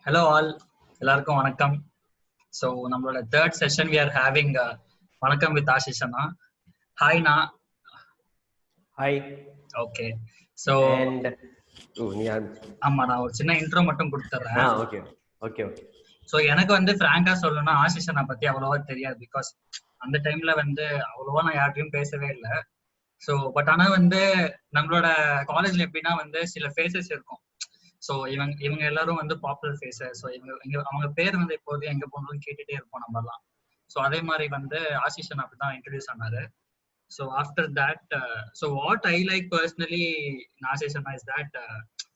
Hello all, எல்லாருக்கும் வணக்கம். So நம்மளோட third session we are having வணக்கம் வித் ஆஷிஷ் அண்ணா. ஹாய்ண்ணா. ஹாய். ஓகே. ஸோ ஆமா, நான் ஒரு சின்ன இன்ட்ரோ மட்டும் கொடுத்துட்றேன். Okay okay okay. ஸோ எனக்கு வந்து ஃப்ராங்கா சொல்லணும்னா ஆஷிஷ் அண்ணா பத்தி அவ்வளோவா தெரியாது. பிகாஸ் அந்த டைம்ல வந்து அவ்வளோவா நான் யார்ட்டையும் பேசவே இல்லை. ஸோ பட் ஆனால் வந்து நம்மளோட காலேஜ்ல எப்படின்னா வந்து சில ஃபேஸஸ் இருக்கும். ஸோ இவங்க எல்லாரும் வந்து பாப்புலர் ஃபேஸஸ். ஸோ அவங்க பேர் வந்து எப்போதும் எங்க போனாலும் கேட்டுட்டே இருப்போம் நம்ம எல்லாம். ஸோ அதே மாதிரி வந்து ஆஷிஷ் அண்ணா அப்படிதான் இன்ட்ரடியூஸ் ஆனாரு. So after that, so what I like personally in Ashish Anna is that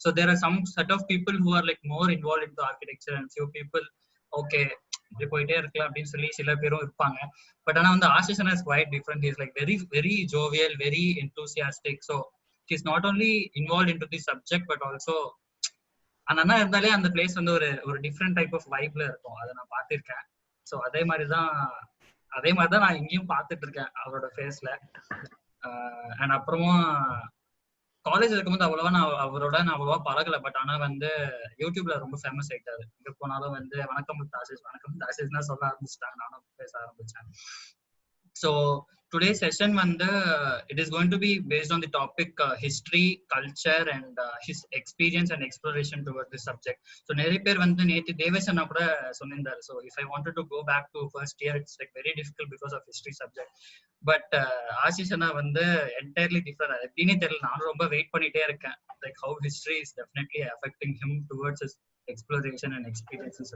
so there are some set of people who are like more involved into architecture and few people okay இப்படி போயிட்டே இருக்கலாம் அப்படின்னு சொல்லி சில பேரும் இருப்பாங்க. But ஆனா வந்து ஆஷிஷ் அண்ணா is quite different. Is like very very jovial, very enthusiastic. So he is not only involved into the subject but also அந்த அண்ணா இருந்தாலே அந்த பிளேஸ் வந்து ஒரு டிஃப்ரெண்ட் டைப் ஆஃப் வைப்ல இருக்கும். அதை நான் பார்த்திருக்கேன். ஸோ அதே மாதிரிதான் நான் இங்கேயும் பார்த்துட்டு இருக்கேன் அவரோட ஃபேஸ்ல. அண்ட் அப்புறமும் காலேஜ் இருக்கும்போது அவரோட நான் அவ்வளவா பழகல. பட் ஆனா வந்து யூடியூப்ல ரொம்ப ஃபேமஸ் ஆயிட்டாரு. எங்க போனாலும் வந்து வணக்கம் தாசிஸ் தான் சொல்ல ஆரம்பிச்சிட்டாங்க. நானும் பேச ஆரம்பிச்சேன். So today's session வந்து it is going to be based on the topic history, culture and his experience and exploration towards this subject. So நிறைய பேர் வந்து நேத்து தேவேசனா கூட சொன்னிருந்தாரு. So if I wanted to go back to first year, it's like very difficult because of history subject. But Ashish அண்ணா வந்து entirely different. எப்படின்னே தெரியல. நானும் ரொம்ப wait பண்ணிட்டே இருக்கேன். Like how history is definitely affecting him towards his exploration and experiences.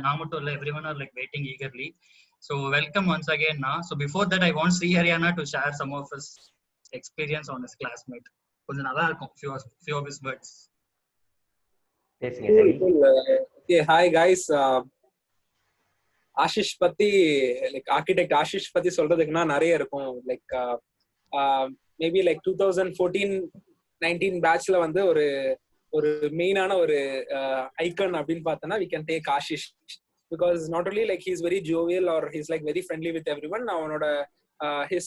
நான் மட்டும் இல்லை, everyone are like waiting eagerly. So welcome once again now. So before that I want Sri Haryana to share some of his experience on his classmate. கொஞ்சம் நல்லா இருக்கும் few of his words. Okay, hi guys. Ashish பத்தி like architect Ashish பத்தி சொல்றதுக்குன்னா நிறைய இருக்கும். Like maybe like 2014-19 பேட்ச்ல வந்து ஒரு மெயினான ஒரு ஐக்கன் அப்படின்னு பார்த்தோன்னா we can take Ashish. Because not only like he's very jovial or he's like very friendly with everyone, avanoda his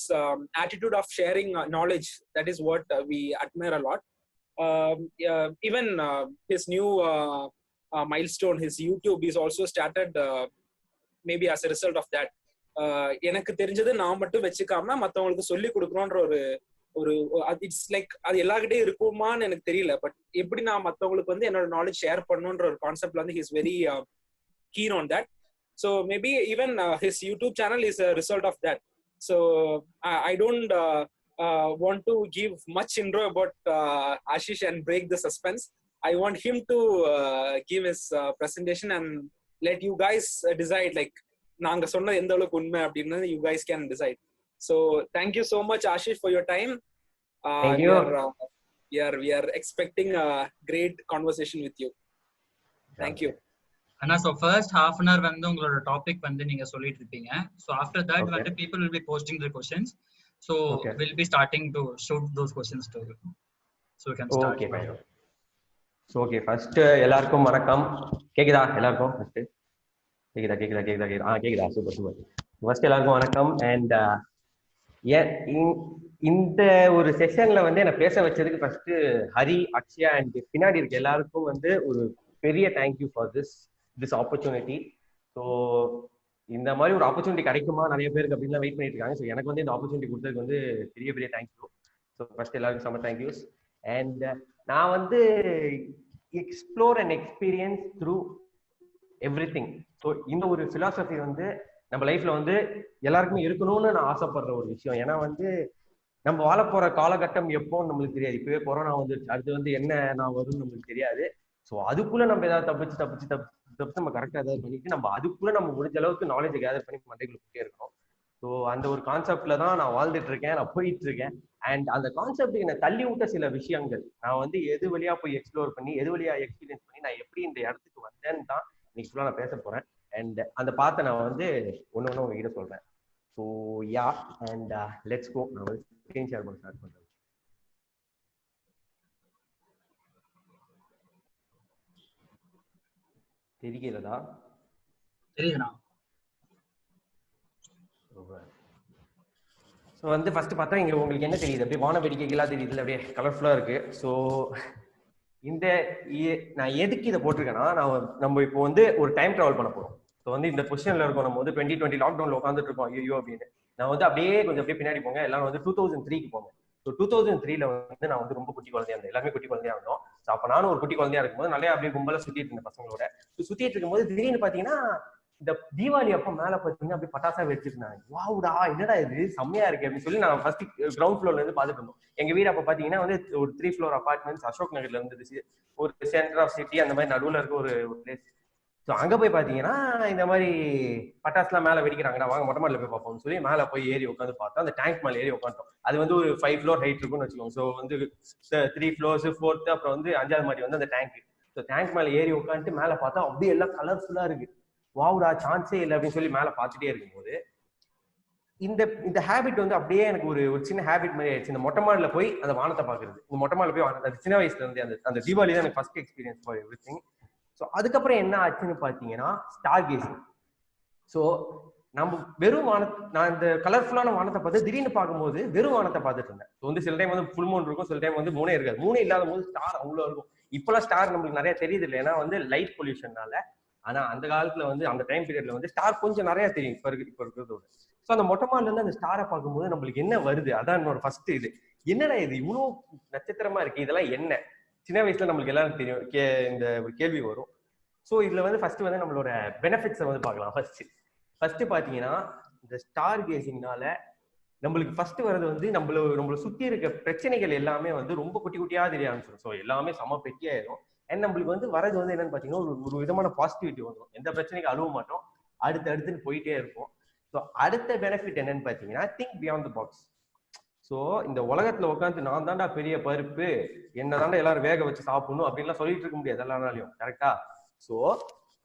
attitude of sharing knowledge, that is what we admire a lot. Even his new milestone, his YouTube is also started maybe as a result of that. எனக்கு தெரிஞ்சது நான் மட்டும் வச்சுக்காம மற்றவங்களுக்கு சொல்லி கொடுக்கணுன்ற ஒரு it's like அது எல்லார்கிட்டயும் இருக்குமான்னு எனக்கு தெரியல. பட் எப்படி நான் மற்றவங்களுக்கு வந்து என்னோட நாலேஜ் ஷேர் பண்ணணுன்ற ஒரு கான்செப்ட்ல வந்து he is very keen on that. So maybe even his YouTube channel is a result of that. So I don't want to give much intro about Ashish and break the suspense. I want him to give his presentation and let you guys decide like naanga sonna endha alavukku unma appadina you guys can decide. So thank you so much Ashish for your time. Thank you. We are expecting a great conversation with you. Thank you. Anna, so first half an hour வந்து உங்களோட topic வந்து நீங்க சொல்லிட்டு இருப்பீங்க. So after that வந்து people will be posting the questions. So will be starting to shoot those questions to you. So you can start. Okay fine. So okay, first எல்லாருக்கும் வணக்கம். கேக்குதா எல்லாருக்கும்? ஃபர்ஸ்ட் கேக்குதா? சூப்பர். ஃபர்ஸ்ட் எல்லாருக்கும் வணக்கம். And இந்த ஒரு செஷன்ல வந்து என்ன பேச வச்சதுக்கு ஃபர்ஸ்ட் ஹரி, அக்ஷயா அண்ட் பின்னாடி இருக்க எல்லாருக்கும் வந்து ஒரு பெரிய thank you for this opportunity. So இந்த மாதிரி ஒரு ஆப்பர்ச்சுனிட்டி கிடைக்குமா நிறைய பேருக்கு அப்படின்லாம் வெயிட் பண்ணிட்டு இருக்காங்க. ஸோ எனக்கு வந்து இந்த ஆப்பர்ச்சுனிட்டி கொடுத்ததுக்கு வந்து பெரிய தேங்க்யூ. ஸோ ஃபர்ஸ்ட் எல்லாருக்கும் செம்ம தேங்க்யூஸ். அண்ட் நான் வந்து explore and experience through everything. So இந்த ஒரு ஃபிலாசபி வந்து நம்ம லைஃப்ல வந்து எல்லாருக்குமே இருக்கணும்னு நான் ஆசைப்படுற ஒரு விஷயம். ஏன்னா வந்து நம்ம வாழ போற காலகட்டம் எப்போன்னு நம்மளுக்கு தெரியாது. இப்பவே கொரோனா வந்துருச்சு, அடுத்து வந்து என்ன நான் வரும்னு நம்மளுக்கு தெரியாது. ஸோ அதுக்குள்ள நம்ம ஏதாவது தப்பிச்சு நம்ம கரெக்டாக ஏதாவது பண்ணிட்டு நம்ம அதுக்குள்ள நம்ம முடிஞ்ச அளவுக்கு நாலேஜ் கேதர் பண்ணி மண்டைக்குள்ள போட்டே இருக்கணும். ஸோ அந்த ஒரு கான்செப்ட்ல தான் நான் வாழ்ந்துட்டு இருக்கேன், நான் போயிட்டு இருக்கேன். அண்ட் அந்த கான்செப்ட் என்னை தள்ளி விட்ட சில விஷயங்கள் நான் வந்து எது வழியா போய் எக்ஸ்ப்ளோர் பண்ணி எது வழியா எக்ஸ்பீரியன்ஸ் பண்ணி நான் எப்படி இந்த இடத்துக்கு வந்தேன்னு தான் இன்னைக்கு ஃபுல்லாக நான் பேச போறேன். அண்ட் அந்த பார்த்த நான் வந்து ஒன்று உங்ககிட்ட சொல்றேன். So ya and let's go. நான் வந்து ஸ்க்ரீன் ஷேர் பண்ண ஸ்டார்ட் பண்றேன். தெரிகிறதா? தெரியுதுண்ணா. ஸோ வந்து ஃபர்ஸ்ட் பார்த்தா இங்கே உங்களுக்கு என்ன தெரியுது? அப்படியே வான வேடிக்கைகளாக தெரியுது, அப்படியே கலர்ஃபுல்லாக இருக்கு. ஸோ இந்த நான் எதுக்கு இதை போட்டிருக்கேன்னா, நம்ம இப்போ வந்து ஒரு டைம் டிராவல் பண்ண போறோம். ஸோ வந்து இந்த பொசிஷன்ல இருக்கோம், நம்ம வந்து 2020 லாக்டவுன்ல உட்காந்துட்டு இருக்கோம் ஐயோ அப்படின்னு. நான் வந்து அப்படியே கொஞ்சம் அப்படியே பின்னாடி போங்க, எல்லாரும் வந்து 2003க்கு போங்க. ஸோ 2003ல வந்து நான் வந்து ரொம்ப குட்டி குழந்தையா இருந்தேன், எல்லாமே குட்டி குழந்தையா இருந்தோம். ஸோ அப்ப நானும் ஒரு குட்டி குழந்தையா இருக்கும்போது நிறைய அப்படியே கும்பலா சுத்திட்டு இருந்தேன் பசங்களோட. சுத்திட்டு இருக்கும்போது திடீர்னு பாத்தீங்கன்னா இந்த தீபாவளி அப்ப மேல பாத்தீங்கன்னா அப்படியே பட்டாசா வச்சிருந்தாங்க. வாவுடா என்னடா இது செம்மையா இருக்கு அப்படின்னு சொல்லி நான் ஃபர்ஸ்ட் கிரவுண்ட் ஃப்ளோர்ல இருந்து பாத்துட்டு இருந்தோம். எங்க வீடு அப்ப பாத்தீங்கன்னா வந்து ஒரு 3 ஃப்ளோர் அபார்ட்மெண்ட்ஸ் அசோக் நகர்ல இருந்துச்சு. ஒரு சென்டர் ஆஃப் சிட்டி அந்த மாதிரி நடுவுல இருக்க ஒரு பிளேஸ். ஸோ அங்க போய் பாத்தீங்கன்னா இந்த மாதிரி பட்டாசுலாம் மேல வெடிக்கிறாங்கடா, வாங்க மொட்டை மாடில போய் பார்ப்போம்னு சொல்லி மேல போய் ஏறி உட்காந்து பார்த்தா அந்த டேங்க் மேல ஏறி உட்காந்துட்டோம். அது வந்து ஒரு 5 ஃப்ளோர் ஹைட் இருக்கும்னு வச்சுக்கோங்க. ஸோ வந்து 3 ஃப்ளோர்ஸ் 4th அப்புறம் வந்து 5வது மாடி வந்து அந்த டேங்க். ஸோ டேங்க் மேல ஏறி உட்காந்துட்டு மேல பார்த்தா அப்படியே எல்லாம் கலர்ஃபுல்லா இருக்கு. வாவுடா சான்ஸே இல்லை அப்படின்னு சொல்லி மேல பார்த்துட்டே இருக்கும்போது இந்த ஹேபிட் வந்து அப்படியே எனக்கு ஒரு சின்ன ஹேபிட் மாதிரி ஆயிடுச்சு. இந்த மொட்டை மாடில போய் அந்த வானத்தை பாக்குறது, இந்த மொட்டை மாடில போய் வானத்தை சின்ன வயசுல இருந்து அந்த தீபாவளி தான் எனக்கு first experience for everything. So அதுக்கப்புறம் என்ன ஆச்சுன்னு பாத்தீங்கன்னா ஸ்டார் கேசிங். ஸோ நம்ம வெறும் நான் இந்த கலர்ஃபுல்லான வானத்தை பார்த்து திடீர்னு பார்க்கும்போது வெறும் வானத்தை பார்த்துட்டு இருந்தேன். ஸோ வந்து சில டைம் வந்து ஃபுல் மூன் இருக்கும், சில டைம் வந்து மூணே இருக்காது. மூணே இல்லாத போது ஸ்டார் அவ்வளோ இருக்கும். இப்பெல்லாம் ஸ்டார் நம்மளுக்கு நிறைய தெரியுது இல்லை, ஏன்னா வந்து லைட் பொல்யூஷன்னால. ஆனா அந்த காலத்துல வந்து அந்த டைம் பீரியட்ல வந்து ஸ்டார் கொஞ்சம் நிறைய தெரியும் இப்ப இருக்கிறதோட. ஸோ அந்த மொட்டை மாடில இருந்து அந்த ஸ்டாரை பார்க்கும்போது நம்மளுக்கு என்ன வருது, அதான் என்னோட ஃபர்ஸ்ட் இது. என்னடா இது இவ்வளவு நட்சத்திரமா இருக்கு, இதெல்லாம் என்ன? சின்ன வயசுல நம்மளுக்கு எல்லாரும் தெரியும், இந்த ஒரு கேள்வி வரும். ஸோ இதுல வந்து ஃபர்ஸ்ட் வந்து நம்மளோட பெனிஃபிட்ஸை வந்து பார்க்கலாம். ஃபர்ஸ்ட் பாத்தீங்கன்னா இந்த ஸ்டார் கேசிங்னால நம்மளுக்கு ஃபர்ஸ்ட் வர்றது வந்து நம்மள சுத்தி இருக்க பிரச்சனைகள் எல்லாமே வந்து ரொம்ப குட்டி குட்டியா தெரிய ஆரம்பிச்சிடும். ஸோ எல்லாமே செம பெட்டியாயிடும். அண்ட் நம்மளுக்கு வந்து வரது வந்து என்னன்னு பாத்தீங்கன்னா ஒரு விதமான பாசிட்டிவிட்டி வந்துடும். எந்த பிரச்சனைக்கு அழுவ மாட்டோம், அடுத்துன்னு போயிட்டே இருக்கும். ஸோ அடுத்த பெனிஃபிட் என்னன்னு பாத்தீங்கன்னா think beyond the box. So இந்த உலகத்துல உட்காந்து நான் தாண்டா பெரிய பருப்பு, என்ன தாண்டா எல்லாரும் வேக வச்சு சாப்பிடணும் அப்படின்லாம் சொல்லிட்டு இருக்க முடியாது எல்லாராலையும், கரெக்டா? ஸோ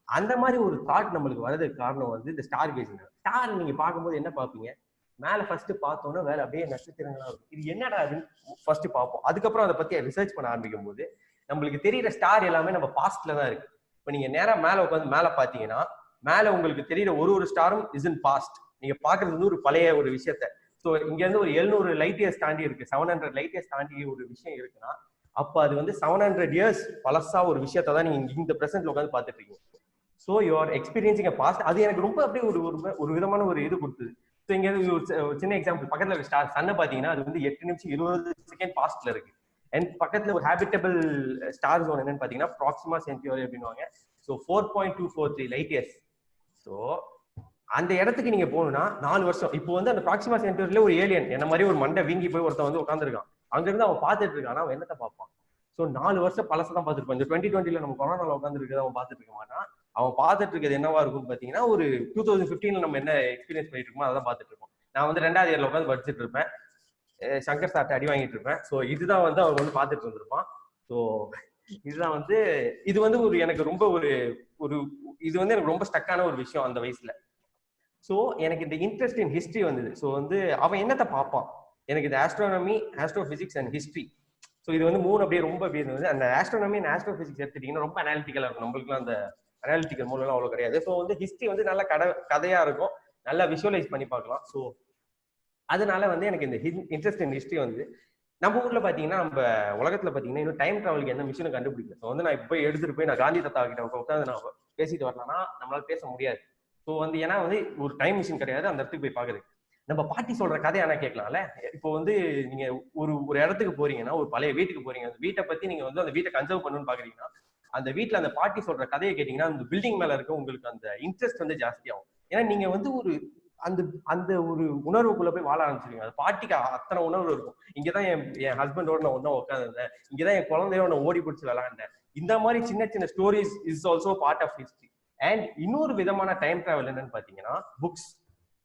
அந்த மாதிரி ஒரு தாட் நம்மளுக்கு வரதுக்கு காரணம் வந்து இந்த ஸ்டார் கேசிங். ஸ்டார் நீங்க பார்க்கும்போது என்ன பார்ப்பீங்க, மேல ஃபர்ஸ்ட் பார்த்தோன்னா வேற அப்படியே நட்சத்திரங்களா இருக்கும். இது என்னடா அதுன்னு ஃபர்ஸ்ட் பார்ப்போம். அதுக்கப்புறம் அதை பத்தி ரிசர்ச் பண்ண ஆரம்பிக்கும் போது நம்மளுக்கு தெரியுற ஸ்டார் எல்லாமே நம்ம பாஸ்ட்ல தான் இருக்கு. இப்ப நீங்க நேரா மேல உட்காந்து மேல பாத்தீங்கன்னா மேல உங்களுக்கு தெரியுற ஒரு ஸ்டாரும் இஸ் இன் பாஸ்ட். நீங்க பாக்குறது வந்து ஒரு பழைய ஒரு விஷயத்த. ஸோ இங்க இருந்து ஒரு 700 லைட் இயர்ஸ் தாண்டி இருக்கு, 700 லைட் இயர்ஸ் தாண்டி ஒரு விஷயம் இருக்குன்னா அப்ப அது வந்து 700 இயர்ஸ் பழசா ஒரு விஷயத்த தான் நீங்க இந்த பிரசன்ட்ல உட்காந்து பாத்துட்டு இருக்கீங்க. So you are experiencing a past. அது எனக்கு ரொம்ப அப்படியே ஒரு விதமான ஒரு இது கொடுத்தது. ஸோ இங்க ஒரு சின்ன எக்ஸாம்பிள், பக்கத்துல இருக்க ஸ்டார் சன்னை பாத்தீங்கன்னா அது வந்து 8 நிமிஷம் 20 செகண்ட் பாஸ்ட்ல இருக்கு. அண்ட் பக்கத்துல ஒரு ஹேபிட்டபிள் ஸ்டார் ஜோன் என்னன்னு பாத்தீங்கன்னா ப்ராக்சிமா சென்டியோரி அப்படின்னுவாங்க. So 4.243 light years. ஸோ அந்த இடத்துக்கு நீங்க போகணும்னா 4 வருஷம். இப்போ வந்து அந்த ப்ராக்சிமா சென்டியோரியில ஒரு ஏலியன் என்ன மாதிரி ஒரு மண்டை வீங்கி போய் ஒருத்தன் வந்து உட்காந்துருக்கான். அங்க இருந்து அவன் பார்த்துட்டு இருக்கான், அவன் என்னத்தை பார்ப்பான்? ஸோ 4 வருஷம் பழசதான் பார்த்துருப்பான். இந்த 2020ல நம்ம கொரோனால உட்காந்துருக்குது அவன் பார்த்துட்டு இருக்க மாட்டான். அவன் பார்த்துட்டு இருக்கிறது என்னவா இருக்கும்னு பாத்தீங்கன்னா ஒரு 2015ல நம்ம என்ன எக்ஸ்பீரியன்ஸ் பண்ணிட்டு இருக்கோமோ அதான் பார்த்துட்டு இருக்கோம். நான் வந்து 2வது இயர்ல உட்காந்து படிச்சுட்டு இருப்பேன், சங்கர் சார்ட்ட அடி வாங்கிட்டு இருப்பேன். ஸோ இதுதான் வந்து அவங்க வந்து பார்த்துட்டு இருந்திருப்பான். ஸோ இதுதான் வந்து இது வந்து ஒரு எனக்கு ரொம்ப ஒரு இது வந்து எனக்கு ரொம்ப ஸ்டக்கான ஒரு விஷயம் அந்த வயசுல. ஸோ எனக்கு இந்த இன்ட்ரெஸ்ட் இன் ஹிஸ்டரி வந்தது. ஸோ வந்து அவன் என்னத்தை பார்ப்பான், எனக்கு இந்த astronomy, astrophysics and history. So இது வந்து 3 அப்படியே ரொம்ப அப்படியே இருந்தது. அந்த ஆஸ்ட்ரோனமி அண்ட் ஆஸ்ட்ரோபிசிக்ஸ் எடுத்துட்டீங்கன்னா ரொம்ப அனாலிட்டிக்கலா இருக்கும். நம்மளுக்குலாம் அந்த அனாலிட்டிக்கல் மூலம் அவ்வளவு கிடையாது. ஸோ வந்து ஹிஸ்டரி வந்து நல்ல கதையா இருக்கும், நல்லா விஷுவலைஸ் பண்ணி பார்க்கலாம். ஸோ அதனால வந்து எனக்கு இந்த இன்ட்ரெஸ்ட் இன் ஹிஸ்டரி வந்து நம்ம ஊர்ல பாத்தீங்கன்னா நம்ம உலகத்துல பாத்தீங்கன்னா இன்னும் டைம் டிராவலுக்கு என்ன மிஷினை கண்டுபிடிக்கல. ஸோ வந்து நான் இப்போ போய் எடுத்துட்டு போய் நான் காந்தி தாத்தா கிட்ட உட்காந்து நான் பேசிட்டு வரலாம்னா நம்மளால பேச முடியாது. ஸோ வந்து ஏன்னா வந்து ஒரு டைம் மிஷின் கிடையாது அந்த இடத்துக்கு போய் பாக்குறது. நம்ம பாட்டி சொல்ற கதையான கேட்கலாம்ல. இப்போ வந்து நீங்க ஒரு இடத்துக்கு போறீங்கன்னா, ஒரு பழைய வீட்டுக்கு போறீங்க, அந்த வீட்டை பத்தி நீங்க வந்து அந்த வீட்டை கன்சர்வ் பண்ணணும்னு பாக்குறீங்கன்னா அந்த வீட்டுல அந்த பாட்டி சொல்ற கதையை கேட்டீங்கன்னா அந்த பில்டிங் மேல இருக்க உங்களுக்கு அந்த இன்ட்ரெஸ்ட் வந்து ஜாஸ்தியாகும். ஏன்னா நீங்க வந்து அந்த ஒரு உணர்வுக்குள்ள போய் வாழ ஆரம்பிச்சிருக்கீங்க. அது பாட்டிக்கு அத்தனை உணர்வு இருக்கும். இங்கதான் என் ஹஸ்பண்டோட நான் ஒன்னா உட்காந்துருந்தேன், இங்கதான் என் குழந்தையோட நான் ஓடி பிடிச்சி விளையாண்டேன். இந்த மாதிரி சின்ன சின்ன stories is also part of history. அண்ட் இன்னொரு விதமான டைம் டிராவல் என்னன்னு பாத்தீங்கன்னா புக்ஸ்.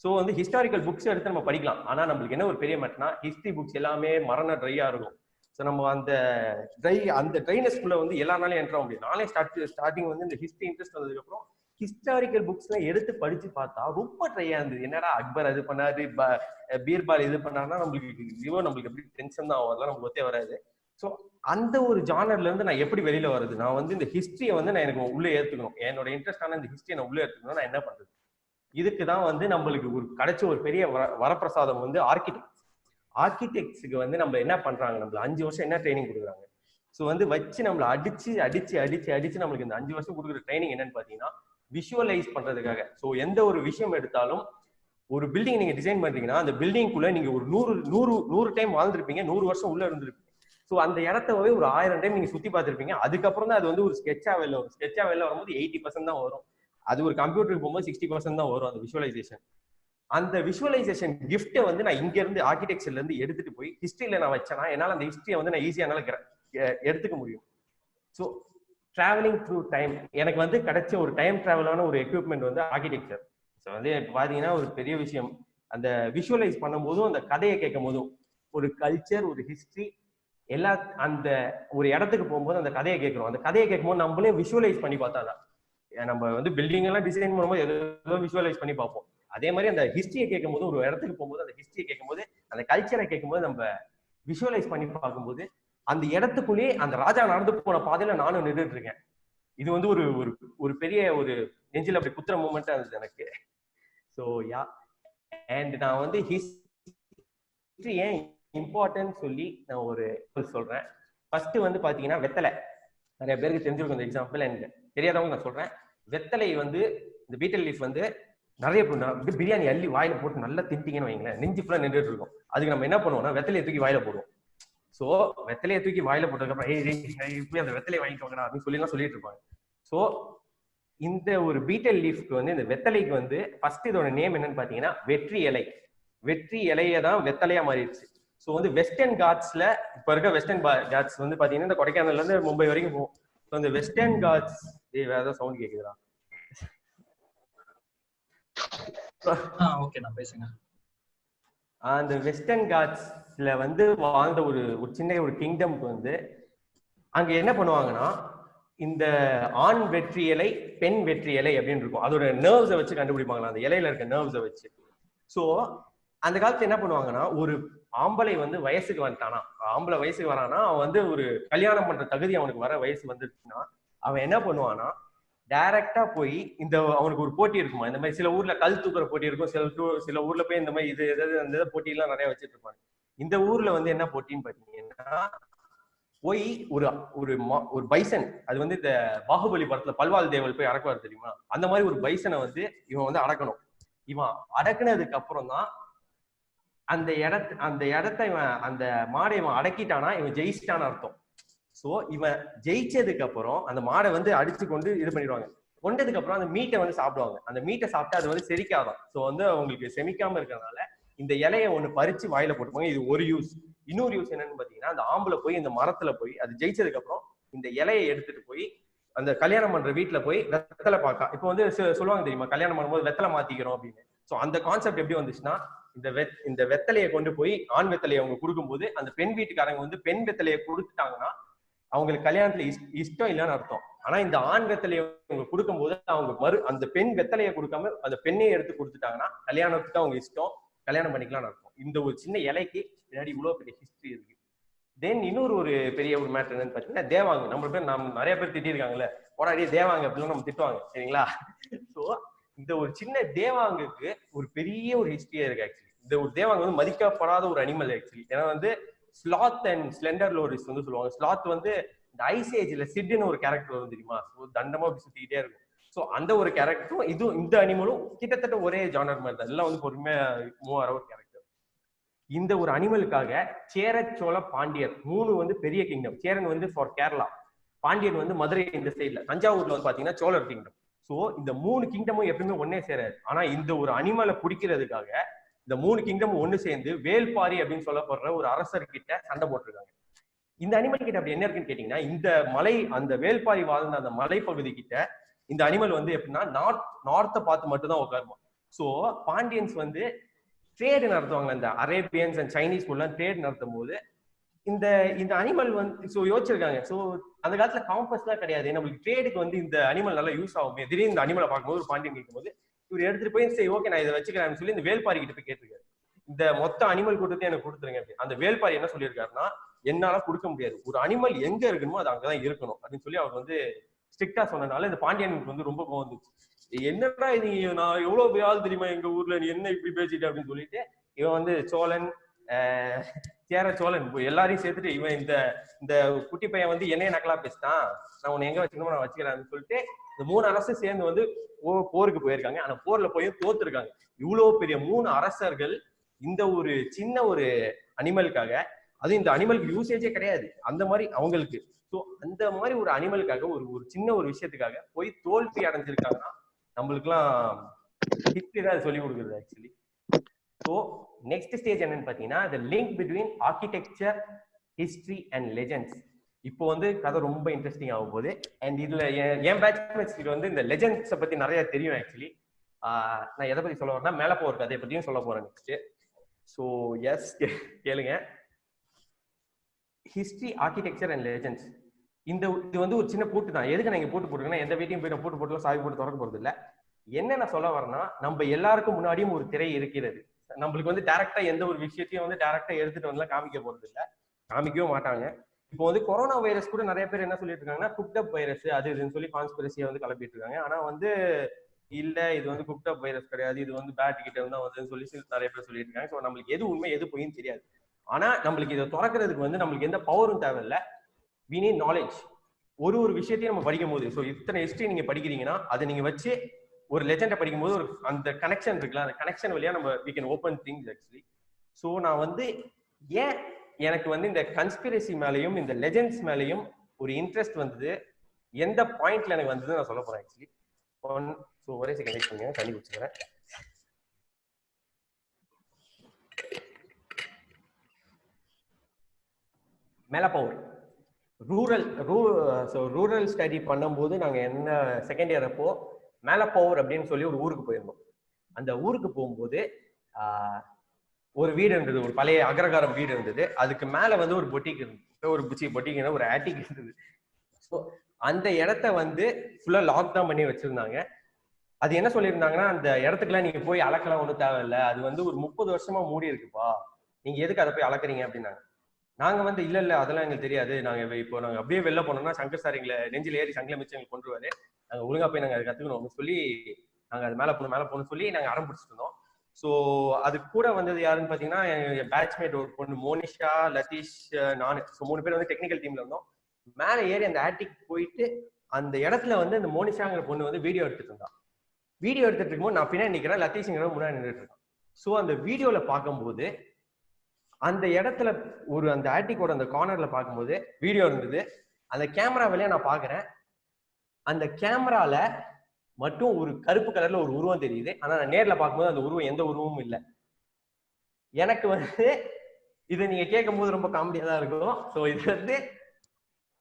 ஸோ வந்து ஹிஸ்டாரிக்கல் புக்ஸ் எடுத்து நம்ம படிக்கலாம். ஆனா நம்மளுக்கு என்ன ஒரு பெரிய மேட்டர்னா ஹிஸ்டரி புக்ஸ் எல்லாமே மரண ட்ரையா இருக்கும். ஸோ நம்ம அந்த ட்ரைனஸ்குள்ள வந்து எல்லாருனாலும் என்ட்ர முடியும். நானே ஸ்டார்டிங் வந்து இந்த ஹிஸ்டரி இன்ட்ரெஸ்ட் வந்ததுக்கு அப்புறம் ஹிஸ்டாரிக்கல் புக்ஸ் எல்லாம் எடுத்து படிச்சு பார்த்தா ரொம்ப ட்ரையா இருந்தது. என்னடா அக்பர் அது பண்ணாரு, பீர்பால் இது பண்ணாருன்னா நம்மளுக்கு எப்படி டென்ஷன் தான் வரலாம், நமக்கு ஒத்தே வராது. ஸோ அந்த ஒரு ஜானர்ல இருந்து நான் எப்படி வெளியில வருது, நான் வந்து இந்த ஹிஸ்டரியை வந்து நான் எனக்கு உள்ள ஏத்துக்கணும், என்னோட இன்ட்ரெஸ்டான இந்த ஹிஸ்டரியை நான் உள்ள ஏத்துக்கணும், நான் என்ன பண்றது? இதுக்குதான் வந்து நம்மளுக்கு கிடைச்ச ஒரு பெரிய வரப்பிரசாதம் வந்து ஆர்கிடெக்ட்ஸுக்கு வந்து நம்ம என்ன பண்றாங்க, நம்மள 5 வருஷம் என்ன ட்ரைனிங் கொடுக்குறாங்க. ஸோ வந்து வச்சு நம்மளை அடிச்சு அடிச்சு அடிச்சு அடிச்சு நம்மளுக்கு இந்த 5 வருஷம் கொடுக்குற ட்ரைனிங் என்னன்னு பாத்தீங்கன்னா விஷுவலைஸ் பண்றதுக்காக. ஸோ எந்த ஒரு விஷயம் எடுத்தாலும் ஒரு பில்டிங் நீங்க டிசைன் பண்றீங்கன்னா அந்த பில்டிங்குள்ள நீங்க ஒரு 100 டைம் வாழ்ந்துருப்பீங்க, 100 வருஷம் உள்ள இருந்திருப்பீங்க. ஸோ அந்த இடத்தவே ஒரு 1000 டைம் நீங்க சுத்தி பார்த்துருப்பீங்க. அதுக்கப்புறம் தான் அது வந்து ஒரு ஸ்கெட்சா வெளில வரும். ஸ்கெட்சா வெளில வரும்போது 80% தான் வரும். அது ஒரு கம்ப்யூட்டருக்கு போகும்போது 60% தான் வரும் அந்த விஷுவலைசேஷன். அந்த விஷுவலைசேஷன் கிஃப்ட்டை வந்து நான் இங்க இருந்து ஆர்கிடெக்சர்ல இருந்து எடுத்துட்டு போய் ஹிஸ்டரியில நான் வச்சேன்னா என்னால அந்த ஹிஸ்டரியை வந்து நான் ஈஸியா எடுத்துக்க முடியும். ஸோ டிராவலிங் த்ரூ டைம் எனக்கு வந்து கிடைச்ச ஒரு டைம் டிராவலான ஒரு எக்யூப்மெண்ட் வந்து ஆர்கிடெக்சர். ஸோ வந்து இப்போ பாத்தீங்கன்னா ஒரு பெரிய விஷயம், அந்த விஷுவலைஸ் பண்ணும்போதும் அந்த கதையை கேட்கும் போதும் ஒரு கல்ச்சர், ஒரு ஹிஸ்டரி எல்லா அந்த ஒரு இடத்துக்கு போகும்போது அந்த கதையை கேட்கிறோம். அந்த கதையை கேட்கும்போது நம்மளே விஷுவலைஸ் பண்ணி பார்த்தாதான். நம்ம வந்து பில்டிங் எல்லாம் டிசைன் பண்ணும்போது ஏதோ விஷுவலைஸ் பண்ணி பார்ப்போம். அதே மாதிரி அந்த ஹிஸ்டரியை கேட்கும் போது, ஒரு இடத்துக்கு போகும்போது அந்த ஹிஸ்டரியை கேட்கும்போது, அந்த கல்ச்சரை கேட்கும்போது நம்ம விஷுவலைஸ் பண்ணி பார்க்கும்போது அந்த இடத்துக்குள்ளேயே அந்த ராஜா நடந்து போன பாதையில நானும் நின்றுட்டு இருக்கேன். இது வந்து ஒரு ஒரு பெரிய ஒரு நெஞ்சில் அப்படி குத்துற மூமெண்டா இருந்தது எனக்கு. ஸோ யா, அண்ட் நான் வந்து ஹிஸ்டரி ஏன் இம்பார்ட்டன்ட் சொல்லி நான் ஒரு சொல்றேன். ஃபர்ஸ்ட் வந்து பாத்தீங்கன்னா வெத்தலை, நிறைய பேருக்கு தெரிஞ்சிருக்கும் இந்த எக்ஸாம்பிள், அண்ட் தெரியாதவங்க நான் சொல்றேன். வெத்தலை வந்து இந்த பீட்டல் லீஃப் வந்து நிறைய பிரியாணி அள்ளி வாயில போட்டு நல்லா திண்டிங்கன்னு வைங்களேன், நெஞ்சு ஃபுல்லா நின்றுட்டு இருக்கும். அதுக்கு நம்ம என்ன பண்ணுவோம்னா வெத்தலையை தூக்கி வாயில போடுவோம். ஸோ வெத்தலையை தூக்கி வாயில போட்டதுக்கப்புறம் இப்படி அந்த வெத்தலையை வாங்கிக்கோங்கடா அப்படின்னு சொல்லி சொல்லிட்டு இருப்பாங்க. ஸோ இந்த ஒரு பீட்டல் லீஃப்க்கு வந்து இந்த வெத்தலைக்கு வந்து ஃபர்ஸ்ட் இதோட நேம் என்னன்னு பாத்தீங்கன்னா வெற்றி இலை. வெற்றி இலையை தான் வெத்தலையா மாறிடுச்சு. ஸோ வந்து வெஸ்டர்ன் காட்ஸ்ல இப்ப இருக்க வெஸ்டர்ன் காட்ஸ் வந்து பாத்தீங்கன்னா இந்த கொடைக்கானல்ல இருந்து மும்பை வரைக்கும் போகும். ஸோ இந்த வெஸ்டர்ன் காட்ஸ் வேற ஏதாவது சவுண்ட் கேக்குதா? ஓகே, நான் பேசுங்க. அந்த வெஸ்டர்ன் காட்ஸ்ல வந்து வாழ்ந்த ஒரு சின்ன ஒரு கிங்டம்க்கு வந்து அங்க என்ன பண்ணுவாங்கன்னா இந்த ஆண் வெற்றி இலை, பெண் வெற்றி இலை அப்படின்னு இருக்கும். அதோட நர்வ்ஸை வச்சு கண்டுபிடிப்பாங்களா, அந்த இலையில இருக்க நர்வ்ஸை வச்சு. ஸோ அந்த காலத்துல என்ன பண்ணுவாங்கன்னா ஒரு ஆம்பளை வந்து வயசுக்கு வந்துட்டானா, ஆம்பளை வயசுக்கு வரானா, அவன் வந்து ஒரு கல்யாணம் பண்ற தகுதி அவனுக்கு வர வயசு வந்துருச்சுன்னா அவன் என்ன பண்ணுவானா டைரக்டா போய் இந்த அவனுக்கு ஒரு போட்டி இருக்குமா, இந்த மாதிரி சில ஊர்ல கல் தூக்குற போட்டி இருக்கும், சில ஊர்ல போய் இந்த மாதிரி இது எதாவது அந்த போட்டி எல்லாம் நிறைய வச்சுட்டு இருப்பாங்க. இந்த ஊர்ல வந்து என்ன போட்டின்னு பாத்தீங்கன்னா போய் ஒரு பைசன், அது வந்து இந்த பாகுபலி படத்துல பல்வாள் தேவல் போய் அடக்குவார் தெரியுமா, அந்த மாதிரி ஒரு பைசனை வந்து இவன் வந்து அடக்கணும். இவன் அடக்குனதுக்கு அப்புறம் தான் அந்த இடத்த இவன் அந்த மாடை இவன் அடக்கிட்டானா இவன் ஜெயிச்சிட்டான்னு அர்த்தம். சோ இவன் ஜெயிச்சதுக்கு அப்புறம் அந்த மாடை வந்து அடிச்சு கொண்டு இது பண்ணிடுவாங்க. கொண்டதுக்கு அப்புறம் அந்த மீட்டை வந்து சாப்பிடுவாங்க. அந்த மீட்டை சாப்பிட்டா அது வந்து செரிக்காதான். சோ வந்து அவங்களுக்கு செமிக்காம இருக்கிறதுனால இந்த இலையை ஒண்ணு பறிச்சு வாயில போட்டுப்பாங்க. இது ஒரு யூஸ். இன்னொரு யூஸ் என்னன்னு பாத்தீங்கன்னா அந்த ஆம்பளை போய் இந்த மரத்துல போய் அது ஜெயிச்சதுக்கு அப்புறம் இந்த இலையை எடுத்துட்டு போய் அந்த கல்யாணம் பண்ற வீட்டுல போய் வெத்தலை பார்க்க, இப்போ வந்து சொல்லுவாங்க தெரியுமா, கல்யாணம் பண்ணும்போது வெத்தலை மாத்திக்கிறோம் அப்படின்னு. சோ அந்த கான்செப்ட் எப்படி வந்துச்சுன்னா இந்த வெத்தலையை கொண்டு போய் ஆண் வெத்தலையை அவங்க கொடுக்கும்போது அந்த பெண் வீட்டுக்காரங்க வந்து பெண் வெத்தலையை கொடுத்துட்டாங்கன்னா அவங்களுக்கு கல்யாணத்துல இஷ்டம் இல்லைன்னு அர்த்தம். ஆனா இந்த ஆண் வெத்தலையை அவங்க கொடுக்கும்போது அவங்க அந்த பெண் வெத்தலையை கொடுக்காம அந்த பெண்ணையை எடுத்து கொடுத்துட்டாங்கன்னா கல்யாணத்துக்கு அவங்க இஷ்டம், கல்யாணம் பண்ணிக்கலாம்னு அர்த்தம். இந்த ஒரு சின்ன இலைக்கு பின்னாடி இவ்வளவு பெரிய ஹிஸ்டரி இருக்கு. தென் இன்னொரு ஒரு பெரிய ஒரு மேட்டர் என்னன்னு பாத்தீங்கன்னா தேவாங்க. நம்ம நிறைய பேர் திட்டிருக்காங்கல்ல, போராடி தேவாங்க அப்படின்னு நம்ம திட்டுவாங்க சரிங்களா. சோ இந்த ஒரு சின்ன தேவாங்குக்கு ஒரு பெரிய ஒரு ஹிஸ்டரியா இருக்கு ஆக்சுவலி. இந்த ஒரு தேவாங்க வந்து மதிக்கப்படாத ஒரு அனிமல் ஆக்சுவலி. ஏன்னா வந்து ஸ்லாத் அண்ட் ஸ்லெண்டர் லோரிஸ் வந்து சொல்லுவாங்க. ஸ்லாத் வந்து இந்த ஐஸ் ஏஜ்ல சிட்னு ஒரு கேரக்டர் வரும் தெரியுமா, தண்டமா அப்படி சுத்திக்கிட்டே இருக்கும். சோ அந்த ஒரு கேரக்டரும் இதுவும் இந்த அனிமலும் கிட்டத்தட்ட ஒரே ஜானர் மாதிரி தான், எல்லாம் வந்து பொறுமையா மூவ் ஆகிற ஒரு கேரக்டர். இந்த ஒரு அனிமலுக்காக சேர, சோழ, பாண்டியர் 3 வந்து பெரிய கிங்டம். சேரன் வந்து ஃபார் கேரளா, பாண்டியன் வந்து மதுரை இந்த சைட்ல, தஞ்சாவூர்ல வந்து பாத்தீங்கன்னா சோழர் கிங்டம். சோ இந்த 3 கிங்டமும் எப்பவுமே ஒன்னே சேராது. ஆனா இந்த ஒரு அனிமலை பிடிக்கிறதுக்காக இந்த 3 கிங்டமும் ஒண்ணு சேர்ந்து வேல்பாரி அப்படின்னு சொல்லப்படுற ஒரு அரசர்கிட்ட சண்டை போட்டிருக்காங்க. இந்த அனிமல் கிட்ட அப்படி என்ன இருக்குன்னு கேட்டீங்கன்னா அந்த வேல்பாரி வாழ்ந்த அந்த மலைப்பகுதி கிட்ட இந்த அனிமல் வந்து எப்படின்னா நார்த்தை பார்த்து மட்டும் தான் உட்காருமா. சோ பாண்டியன்ஸ் வந்து ட்ரேடு நடத்துவாங்க, இந்த அரேபியன்ஸ் அண்ட் சைனீஸ் எல்லாம் ட்ரேட் நடத்தும் போது இந்த அனிமல் வந்து யோசிச்சிருக்காங்க. சோ அந்த காலத்துல காம்பஸ் எல்லாம் கிடையாது, நம்மளுக்கு ட்ரேடுக்கு வந்து இந்த அனிமல் நல்லா யூஸ் ஆகும். திடீர்னு இந்த அனிமலை பார்க்கும்போது ஒரு பாண்டியன் கேட்கும்போது இவர் எடுத்துட்டு போய் சரி ஓகே நான் இதை வச்சுக்கிறேன்னு சொல்லி இந்த வேல்பாரி கிட்ட போய் கேட்டிருக்காரு, இந்த மொத்த அனிமல் கூட்டத்தை எனக்கு கொடுத்துருங்க. அந்த வேல்பாரி என்ன சொல்லியிருக்காருன்னா என்னால கொடுக்க முடியாது, ஒரு அனிமல் எங்க இருக்கணுமோ அது அங்கதான் இருக்கணும் அப்படின்னு சொல்லி அவர் வந்து ஸ்ட்ரிக்டா சொன்னதுனால இந்த பாண்டியனுக்கு வந்து ரொம்ப கோவம் வந்துச்சு. என்னடா இது, நான் எவ்வளவு ஆள் தெரியுமா எங்க ஊர்ல, நீ என்ன இப்படி பேசிட்டு அப்படின்னு சொல்லிட்டு இவன் வந்து சோழன் சேர சோழன் எல்லாரையும் சேர்த்துட்டு இவன் இந்த இந்த குட்டி பையன் வந்து என்னைய நக்கலா பேசிட்டான், நான் உன்னை எங்க வச்சுக்கணுமோ நான் வச்சுக்கிறேன்னு சொல்லிட்டு இந்த 3 அரசும் சேர்ந்து வந்து போருக்கு போயிருக்காங்க. ஆனா போர்ல போய் தோத்துருக்காங்க. இவ்வளவு பெரிய 3 அரசர்கள் இந்த ஒரு சின்ன ஒரு அனிமலுக்காக, அது இந்த அனிமலுக்கு யூசேஜே கிடையாது அந்த மாதிரி அவங்களுக்கு. ஸோ அந்த மாதிரி ஒரு அனிமலுக்காக ஒரு சின்ன ஒரு விஷயத்துக்காக போய் தோல்வி அடைஞ்சிருக்காங்கன்னா நம்மளுக்குலாம் ஹிஸ்டரி தான் சொல்லி கொடுக்குறது ஆக்சுவலி. ஸோ நெக்ஸ்ட் ஸ்டேஜ் என்னன்னு பார்த்தீங்கன்னா the link between architecture, history and legends. இப்போ வந்து கதை ரொம்ப இன்ட்ரெஸ்டிங் ஆகும் போது. அண்ட் இதுல என் பேட்ச்மேட்ஸ்க்கு வந்து இந்த லெஜெண்ட்ஸை பத்தி நிறைய தெரியும் ஆக்சுவலி. நான் எதை பத்தி சொல்ல வரேன்னா மேல போற கதையை பத்தியும் சொல்ல போறேன் நெக்ஸ்ட். ஸோ எஸ் கேளுங்க. ஹிஸ்டரி, ஆர்கிடெக்சர் அண்ட் லெஜெண்ட்ஸ், இது வந்து ஒரு சின்ன பூட்டு தான். எதுக்கு நான் இங்க பூட்டு போட்டுருக்கேன்னா எந்த வீட்டையும் போய் நான் பூட்டு போட்டுலாம் சாவி போட்டு திறக்க போறது இல்லை. என்ன நான் சொல்ல வரேன்னா நம்ம எல்லாருக்கும் முன்னாடியும் ஒரு திரை இருக்கிறது. நம்மளுக்கு வந்து டைரக்டா எந்த ஒரு விஷயத்தையும் வந்து டைரக்டா எடுத்துட்டு வந்து காமிக்க போறது இல்லை, காமிக்கவும் மாட்டாங்க. இப்போ வந்து கொரோனா வைரஸ் கூட நிறைய பேர் என்ன சொல்லிட்டு இருக்காங்கன்னா குக்டப் வைரஸ் அது இதுன்னு சொல்லி கான்ஸ்பிரசியை வந்து கிளப்பிட்டு இருக்காங்க. ஆனா வந்து இல்ல இது வந்து குக்டப் வைரஸ் கிடையாது, இது வந்து பேட் கிட்ட வந்து வந்து சொல்லி நிறைய பேர் சொல்லிட்டு இருக்காங்க. ஸோ நம்மளுக்கு எது உண்மை எது பொய்ன்னு தெரியாது. ஆனா நம்மளுக்கு இதை திறக்கிறதுக்கு வந்து நம்மளுக்கு எந்த பவரும் தேவையில்லை. we need knowledge. ஒரு விஷயத்தையும் நம்ம படிக்கும் போது, ஸோ இத்தனை ஹிஸ்டரி நீங்க படிக்கிறீங்கன்னா அதை நீங்க வச்சு ஒரு லெஜெண்டை படிக்கும் போது ஒரு அந்த கனெக்ஷன் இருக்குல்ல, அந்த கனெக்ஷன் வழியா நம்ம we can open things actually. So நான் வந்து ஏன் எனக்கு வந்து இந்த கன்ஸ்பிரசி மேலையும் இந்த லெஜெண்ட்ஸ் மேலையும் ஒரு இன்ட்ரெஸ்ட் வந்தது, எந்த பாயிண்ட்ல எனக்கு வந்தது நான் சொல்ல போறேன் ஆக்சுவலி. ஸோ ஒரே செகண்ட் வெயிட் பண்ணுங்க, தண்ணி குடிச்சுக்கிறேன். மேல பவர் ரூரல் ஸ்டடி பண்ணும்போது நாங்க என்ன செகண்ட் இயர் அப்போ மேல பவர் அப்படின்னு சொல்லி ஒரு ஊருக்கு போயிருந்தோம். அந்த ஊருக்கு போகும்போது ஒரு வீடு இருந்தது, ஒரு பழைய அக்ரகாரம் வீடு இருந்தது. அதுக்கு மேல வந்து ஒரு பொட்டிக் இருந்தது, ஒரு ஆட்டிக் இருந்தது. ஸோ அந்த இடத்த வந்து ஃபுல்லா லாக் தான் பண்ணி வச்சிருந்தாங்க. அது என்ன சொல்லியிருந்தாங்கன்னா அந்த இடத்துக்குலாம் நீங்க போய் அளக்கலாம் ஒன்றும் தேவையில்லை, அது வந்து ஒரு 30 வருஷமா மூடி இருக்குப்பா, நீங்க எதுக்கு அதை போய் அளக்குறீங்க அப்படின்னாங்க. நாங்க வந்து இல்ல அதெல்லாம் எங்களுக்கு தெரியாது, நாங்க அப்படியே வெளில போனோம்னா சங்கர் சார் எங்களை நெஞ்சில் ஏறி சங்கில மிச்சம் எங்களுக்கு கொண்டுருவாரு, நாங்க ஒழுங்கா போய் நாங்க அதை கத்துக்கணும் அப்படின்னு சொல்லி நாங்க அது மேல போகணும்னு சொல்லி நாங்க அடம் பிடிச்சிட்டு இருந்தோம். ஸோ அது கூட வந்தது யாருன்னு பாத்தீங்கன்னா என் பேட்ச்மேட் ஒரு பொண்ணு மோனிஷா, லதீஷ், நானு. ஸோ 3 பேர் வந்து டெக்னிக்கல் டீம்ல இருந்தோம். மேல ஏறி அந்த ஆட்டிக் போயிட்டு அந்த இடத்துல வந்து அந்த மோனிஷாங்கிற பொண்ணு வந்து வீடியோ எடுத்துட்டு இருந்தான். வீடியோ எடுத்துட்டு இருக்கும்போது நான் பின்னாடி நிக்கிறேன், லத்தீஷ்ங்கிற முன்னாடி நின்றுட்டு இருக்கான். ஸோ அந்த வீடியோல பார்க்கும்போது அந்த இடத்துல ஒரு அந்த ஆட்டிக்கோட அந்த கார்னர்ல பார்க்கும்போது வீடியோ இருந்தது. அந்த கேமரா வழியா நான் பாக்குறேன், அந்த கேமரால மட்டும் ஒரு கருப்பு கலர்ல ஒரு உருவம் தெரியுது. ஆனா நான் நேர்ல பார்க்கும்போது அந்த உருவம் எந்த உருவமும் இல்லை. எனக்கு வந்து இதை நீங்க கேட்கும் போது ரொம்ப காமெடியா தான் இருக்கும். ஸோ இது வந்து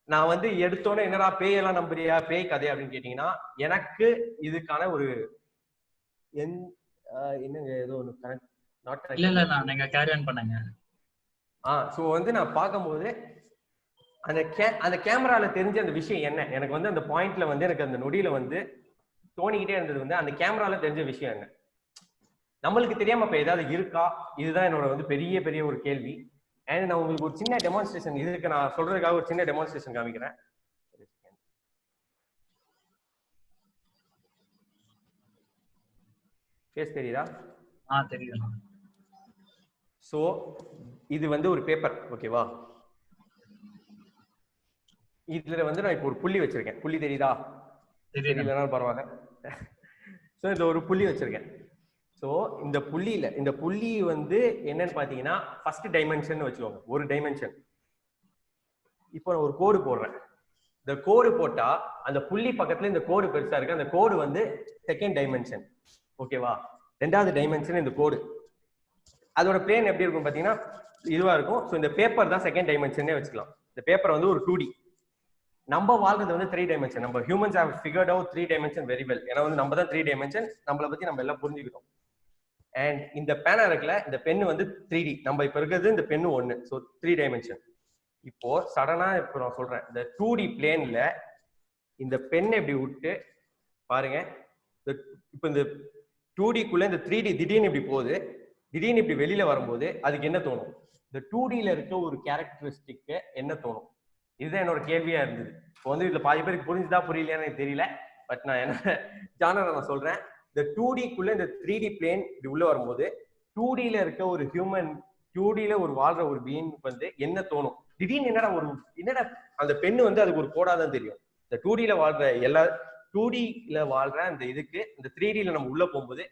நான் வந்து எடுத்தோன்னே என்னடா பேயெல்லாம் நம்புறியா, பேய் கதை அப்படின்னு கேட்டீங்கன்னா எனக்கு இதுக்கான ஒரு என்னங்க ஏதோ ஒன்று பண்ணுங்க. ஸோ வந்து நான் பார்க்கும்போது அந்த கேமரால தெரிஞ்ச அந்த விஷயம் என்ன, எனக்கு வந்து அந்த பாயிண்ட்ல வந்து எனக்கு அந்த நொடியில வந்து தோணிக்கிட்டே இருந்தது வந்து அந்த கேமரால தெரிஞ்ச விஷயம் என்ன. நம்மளுக்கு தெரியாம இப்ப ஏதாவது இருக்கா, இதுதான் என்னோட வந்து பெரிய பெரிய ஒரு கேள்வி. அண்ட் நான் உங்களுக்கு ஒரு சின்ன டெமான்ஸ்ட்ரேஷன் இதுக்கு நான் சொல்றதுக்காக ஒரு சின்ன டெமான்ஸ்ட்ரேஷன் காமிக்கிறேன். ஃபேஸ் தெரியுதா? தெரியுது. சோ இது வந்து ஒரு பேப்பர், ஓகேவா? இதுல வந்து நான் இப்போ ஒரு புள்ளி வச்சிருக்கேன். புள்ளி தெரியுதா? தெரியலனாலும் பரவாயில்ல. ஸோ இந்த ஒரு புள்ளி வச்சிருக்கேன். ஸோ இந்த புள்ளி வந்து என்னன்னு பாத்தீங்கன்னா ஃபர்ஸ்ட் டைமென்ஷன் வச்சுக்கோங்க, ஒரு டைமென்ஷன். இப்போ நான் ஒரு கோடு போடுறேன். இந்த கோடு போட்டா அந்த புள்ளி பக்கத்துல இந்த கோடு பெருசா இருக்கு, அந்த கோடு வந்து செகண்ட் டைமென்ஷன், ஓகேவா? ரெண்டாவது டைமென்ஷன் இந்த கோடு. அதோட பிளேன் எப்படி இருக்கும் பாத்தீங்கன்னா இதுவா இருக்கும். ஸோ இந்த பேப்பர் தான் செகண்ட் டைமென்ஷனே வச்சுக்கலாம். இந்த பேப்பர் வந்து ஒரு 2D. நம்ம வாழ்றது வந்து 3 டைமென்ஷன். நம்ம humans have figured out 3 dimension very well. ஏன்னா வந்து நம்ம தான் 3 டைமென்ஷன், நம்மளை பத்தி நம்ம எல்லாம் புரிஞ்சுக்கிட்டோம். அண்ட் இந்த பேனா இருக்குல்ல, இந்த பென்னு வந்து 3D. நம்ம இப்ப இருக்கிறது இந்த பென்னு 1. So 3 dimension. இப்போ சடனா இப்போ நான் சொல்றேன், இந்த 2D பிளேன்ல இந்த பென் எப்படி விட்டு பாருங்க. இப்போ இந்த 2Dக்குள்ள இந்த 3D திடீர்னு இப்படி போகுது, திடீர்னு இப்படி வெளியில வரும்போது அதுக்கு என்ன தோணும்? இந்த 2Dல இருக்க ஒரு கேரக்டரிஸ்டிக்கு என்ன தோணும்? இதுதான் என்னோட கேள்வியா இருந்தது. இப்போ வந்து இதுல பாதி பேருக்கு புரிஞ்சுதா புரியலையான்னு எனக்கு தெரியல. பட் நான் என்ன ஜானரை நான் சொல்றேன், இந்த 2Dக்குள்ள இந்த 3D பிளேன் இப்படி உள்ள வரும்போது 2Dல இருக்க ஒரு ஹியூமன் 2Dல ஒரு வாழ்ற ஒரு பீயிங் வந்து என்ன தோணும், திடீர்னு என்னடா அந்த பெண்ணு வந்து அதுக்கு ஒரு கோடா தான் தெரியும். இந்த 2Dல வாழ்ற எல்லா 2Dல வாழ்ற அந்த இதுக்கு இந்த 3Dல நம்ம உள்ள போகும்போது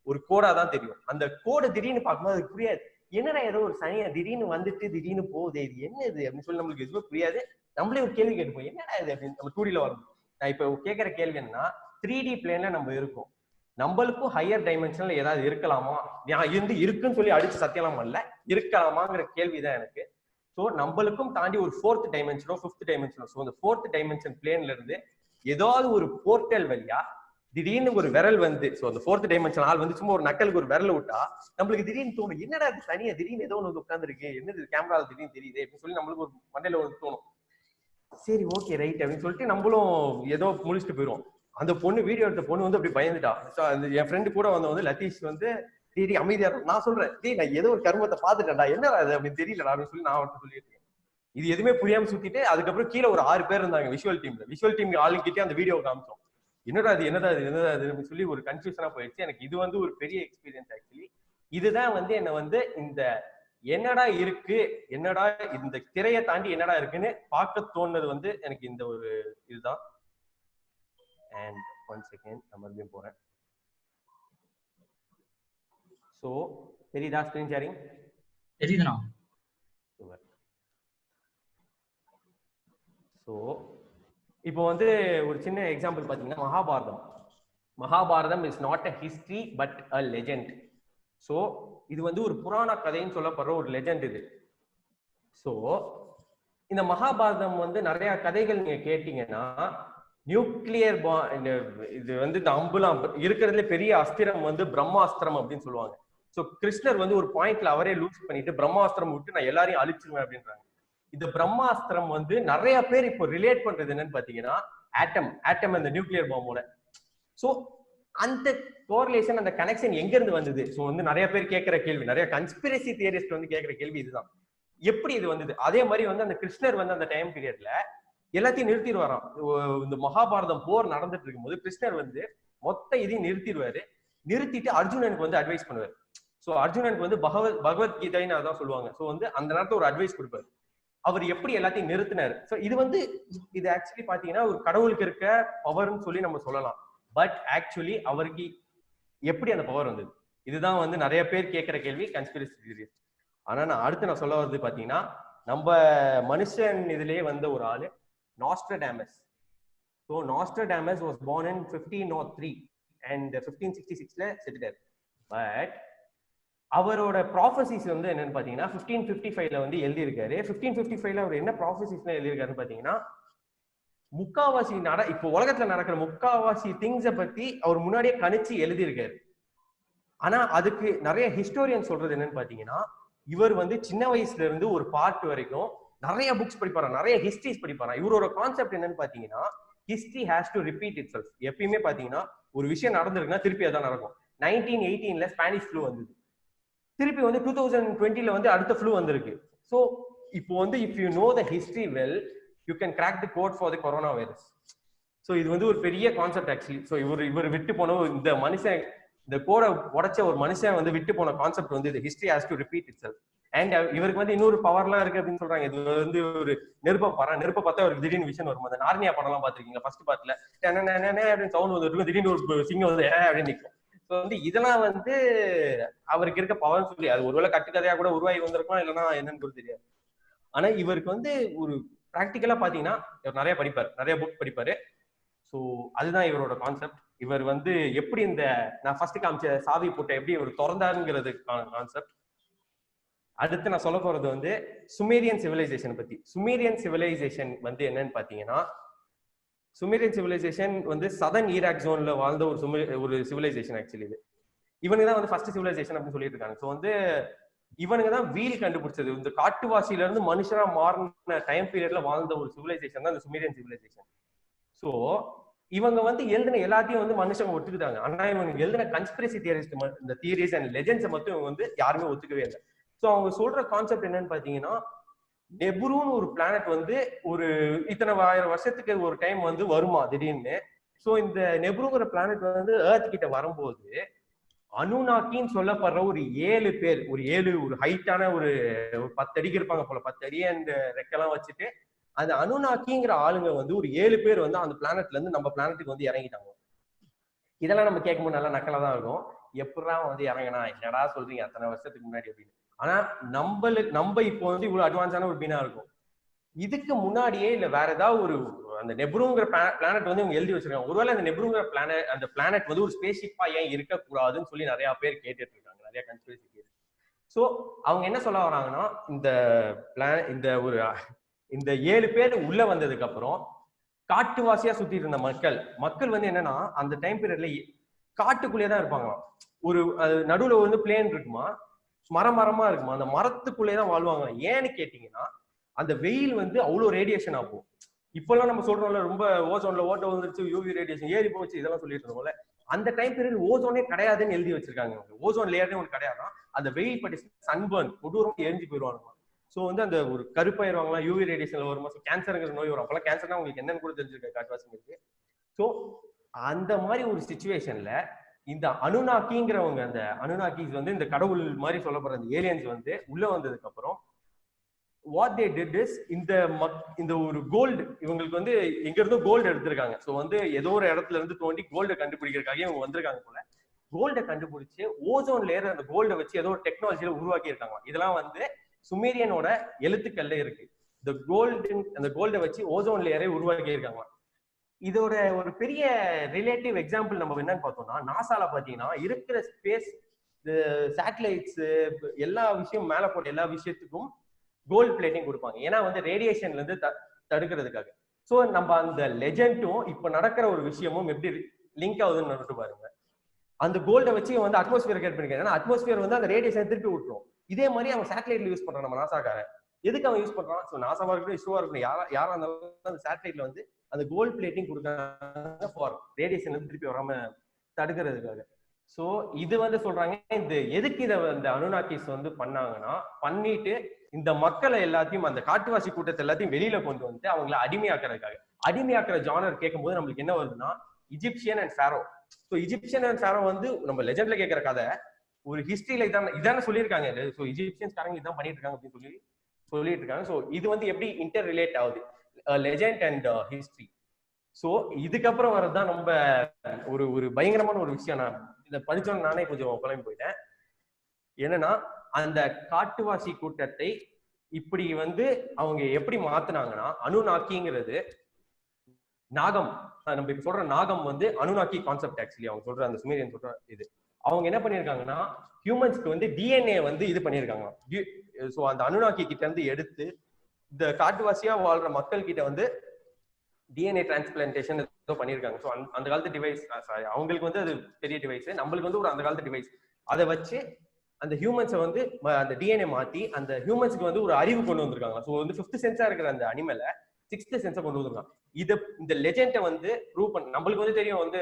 ஒரு கோடா தான் தெரியும். அந்த கோடை திடீர்னு பார்க்கும்போது அதுக்கு புரியாது, என்னடா ஏதோ ஒரு சனியா திடீர்னு வந்துட்டு திடீர்னு போகுது, இது என்ன இது அப்படின்னு சொல்லி நம்மளுக்கு எதுவுமே புரியாது. நம்மளே ஒரு கேள்வி கேட்டுப்போம், என்னடா இது அப்படின்னு. நம்ம 2Dல வரும். நான் இப்ப கேட்கிற கேள்வி என்னன்னா, 3D பிளேன்ல நம்ம இருக்கோம், நம்மளுக்கும் ஹையர் டைமென்ஷன்ல ஏதாவது இருக்கலாமா, இருக்குன்னு சொல்லி அடிச்சு சத்தியலாமா இல்ல இருக்கலாமாங்கிற கேள்விதான் எனக்கு. ஸோ நம்மளுக்கும் தாண்டி ஒரு 4th டைமென்ஷனோ 5th டைமென்ஷனோ, ஸோ அந்த 4th டைமென்ஷன் பிளேன்ல இருந்து ஏதாவது ஒரு போர்ட்டல் வழியா திடீர்னு ஒரு விரல் வந்து, ஸோ அந்த 4th டைமென்ஷன் ஆள் வந்து சும்மா ஒரு நக்கலுக்கு ஒரு விரல் விட்டா நம்மளுக்கு திடீர்னு தோணும், என்னடா அது தனியா திடீர்னு ஏதோ ஒன்று உட்காந்துருக்கு, என்னது கேமரால திடீர்னு தெரியுது அப்படின்னு சொல்லி நம்மளுக்கு ஒரு மண்டையில ஒரு தோணும். சரி ஓகே ரைட் அப்படின்னு சொல்லிட்டு நம்மளும் ஏதோ முழிச்சுட்டு போயிடுவோம். அந்த பொண்ணு வீடியோ எடுத்த பொண்ணு வந்து அப்படி பயந்துட்டா. என் ஃப்ரெண்டு கூட வந்து லத்தீஷ் வந்து அமைதியா நான் சொல்றேன், நான் ஏதோ ஒரு கர்மத்தை பாத்துட்டேன்டா, என்னடா அது அப்படின்னு தெரியலடா அப்படின்னு சொல்லி நான் அவர்கிட்ட சொல்லிட்டு இருக்கேன். இது எதுவுமே புரியாம சுத்திட்டு அதுக்கப்புறம் கீழே ஒரு 6 பேர் இருந்தாங்க விஷுவல் டீம் ஆளுங்கிட்டே அந்த வீடியோ காமிச்சோம். என்னடா அது அப்படின்னு சொல்லி ஒரு கன்ஃபியூஷனா போயிடுச்சு எனக்கு. இது வந்து ஒரு பெரிய எக்ஸ்பீரியன்ஸ் ஆக்சுவலி. இதுதான் வந்து என்ன வந்து இந்த என்னடா இருக்கு, என்னடா இந்த திரையை தாண்டி என்னடா இருக்குன்னு பார்க்க தோணுது வந்து எனக்கு இந்த ஒரு இதுதான். And 1 second, நான் மறுபடியும் போறேன். சோ தெரியுதா ஸ்கிரீன் ஷேரிங்? தெரியுதுண்ணா. ஸோ இப்போ வந்து ஒரு சின்ன எக்ஸாம்பிள் பார்த்தீங்கன்னா Mahabharatam is not a history but a legend. So இது வந்து ஒரு புராண கதைன்னு சொல்லப்படுற ஒரு லெஜெண்ட் இது. ஸோ இந்த மகாபாரதம் வந்து நிறைய கதைகள் நீங்க கேட்டீங்கன்னா, நியூக்ளியர் இது வந்து இந்த அம்புலாம் இருக்கிறதுல பெரிய அஸ்திரம் வந்து பிரம்மாஸ்திரம் அப்படின்னு சொல்லுவாங்க. ஸோ கிருஷ்ணர் வந்து ஒரு பாயிண்ட்ல அவரே லூஸ் பண்ணிட்டு பிரம்மாஸ்திரம் விட்டு நான் எல்லாரையும் அழிச்சிருவேன் அப்படின்றாங்க. இந்த பிரம்மாஸ்திரம் வந்து நிறைய பேர் இப்போ ரிலேட் பண்றது என்னன்னு பாத்தீங்கன்னா ஆட்டம் அந்த நியூக்ளியர் பாம்போட. ஸோ அந்த கோரிலேஷன் அந்த கனெக்ஷன் எங்க இருந்து வந்தது? ஸோ வந்து நிறைய பேர் கேட்கிற கேள்வி, நிறைய கன்ஸ்பிரசி தியரிஸ்ட் வந்து கேட்கிற கேள்வி இதுதான், எப்படி இது வந்தது? அதே மாதிரி வந்து அந்த கிருஷ்ணர் வந்து அந்த டைம் பீரியட்ல எல்லாத்தையும் நிறுத்திடுவாராம். இந்த மகாபாரதம் போர் நடந்துட்டு இருக்கும்போது கிருஷ்ணர் வந்து மொத்த இதையும் நிறுத்திடுவாரு. நிறுத்திட்டு அர்ஜுனனுக்கு வந்து அட்வைஸ் பண்ணுவார். ஸோ அர்ஜுனனுக்கு வந்து பகவத்கீதைன்னு அதான் சொல்லுவாங்க. ஸோ வந்து அந்த நேரத்துல ஒரு அட்வைஸ் கொடுப்பாரு, அவர் எப்படி எல்லாத்தையும் நிறுத்தினாரு. ஸோ இது ஆக்சுவலி பாத்தீங்கன்னா ஒரு கடவுளுக்கு இருக்க பவர்னு சொல்லி நம்ம சொல்லலாம். பட் ஆக்சுவலி அவருக்கு எப்படி அந்த பவர் வந்தது? இதுதான் வந்து நிறைய பேர் கேட்கிற கேள்வி, கன்ஸ்பிரசி தியரி. ஆனா நான் சொல்ல வருது பாத்தீங்கன்னா, நம்ம மனுஷன் இதுலயே வந்த ஒரு ஆளு Nostradamus. So Nostradamus was born in 1503 and 1566ல செத்துட்டார். பட் அவரோட ப்ராஃபசிஸ் வந்து என்னன்னு பாத்தீங்கன்னா 1555ல வந்து எழுதியிருக்காரு. 1555ல அவர் என்ன ப்ராஃபசிஸ் எழுதியிருக்காருன்னு பாத்தீங்கன்னா, முக்காவாசி இப்போ உலகத்துல நடக்கிற முக்காவாசி திங்ஸை பத்தி அவர் முன்னாடியே கணிச்சு எழுதியிருக்காரு. ஆனா அதுக்கு நிறைய ஹிஸ்டோரியன் சொல்றது என்னன்னு பாத்தீங்கன்னா, இவர் வந்து சின்ன வயசுல இருந்து ஒரு பார்ட் வரைக்கும் நிறைய புக்ஸ் படிப்பாராம், நிறைய ஹிஸ்டரிஸ் படிப்பாராம். இவரோட கான்செப்ட் என்னன்னு பாத்தீங்கன்னா, history has to repeat it self. எப்பயுமே பாத்தீங்கன்னா ஒரு விஷயம் நடந்திருக்குன்னா திருப்பி அதான் நடக்கும். 1918ல ஸ்பானிஷ் ஃப்ளூ வந்தது, திருப்பி வந்து 2020ல வந்து அடுத்த ஃப்ளூ வந்திருக்கு. ஸோ இப்போ வந்து if you know the history well, you can crack the code for the corona virus. So இது வந்து ஒரு பெரிய கான்செப்ட் ஆக்சுவலி. ஸோ இவர் விட்டு போன இந்த மனுஷன், இந்த கோடை உடைச்ச ஒரு மனுஷன் வந்து விட்டு போன கான்செப்ட் வந்து history has to repeat it self. And இவருக்கு வந்து இன்னொரு பவர்லாம் இருக்கு அப்படின்னு சொல்றாங்க. இது வந்து ஒரு நெருப்பை பார்த்தா அவருக்கு திடீர்னு விஷன் வரும். அந்த நார்னியா படம்லாம் பாத்திருக்கீங்க, ஃபர்ஸ்ட் பார்ட்ல அப்படின்னு சவுண்ட் வந்து திடீர்னு ஒரு சிங்கம் வந்து அப்படின்னு நிற்கும். ஸோ வந்து இதெல்லாம் வந்து அவருக்கு இருக்க பவர்னு சொல்லி, அது ஒருவேளை கட்டுக்கதையா கூட உருவாகி வந்திருக்கலாம், இல்லைன்னா என்னன்னு கூட தெரியாது. ஆனா இவருக்கு வந்து ஒரு பிராக்டிக்கலா பாத்தீங்கன்னா இவர் நிறைய படிப்பார், நிறைய புக் படிப்பாரு. ஸோ அதுதான் இவரோட கான்செப்ட். இவர் வந்து எப்படி இந்த நான் ஃபர்ஸ்ட் காமிச்ச சாவி போட்ட எப்படி இவர் திறந்தாருங்கிறது கான்செப்ட். அடுத்து நான் சொல்ல போறது வந்து சுமேரியன் சிவிலைசேஷன் பத்தி. சுமேரியன் சிவிலைசேஷன் வந்து என்னன்னு பாத்தீங்கன்னா, சுமேரியன் சிவிலைசேஷன் வந்து சதர்ன் ஈராக் ஜோன்ல வாழ்ந்த ஒரு சிவிலைசேஷன் ஆக்சுவலி. இது இவனுக்கு தான் வந்து ஃபர்ஸ்ட் சிவிலைசேஷன் அப்படின்னு சொல்லிட்டு இருக்காங்க. ஸோ வந்து இவனுக்கு தான் வீல் கண்டுபிடிச்சது. இந்த காட்டுவாசியில இருந்து மனுஷனா மாறின டைம் பீரியட்ல வாழ்ந்த ஒரு சிவிலைசேஷன் தான் இந்த சுமேரியன் சிவிலைசேஷன். ஸோ இவங்க வந்து எழுதின எல்லாத்தையும் வந்து மனுஷங்க ஒத்துக்கிட்டாங்க. ஆனா இவங்க எழுதின கன்ஸ்பிரசி தியரிஸ்ட், இந்த தியரிஸ் அண்ட் லெஜெண்ட்ஸை மட்டும் இவங்க வந்து யாருமே ஒத்துக்கவே இல்லை. ஸோ அவங்க சொல்ற கான்செப்ட் என்னன்னு பாத்தீங்கன்னா, நெப்ரூன்னு ஒரு பிளானட் வந்து ஒரு இத்தனை 1000 வருஷத்துக்கு ஒரு டைம் வந்து வருமா திடீர்னு. ஸோ இந்த நெப்ரூங்கிற பிளானட் வந்து ஏர்த் கிட்ட வரும்போது அனுநாக்கின்னு சொல்லப்படுற ஒரு 7 பேர், ஒரு ஹைட்டான ஒரு 10 அடிக்கு இருப்பாங்க போல, 10 அடி அந்த ரெக்கெல்லாம் வச்சுட்டு அந்த அனுநாக்கிங்கிற ஆளுங்க வந்து ஒரு 7 பேர் வந்து அந்த பிளானட்ல இருந்து நம்ம பிளானட்டுக்கு வந்து இறங்கிட்டாங்க. இதெல்லாம் நம்ம கேட்கும்போது நல்லா நக்கலா தான் இருக்கும். எப்படா வந்து இறங்கினா, என்னடா சொல்றீங்க அத்தனை வருஷத்துக்கு முன்னாடி அப்படின்னு. ஆனா நம்ம இப்போ வந்து இவ்வளவு அட்வான்ஸான ஒரு பீனா இருக்கும். இதுக்கு முன்னாடியே இல்ல வேற ஏதாவது ஒரு அந்த நெப்ரூங்கிற பிளானட் வந்து இவங்க எழுதி வச்சிருக்காங்க. ஒருவேளை அந்த நெப்ரூங்கிற அந்த பிளானட் வந்து ஒரு ஸ்பேஸ் ஷிப்பா ஏன் இருக்கக்கூடாதுன்னு சொல்லி நிறைய பேர் கேட்டுட்டு இருக்காங்க, நிறைய கன்ஸ்பிரசி தியரி. சோ அவங்க என்ன சொல்ல வராங்கன்னா, இந்த 7 பேர் உள்ள வந்ததுக்கு அப்புறம் காட்டுவாசியா சுத்திட்டு இருந்த மக்கள் வந்து என்னன்னா அந்த டைம் பீரியட்ல காட்டுக்குள்ளேயே தான் இருப்பாங்களாம். நடுவுல வந்து பிளேன் இருக்குமா, மரமா இருக்குமா, அந்த மரத்துக்குள்ளேயே தான் வாழ்வாங்க. ஏன்னு கேட்டீங்கன்னா அந்த வெயில் வந்து அவ்வளவு ரேடியேஷன் ஆகும். இப்பெல்லாம் நம்ம சொல்றோம்ல ரொம்ப ஓசோன்ல ஓட்ட வந்துருச்சு, யூவி ரேடியேஷன் ஏறி போச்சு, இதெல்லாம் சொல்லிட்டு இருக்கோம்ல. அந்த டைம் பீரியட் ஓசோனே கிடையாதுன்னு எழுதி வச்சிருக்காங்க. ஓசோன் லேயர்னே ஒன்று கிடையாதுன்னா அந்த வெயில் பட்டி சன்பர்ன் கொடூரம் எரிஞ்சு போயிடுவாங்க. ஸோ வந்து அந்த ஒரு கருப்பாயிருவாங்களா, யூவி ரேடியேஷன்ல வருமா, கேன்சருங்கிற நோய் வரும். அப்பெல்லாம் கேன்சர்னா உங்களுக்கு என்னன்னு கூட தெரிஞ்சிருக்க காட்டுவாசிங்களுக்கு. ஸோ அந்த மாதிரி ஒரு சிச்சுவேஷன்ல இந்த அனுநாக்கிங்கிறவங்க, அந்த அனுநாக்கிஸ் வந்து இந்த கடவுள் மாதிரி சொல்லப்படுற அந்த ஏலியன்ஸ் வந்து உள்ள வந்ததுக்கு அப்புறம் what they did is இந்த ஒரு கோல்டு இவங்களுக்கு வந்து எங்க இருந்தோ கோல்டு எடுத்திருக்காங்க. ஸோ வந்து ஏதோ ஒரு இடத்துல இருந்து தோண்டி கோல்டை கண்டுபிடிக்கிறதுக்காக இவங்க வந்திருக்காங்க போல. கோல்டை கண்டுபிடிச்சு ஓசோன் லேயர் அந்த கோல்டை வச்சு ஏதோ ஒரு டெக்னாலஜியில உருவாக்கி இருக்காங்க. இதெல்லாம் வந்து சுமேரியனோட எழுத்துக்கள்ல இருக்கு. அந்த கோல்டை வச்சு ஓசோன் லேயரை உருவாக்கி இருக்காங்க. இதோட ஒரு பெரிய ரிலேட்டிவ் எக்ஸாம்பிள் நம்ம என்னன்னு பார்த்தோம்னா, நாசால பாத்தீங்கன்னா இருக்கிற ஸ்பேஸ் சேட்டலைட்ஸ் எல்லா விஷயம் மேல போட்ட எல்லா விஷயத்துக்கும் கோல்டு பிளேட்டிங் கொடுப்பாங்க. ஏன்னா வந்து ரேடியேஷன்ல இருந்து தடுக்கிறதுக்காக. ஸோ நம்ம அந்த லெஜெண்டும் இப்ப நடக்கிற ஒரு விஷயமும் எப்படி லிங்க் ஆகுதுன்னு பாருங்க. அந்த கோல்டை வச்சு வந்து அட்மாஸ்பியர் கிரியேட் பண்ணிருக்காங்க. ஏன்னா அட்மாஸ்பியர் வந்து அந்த ரேடியேஷன் திருப்பி விட்டுரும். இதே மாதிரி அவன் சேட்டலைட்ல யூஸ் பண்றான் நம்ம நாசாக்காரன். எதுக்கு அவன் யூஸ் பண்றான்? ஸோ நாசாவா இருக்கட்டும், இஸ்ரோவா இருக்கட்டும், யாரா இருந்தாலும் அந்த சேட்டலைட்ல வந்து அந்த கோல்டு பிளேட்டிங் கொடுக்குறாங்க ஃபார் ரேடியேஷன்ல இருந்து திருப்பி வராம தடுக்கிறதுக்காக. ஸோ இது வந்து சொல்றாங்க, எதுக்கு இதை இந்த அனுநாக்கிஸ் வந்து பண்ணாங்கன்னா, பண்ணிட்டு இந்த மக்களை எல்லாத்தையும் அந்த காட்டுவாசி கூட்டத்தை எல்லாத்தையும் வெளியில கொண்டு வந்து அவங்களை அடிமையாக்குறதுக்காக. அடிமையாக்குற ஜானர் கேட்கும் போது நம்மளுக்கு என்ன வருதுன்னா, Egyptian and Pharaoh. So Egyptian and Pharaoh வந்து நம்ம லெஜெண்ட்ல கேட்கிற கதை ஒரு ஹிஸ்டரியில இதான சொல்லியிருக்காங்க. ஸோ இஜிப்சியன்ஸ்காரங்க இதான் பண்ணிட்டு இருக்காங்க அப்படின்னு சொல்லிட்டு இருக்காங்க. ஸோ இது வந்து எப்படி இன்டர் ரிலேட் ஆகுது, லெஜெண்ட் அண்ட் ஹிஸ்டரி. ஸோ இதுக்கப்புறம் வரதுதான் நம்ம ஒரு பயங்கரமான ஒரு விஷயம். நான் இதை படிச்சோன்னு நானே கொஞ்சம் குழம்பி போயிட்டேன். என்னன்னா, அந்த காட்டுவாசி கூட்டத்தை இப்படி வந்து அவங்க எப்படி மாத்தினாங்கன்னா, அனுநாக்கிங்கிறது நாகம், நம்ம இப்ப சொல்ற நாகம் வந்து அனுநாக்கி கான்செப்ட். ஆக்சுவலி அவங்க சொல்ற அந்த சுமேரியன் சொல்ற இது அவங்க என்ன பண்ணிருக்காங்கன்னா, ஹியூமன்ஸ்க்கு வந்து டிஎன்ஏ வந்து இது பண்ணிருக்காங்க. ஸோ அந்த அனுநாக்கி கிட்ட இருந்து எடுத்து இந்த காட்டுவாசியா வாழ்ற மக்கள் கிட்ட வந்து டிஎன்ஏ டிரான்ஸ்பிளான்டேஷன் ஏதோ பண்ணிருக்காங்க. ஸோ அந்த காலத்து டிவைஸ், அவங்களுக்கு வந்து அது பெரிய டிவைஸ், நம்மளுக்கு வந்து ஒரு அந்த காலத்து டிவைஸ். அதை வச்சு அந்த ஹியூமன்ஸை வந்து அந்த டிஎன்ஏ மாத்தி அந்த ஹியூமன்ஸ்க்கு வந்து ஒரு அறிவு கொண்டு வந்திருக்காங்க. ஸோ வந்து 5th சென்ஸா இருக்கிற அந்த அனிமலை 6th சென்ஸை கொண்டு வந்திருக்காங்க. இந்த லெஜெண்டை வந்து ப்ரூவ் பண்ண நம்மளுக்கு வந்து தெரியும், வந்து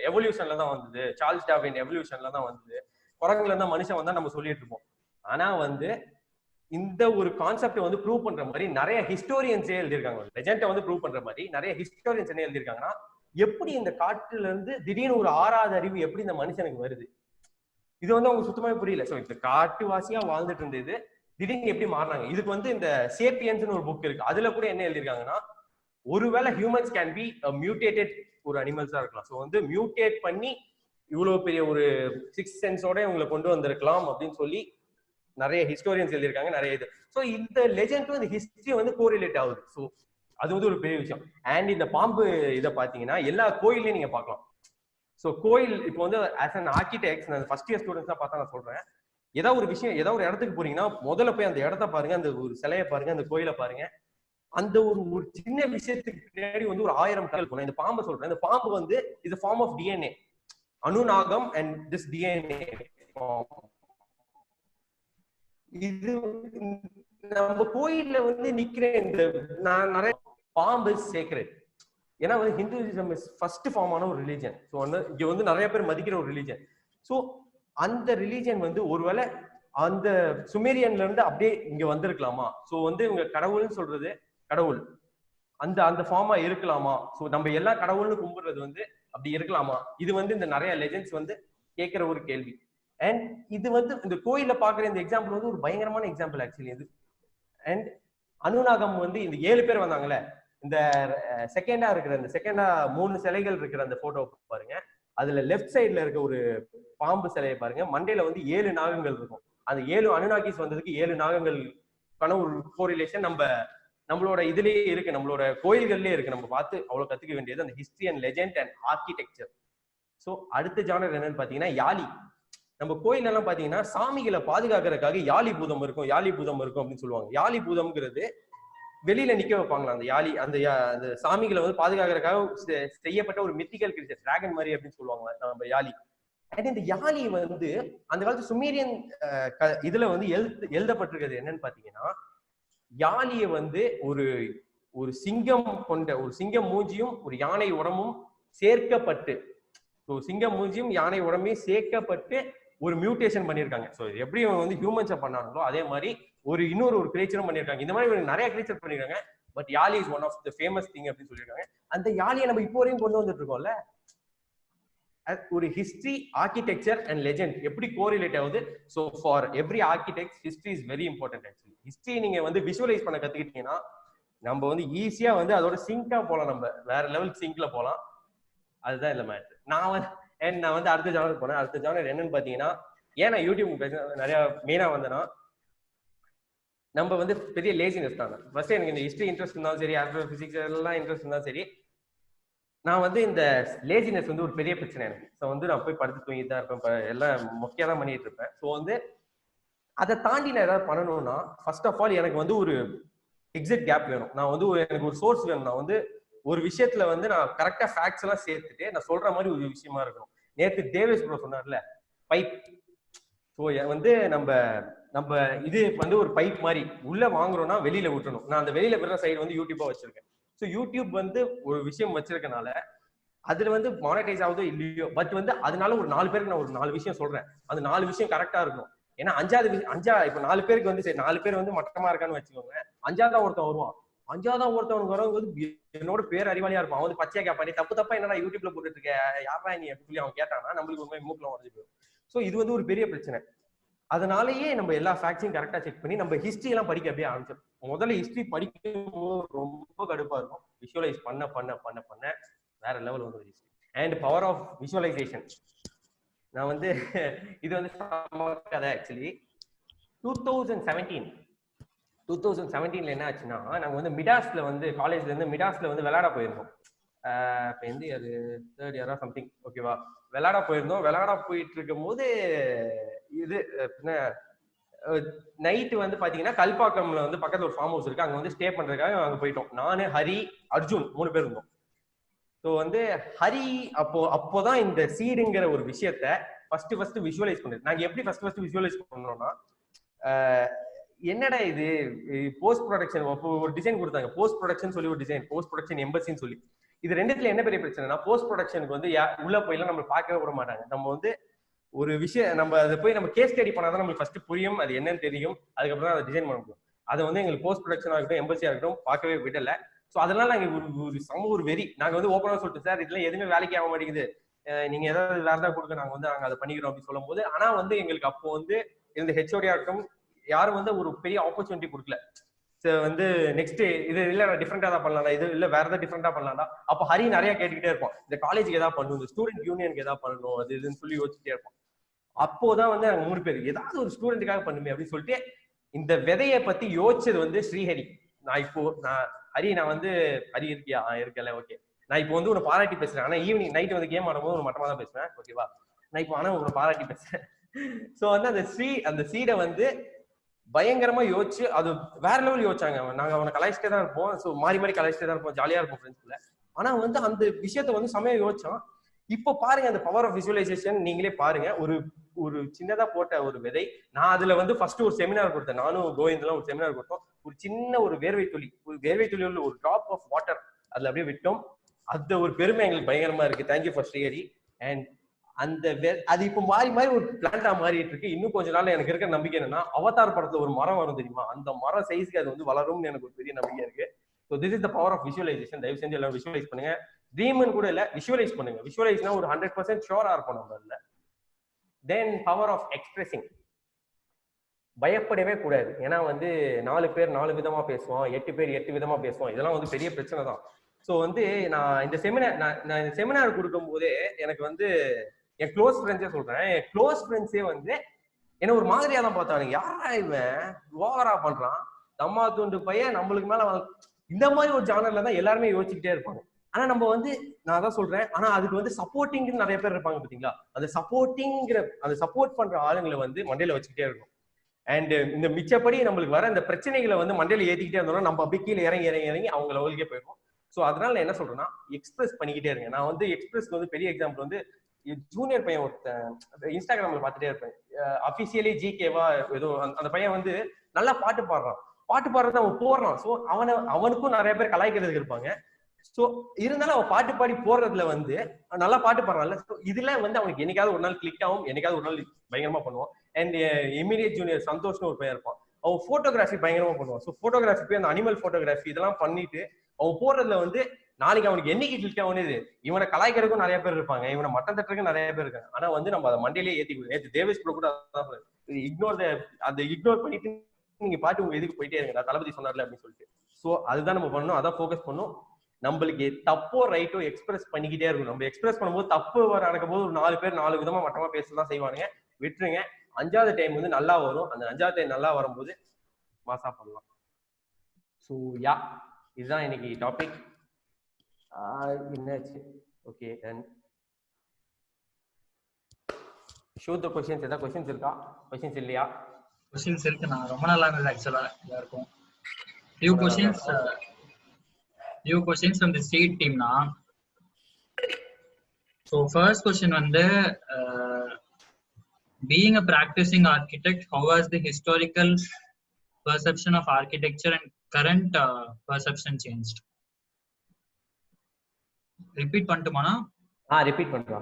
எவல்யூஷன்ல தான் வந்தது, சார்ல்ஸ் டார்வின் எவல்யூஷன்ல தான் வந்தது, குரங்குல இருந்தா மனுஷன் வந்தா நம்ம சொல்லிட்டு இருப்போம். ஆனா வந்து இந்த ஒரு கான்செப்டை வந்து ப்ரூவ் பண்ற மாதிரி நிறைய ஹிஸ்டோரியன்ஸே எழுதியிருக்காங்க. லெஜெண்டை வந்து ப்ரூவ் பண்ற மாதிரி நிறைய ஹிஸ்டோரியன்ஸ் என்ன எழுதியிருக்காங்கன்னா, எப்படி இந்த காட்டுல இருந்து திடீர்னு ஒரு 6வது அறிவு எப்படி இந்த மனுஷனுக்கு வருது, இது வந்து அவங்க சுத்தமாவே புரியல. ஸோ இந்த காட்டுவாசியா வாழ்ந்துட்டு இருந்தது திடீர்னு எப்படி மாறினாங்க. இதுக்கு வந்து இந்த சேப்பியன்ஸ்னு ஒரு புக் இருக்கு. அதுல கூட என்ன எழுதியிருக்காங்கன்னா, ஒருவேளை ஹியூமன்ஸ் கேன் பி மியூட்டேட்டட் ஒரு அனிமல்ஸா இருக்கலாம். ஸோ வந்து மியூட்டேட் பண்ணி இவ்வளவு பெரிய ஒரு 6th சென்ஸோட இவங்களை கொண்டு வந்திருக்கலாம் அப்படின்னு சொல்லி நிறைய ஹிஸ்டோரியன்ஸ் எழுதியிருக்காங்க. நிறைய இது. ஸோ இந்த லெஜெண்டும் இந்த ஹிஸ்டரி வந்து கோரிலேட் ஆகுது. ஸோ அது வந்து ஒரு பெரிய விஷயம். அண்ட் இந்த பாம்பு இதை பாத்தீங்கன்னா எல்லா கோயிலையும் நீங்க பார்க்கலாம். ஸோ கோயில் இப்போ வந்து ஆஸ் அன் ஆர்கிடெக்ட், நான் ஃபர்ஸ்ட் இயர் ஸ்டூடெண்ட்ஸ் தான் பார்த்தா நான் சொல்றேன், ஏதாவது ஒரு விஷயம் ஏதாவது ஒரு இடத்துக்கு போறீங்கன்னா முதல்ல போய் அந்த இடத்த பாருங்க, அந்த ஒரு சிலையை பாருங்க, அந்த கோயிலை பாருங்க. அந்த ஒரு சின்ன விஷயத்துக்கு பின்னாடி வந்து ஒரு 1000 கல் போனேன். இந்த பாம்பை சொல்றேன், இந்த பாம்பு வந்து இது ஃபார்ம் ஆஃப் டிஎன்ஏ, அனுநாகம் அண்ட் திஸ் டிஎன்ஏ. இது நம்ம கோயில்ல வந்து நிக்கிற இந்த நான் நிறைய பாம்பு சேக்ரெட். ஏன்னா வந்து ஹிந்துவிசம் இஸ் ஃபர்ஸ்ட் ஃபார்மான ஒரு ரிலீஜன். ஸோ வந்து இங்க வந்து நிறைய பேர் மதிக்கிற ஒரு ரிலீஜன். ஸோ அந்த ரிலீஜன் வந்து ஒருவேளை அந்த சுமேரியன்ல இருந்து அப்படியே இங்க வந்திருக்கலாமா? ஸோ வந்து இவங்க கடவுள்னு சொல்றது கடவுள் அந்த ஃபார்மா இருக்கலாமா? ஸோ நம்ம எல்லா கடவுள்னு கும்பிடுறது வந்து அப்படி இருக்கலாமா? இது வந்து இந்த நிறைய லெஜெண்ட்ஸ் வந்து கேட்கிற ஒரு கேள்வி. அண்ட் இது வந்து இந்த கோயில பாக்குற இந்த எக்ஸாம்பிள் வந்து ஒரு பயங்கரமான எக்ஸாம்பிள் ஆக்சுவலி இது. அண்ட் அனுநாகம் வந்து இந்த 7 பேர் வந்தாங்கல்ல, இந்த செகண்டா இருக்கிற இந்த செகண்டா 3 சிலைகள் இருக்கிற அந்த போட்டோ பாருங்க. அதுல லெஃப்ட் சைட்ல இருக்க ஒரு பாம்பு சிலையை பாருங்க, மண்டையில வந்து 7 நாகங்கள் இருக்கும். அந்த 7 அனுநாகிஸ் வந்ததுக்கு 7 நாகங்களுக்கான ஒரு கோரிலேஷன் நம்மளோட இதுலயே இருக்கு, நம்மளோட கோயில்கள்லயே இருக்கு. நம்ம பார்த்து அவ்வளவு கத்துக்க வேண்டியது அந்த history and legend and architecture. So அடுத்த ஜானர் என்னன்னு பாத்தீங்கன்னா யாலி. நம்ம கோயில் எல்லாம் பாத்தீங்கன்னா சாமிகளை பாதுகாக்கிறதுக்காக யாலி பூதம் இருக்கும் அப்படின்னு சொல்லுவாங்க. யாலி பூதம்ங்கிறது வெளியில நிக்க வைப்பாங்களா அந்த யாலி, அந்த சாமிகளை வந்து பாதுகாக்கிறதுக்காக செய்யப்பட்ட ஒரு மித்திக்கல் கிரியேச்சர், டிராகன் மாதிரி அப்படின்னு சொல்லுவாங்க நம்ம யாலி. அண்ட் இந்த யாலி வந்து அந்த காலத்து சுமேரியன் இதுல வந்து எழுதப்பட்டிருக்கிறது என்னன்னு பாத்தீங்கன்னா, யாலிய வந்து ஒரு சிங்கம் கொண்ட ஒரு சிங்கம் மூஞ்சியும் ஒரு யானை உடம்பும் சேர்க்கப்பட்டு, சிங்கம் மூஞ்சியும் யானை உடம்பையும் சேர்க்கப்பட்டு ஒரு மியூட்டேஷன் பண்ணியிருக்காங்க. ஸோ எப்படி வந்து ஹியூமன்ஸை பண்ணாங்களோ அதே மாதிரி இன்னொரு கிரியேச்சரும் பண்ணியிருக்காங்க. இந்த மாதிரி நிறைய கிரியேச்சர் பண்ணிருக்காங்க. But yali is one of the famous thing அப்படின்னு சொல்லியிருக்காங்க. அந்த யாலியை நம்ம இப்போ வரையும் கொண்டு வந்துட்டு இருக்கோம்ல. ஒரு ஹிஸ்டரி, ஆர்கிடெக்சர் அண்ட் லெஜெண்ட் எப்படி கோரிலேட் ஆகுது. So for every architect history is very important. Actually history நீங்க வந்து விஷுவலைஸ் பண்ண கத்துக்கிட்டீங்கன்னா நம்ம வந்து ஈஸியா வந்து அதோட சிங்கா போகலாம், நம்ம வேற லெவல் சிங்க்ல போகலாம். அதுதான் இல்ல மேட்ரு. நான் வந்து அடுத்த ஜானர் போனேன். அடுத்த ஜானர் என்னன்னு பாத்தீங்கன்னா, ஏன் நான் யூடியூப் பேச நிறைய மெயினா வந்தேன்னா, நம்ம வந்து பெரிய லேசினஸ் தான். ஃபர்ஸ்ட் எனக்கு இந்த ஹிஸ்டரி இன்ட்ரெஸ்ட் இருந்தாலும் சரி, ஆஸ்ட்ரோபிசிக்ஸ் எல்லாம் இன்ட்ரெஸ்ட் இருந்தாலும் சரி, நான் வந்து இந்த லேசினஸ் வந்து ஒரு பெரிய பிரச்சனை எனக்கு. ஸோ வந்து நான் போய் படுத்து தூங்கிட்டு தான் இருப்பேன், எல்லாம் மொக்கையா தான் பண்ணிட்டு இருப்பேன். ஸோ வந்து அதை தாண்டி நான் ஏதாவது பண்ணணும்னா ஃபர்ஸ்ட் ஆஃப் ஆல் எனக்கு வந்து ஒரு எக்ஸிட் கேப் வேணும். நான் வந்து எனக்கு ஒரு சோர்ஸ் வேணும். நான் வந்து ஒரு விஷயத்துல வந்து நான் கரெக்டா ஃபேக்ட்ஸ் எல்லாம் சேர்த்துட்டு நான் சொல்ற மாதிரி ஒரு விஷயமா இருக்கணும். நேற்று தேவேஷ் ப்ரோ சொன்னார்ல பைப். ஸோ வந்து நம்ம இது வந்து ஒரு பைப் மாதிரி உள்ள வாங்குறோம்னா வெளியில விட்டுணும். நான் அந்த வெளியில விடுற சைடு வந்து யூடியூபா வச்சிருக்கேன். ஸோ யூடியூப் வந்து ஒரு விஷயம் வச்சிருக்கனால அதுல வந்து மானிட்டைஸ் ஆகுதோ இல்லையோ, பட் வந்து அதனால ஒரு 4 பேருக்கு நான் ஒரு 4 விஷயம் சொல்றேன். அந்த 4 விஷயம் கரெக்டா இருக்கும். ஏன்னா இப்ப 4 பேருக்கு வந்து சரி 4 பேர் வந்து மட்டமா இருக்கான்னு வச்சுக்கோங்க. 5ஆவதா ஒருத்தன் வருவான். 5ஆவதா ஒருத்தவனுக்கு வரவங்க என்னோட பேர் அறிவாளியா இருப்பான். அவன் வந்து பச்சையா கேட்பான், நீ தப்பா என்னடா யூடியூப்ல போட்டுட்டு இருக்க, யாரா நீ அப்படின்னு சொல்லி அவன் கேட்டானா நம்மளுக்கு ஒரு மூக்குல உடஞ்சு போயிடும். ஸோ இது வந்து ஒரு பெரிய பிரச்சனை. அதனாலயே நம்ம எல்லா ஃபேக்ட்ஸையும் கரெக்டா செக் பண்ணி நம்ம ஹிஸ்டரி எல்லாம் படிக்க அப்படியே ஆரம்பிச்சோம். முதல்ல ஹிஸ்டரி படிக்கும் ரொம்ப கடுப்பா இருக்கும். விஷுவலைஸ் பண்ண வேற லெவல் வந்து history and power of visualisation. நான் வந்து இது வந்து கதை ஆக்சுவலி 2017ல என்ன ஆச்சுன்னா, நாங்க வந்து மிடாஸ்ல வந்து காலேஜ்ல இருந்து மிடாஸ்ல வந்து விளையாட போயிருந்தோம். இப்போ வந்து அது 3rd இயரா சம்திங், ஓகேவா? விளையாட போயிட்டு இருக்கும் போது இது நைட்டு வந்து பாத்தீங்கன்னா கல்பாக்கம்ல வந்து பக்கத்துல ஒரு ஃபார்ம் ஹவுஸ் இருக்கு, அங்க வந்து ஸ்டே பண்றதுக்காக அங்க போயிட்டோம். நானு, ஹரி, அர்ஜுன் 3 பேர் இருந்தோம். ஸோ வந்து ஹரி அப்போதான் இந்த சீடுங்கிற ஒரு விஷயத்த ஃபர்ஸ்ட் விஷுவலைஸ் பண்ணுது. நாங்க எப்படி ஃபர்ஸ்ட் விஷுவலைஸ் பண்ணோம்னா, என்னடா இது போஸ்ட் ப்ரொடக்ஷன் ஒரு டிசைன் கொடுத்தாங்க. போஸ்ட் ப்ரொடக்ஷன் சொல்லி ஒரு டிசைன், போஸ்ட் ப்ரொடக்ஷன் எம்பசின்னு சொல்லி. இது ரெண்டுத்துல என்ன பெரிய பிரச்சனைனா, போஸ்ட் ப்ரொடக்ஷனுக்கு வந்து உள்ள போயெல்லாம் நம்ம பார்க்கவே விட மாட்டாங்க. நம்ம வந்து ஒரு விஷயம் நம்ம அதை போய் நம்ம கேஸ் ஸ்டடி பண்ணாதான் நம்மளுக்கு ஃபர்ஸ்ட் புரியும், அது என்னன்னு தெரியும், அதுக்கப்புறம் தான் அதை டிசைன் பண்ண முடியும். அதை வந்து எங்களுக்கு போஸ்ட் ப்ரொடக்ஷனா இருக்கட்டும், எம்பசியா இருக்கட்டும் பார்க்கவே விடல. ஸோ அதனால நாங்க ஒரு வெறி, நாங்க வந்து ஓப்பனா சொல்லிட்டு சார் இதெல்லாம் எதுவுமே வேலைக்கு ஆக மாட்டேங்குது, நீங்க ஏதாவது வேற ஏதாவது கொடுக்க நாங்க வந்து அதை பண்ணிக்கிறோம் அப்படின்னு சொல்லும் போது, ஆனா வந்து எங்களுக்கு அப்போ வந்து இந்த ஹெச்ஓடியா இருக்கட்டும் யாரும் வந்து ஒரு பெரிய ஆப்பர்ச்சுனிட்டி கொடுக்கல. வந்து நெக்ஸ்ட் இது இல்ல டிஃப்ரெண்டா தான் பண்ணலாம், இது இல்ல வேற ஏதாவது டிஃப்ரெண்டா பண்ணலாம்டா. அப்போ ஹரி நிறைய கேட்டுக்கிட்டே இருப்போம், இந்த காலேஜுக்கு ஏதாவது பண்ணணும், இந்த ஸ்டூடெண்ட் யூனியனுக்கு ஏதாவது பண்ணணும், அது இதுன்னு சொல்லி யோசிச்சுட்டே இருப்போம். அப்போதான் வந்து நாங்க 3 பேர் ஏதாவது ஒரு ஸ்டூடெண்ட்டுக்காக பண்ணுமே அப்படின்னு சொல்லிட்டு இந்த விதையை பத்தி யோசிச்சது வந்து ஸ்ரீஹரி. நான் வந்து ஹரி இருக்கியா? இருக்கல, ஓகே. நான் இப்போ வந்து உன்னை பாராட்டி பேசுறேன், ஆனா ஈவினிங் நைட் வந்து கேம் ஆடும்போது ஒரு மட்டமா தான் பேசுவேன், ஓகேவா? நான் இப்போ ஆனா உங்களை பாராட்டி பேசுறேன். ஸோ வந்து அந்த சீடை வந்து பயங்கரமா யோசிச்சு அது வேற லெவல் யோசிச்சாங்க. நாங்க அவனை கலாய்ச்சிட்டே தான் இருப்போம். ஸோ மாறி கலாய்ச்சிட்டே தான் இருப்போம், ஜாலியா இருப்போம் ஃப்ரெண்ட்ஸ்குள்ள. ஆனா வந்து அந்த விஷயத்த வந்து செமையா யோசிச்சோம். இப்போ பாருங்க அந்த பவர் ஆஃப் விஷுவலைசேஷன் நீங்களே பாருங்க. ஒரு சின்னதா போட்ட ஒரு விதை, நான் அதுல வந்து ஃபர்ஸ்ட் ஒரு செமினார் கொடுத்தேன். நானும் கோவிந்தெல்லாம் ஒரு செமினார் கொடுத்தோம். ஒரு சின்ன ஒரு வேர்வை துளி உள்ள ஒரு டிராப் ஆஃப் வாட்டர் அதுல அப்படியே விட்டோம். அந்த ஒரு பெருமை எங்களுக்கு பயங்கரமா இருக்கு. Thank you for Srihari. அண்ட் அது இப்போ மாறி ஒரு பிளான்டா மாறிட்டு இருக்கு. இன்னும் கொஞ்ச நாள் எனக்கு இருக்கிற நம்பிக்கை என்னன்னா, அவதார் படத்துல ஒரு மரம் வரும் தெரியுமா, அந்த மரம் சைஸ்க்கு அது வந்து வளரும்னு எனக்கு ஒரு பெரிய நம்பிக்கை இருக்கு. So this is the power of visualisation. தயவு செஞ்சு எல்லாம் விஷுவலைஸ் பண்ணுங்க. ட்ரீம்னு கூட இல்ல, விஷுவலைஸ் பண்ணுங்க. விஷுவலைஸ்னா ஒரு 100% ஷோரா இருக்கும் நம்ம. இல்ல தென் பவர் ஆஃப் எக்ஸ்பிரஸிங். பயப்படவே கூடாது. ஏன்னா வந்து 4 பேர் 4 விதமா பேசுவோம், 8 பேர் 8 விதமா பேசுவோம். இதெல்லாம் வந்து பெரிய பிரச்சனை தான். ஸோ வந்து நான் இந்த செமினார் கொடுக்கும் போதே எனக்கு வந்து என் க்ளோஸ் ஃப்ரெண்ட்ஸே சொல்றேன், என் க்ளோஸ் ஃப்ரெண்ட்ஸே வந்து என்ன ஒரு மாதிரியா தான் பார்த்தாங்க. யாரா இவன் ஓவரா பண்றான், தம்மா தூண்டு பையன் நம்மளுக்கு மேல இந்த மாதிரி ஒரு ஜானர்ல தான் எல்லாருமே யோசிச்சுக்கிட்டே இருப்பாங்க. ஆனா நம்ம வந்து நான் அதான் சொல்றேன், ஆனா அதுக்கு வந்து சப்போர்ட்டிங் நிறைய பேர் இருப்பாங்க பாத்தீங்களா. அந்த சப்போர்ட் பண்ற ஆளுங்களை வந்து மண்டையில வச்சுக்கிட்டே இருக்கும். அண்ட் இந்த மிச்சப்படி நம்மளுக்கு வர இந்த பிரச்சனைகளை வந்து மண்டையில ஏத்திக்கிட்டே இருந்தோம்னா நம்ம அப்படி கீழே இறங்கி அவங்க லெவலுக்கே போயிருக்கும். ஸோ அதனால நான் என்ன சொல்றேன்னா, எக்ஸ்பிரஸ் பண்ணிக்கிட்டே இருங்க. நான் வந்து எக்ஸ்பிரஸ்க்கு வந்து பெரிய எக்ஸாம்பிள் வந்து ஜூனியர் பையன் ஒருத்தன் இன்ஸ்டாகிராம்ல பார்த்துட்டே இருப்பேன். அபிஷியலி ஜிகேவா ஏதோ அந்த பையன் வந்து நல்லா பாட்டு பாடுறது அவன் போடுறான். ஸோ அவனுக்கும் நிறைய பேர் கலாய்க்கிறதுக்கு இருப்பாங்க. ஸோ இருந்தாலும் அவன் பாட்டு பாடி போடுறதுல வந்து நல்லா பாட்டு பாடுறான்ல. ஸோ இதுல வந்து அவனுக்கு என்னைக்காவது ஒரு நாள் கிளிக் ஆகும், என்னைக்காவது ஒரு நாள் பயங்கரமா பண்ணுவான். அண்ட் இமீடியட் ஜூனியர் சந்தோஷ்னு ஒரு பையன் இருப்பான், அவன் போட்டோகிராஃபி பயங்கரமா பண்ணுவான். ஸோ போட்டோகிராஃபி போய் அந்த அனிமல் போட்டோகிராஃபி இதெல்லாம் பண்ணிட்டு அவன் போடுறதுல வந்து நாளைக்கு அவனுக்கு என்னைக்கு கிளிக் ஆகுது. இவனை கலாய்க்கிறதுக்கும் நிறைய பேர் இருப்பாங்க, இவனை மட்டம் தட்டுறதுக்கும் நிறைய பேர் இருக்காங்க. ஆனா வந்து நம்ம அதை மண்டையிலேயே ஏத்தி நேற்று தேவேஷ் கூட இக்னோர் பண்ணிட்டு நீங்க பாட்டு உங்க இதுக்கு போயிட்டே இருங்க, தளபதி சொன்னார்ல அப்படின்னு சொல்லிட்டு. ஸோ அதுதான் நம்ம பண்ணணும், அதான் ஃபோக்கஸ் பண்ணும். நம்மளுக்கு தப்போ ரைட்டோ எக்ஸ்பிரஸ் பண்ணிக்கிட்டே இருக்கும். நம்ம எக்ஸ்பிரஸ் பண்ணும்போது தப்பு நடக்கும் போது ஒரு 4 பேர் 4 விதமா மட்டமா பேசதான் செய்வானுங்க, விட்டுருங்க. 5வது டைம் வந்து நல்லா வரும். அந்த 5வது டைம் நல்லா வரும்போது மாசா பண்ணலாம். ஸோ யா, இதுதான் இன்னைக்கு டாபிக். என்னாச்சு? Okay, show the questions. ஏதாவது क्वेश्चंस இருக்கா? क्वेश्चंस இல்லையா? क्वेश्चंस இருக்கு. நான் ரொம்ப நல்லா இருந்தது ஆக்சுவலா எல்லாருக்கும். few questions from the state team na. So first question வந்து being a practicing architect, how has the historical perception of architecture and current perception changed? Repeat pantumana? Repeat பண்றா.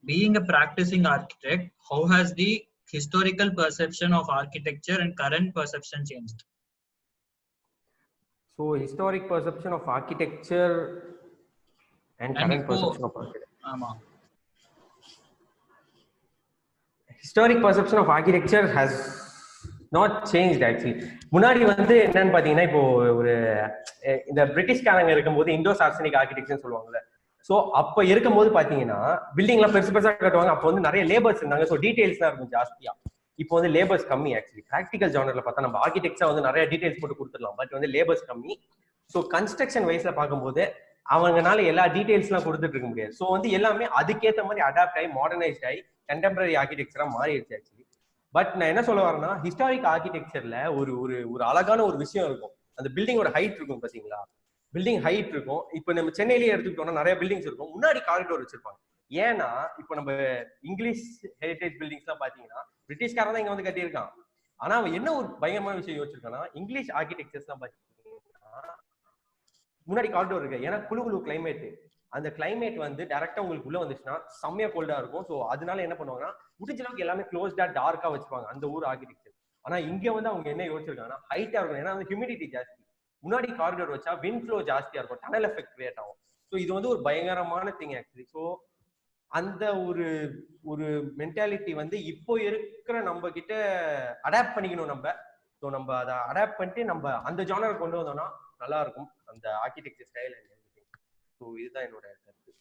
Being a practicing architect, how has the historical perception of architecture and current perception changed? So historic perception of architecture and current perception of architecture. ஆமா. Historic perception of architecture has not changed actually. முன்னாடி வந்து என்னன்னு பாத்தீங்கன்னா, இப்போ ஒரு இந்த பிரிட்டிஷ்காரங்க இருக்கும்போது Indo Saracenic ஆர்கிடெக்சர்னு சொல்லுவாங்கல்ல. ஸோ அப்போ இருக்கும்போது பாத்தீங்கன்னா பில்டிங் எல்லாம் பெருசு பெருசா கட்டுவாங்க. அப்போ வந்து நிறைய லேபர்ஸ் இருந்தாங்க. ஸோ டீடைல்ஸ் தான் இருக்கும் ஜாஸ்தியா. இப்போ வந்து லேபர்ஸ் கம்மி. ஆக்சுவலி ப்ராக்டிகல் ஜானர்ல பார்த்தா நம்ம ஆர்கிடெக்ட்ஸா வந்து நிறைய டீடைல்ஸ் போட்டு கொடுத்துடலாம், பட் வந்து லேபர்ஸ் கம்மி. ஸோ கன்ஸ்ட்ரக்ஷன் வைஸ்ல பார்க்கும்போது அவங்கனால எல்லா டீடைல்ஸ்லாம் கொடுத்துட்டு இருக்க முடியாது. ஸோ வந்து எல்லாமே அதுக்கேற்ற மாதிரி அடாப்ட் ஆகி மாடர்னைஸ்ட் ஆகி கண்டெம்பரரி ஆர்கிடெக்சரா மாறிடுச்சு ஆக்சுவலி. பட் நான் என்ன சொல்ல வரேன்னா, ஹிஸ்டாரிக் ஆர்கிடெக்சர்ல ஒரு ஒரு ஒரு அழகான ஒரு விஷயம் இருக்கும். அந்த பில்டிங்கோட ஹைட் இருக்கும் பாத்தீங்களா, பில்டிங் ஹைட் இருக்கும். இப்போ நம்ம சென்னையிலேயே எடுத்துக்கிட்டோம்னா நிறைய பில்டிங்ஸ் இருக்கும், முன்னாடி காரிடோர் வச்சிருப்பாங்க. ஏன்னா இப்போ நம்ம இங்கிலீஷ் ஹெரிடேஜ் பில்டிங்ஸ் எல்லாம் பாத்தீங்கன்னா பிரிட்டிஷ்காரன் தான் இங்க வந்து கட்டியிருக்கான். ஆனா அவன் என்ன ஒரு பயங்கரமான விஷயம் யோசிச்சிருக்கான்னா, இங்கிலீஷ் ஆர்கிடெக்சர்ஸ் எல்லாம் பாத்தீங்கன்னா முன்னாடி காரிடோர் இருக்கு. ஏன்னா குளு கிளைமேட், அந்த கிளைமேட் வந்து டைரக்டா உங்களுக்கு உள்ள வந்துச்சுன்னா செம்மையா கோல்டா இருக்கும். ஸோ அதனால என்ன பண்ணுவாங்கன்னா முடிஞ்ச அளவுக்கு எல்லாமே க்ளோஸ்டா டார்க்கா வச்சுப்பாங்க அந்த ஊர் ஆர்கிடெக்சர். ஆனா இங்க வந்து அவங்க என்ன யோசிச்சிருக்காங்கன்னா ஹைட்டா இருக்கும். ஏன்னா வந்து ஹியூமிடிட்டி ஜாஸ்தி, முன்னாடி காரிடோர் வச்சா விண்ட் ஃப்ளோ ஜாஸ்தியா இருக்கும், டனல் எஃபெக்ட் கிரியேட் ஆகும். ஸோ இது வந்து ஒரு பயங்கரமான திங் ஆக்சுவலி. ஸோ அந்த ஒரு ஒரு மென்டாலிட்டி வந்து இப்போ இருக்கிற நம்ம கிட்ட அடாப்ட் பண்ணிக்கணும் நம்ம. ஸோ நம்ம அதை அடாப்ட் பண்ணிட்டு நம்ம அந்த ஜானர் கொண்டு வந்தோம்னா நல்லா இருக்கும், அந்த ஆர்கிடெக்சர் ஸ்டைல். ஸோ இதுதான் என்னோட கருத்து.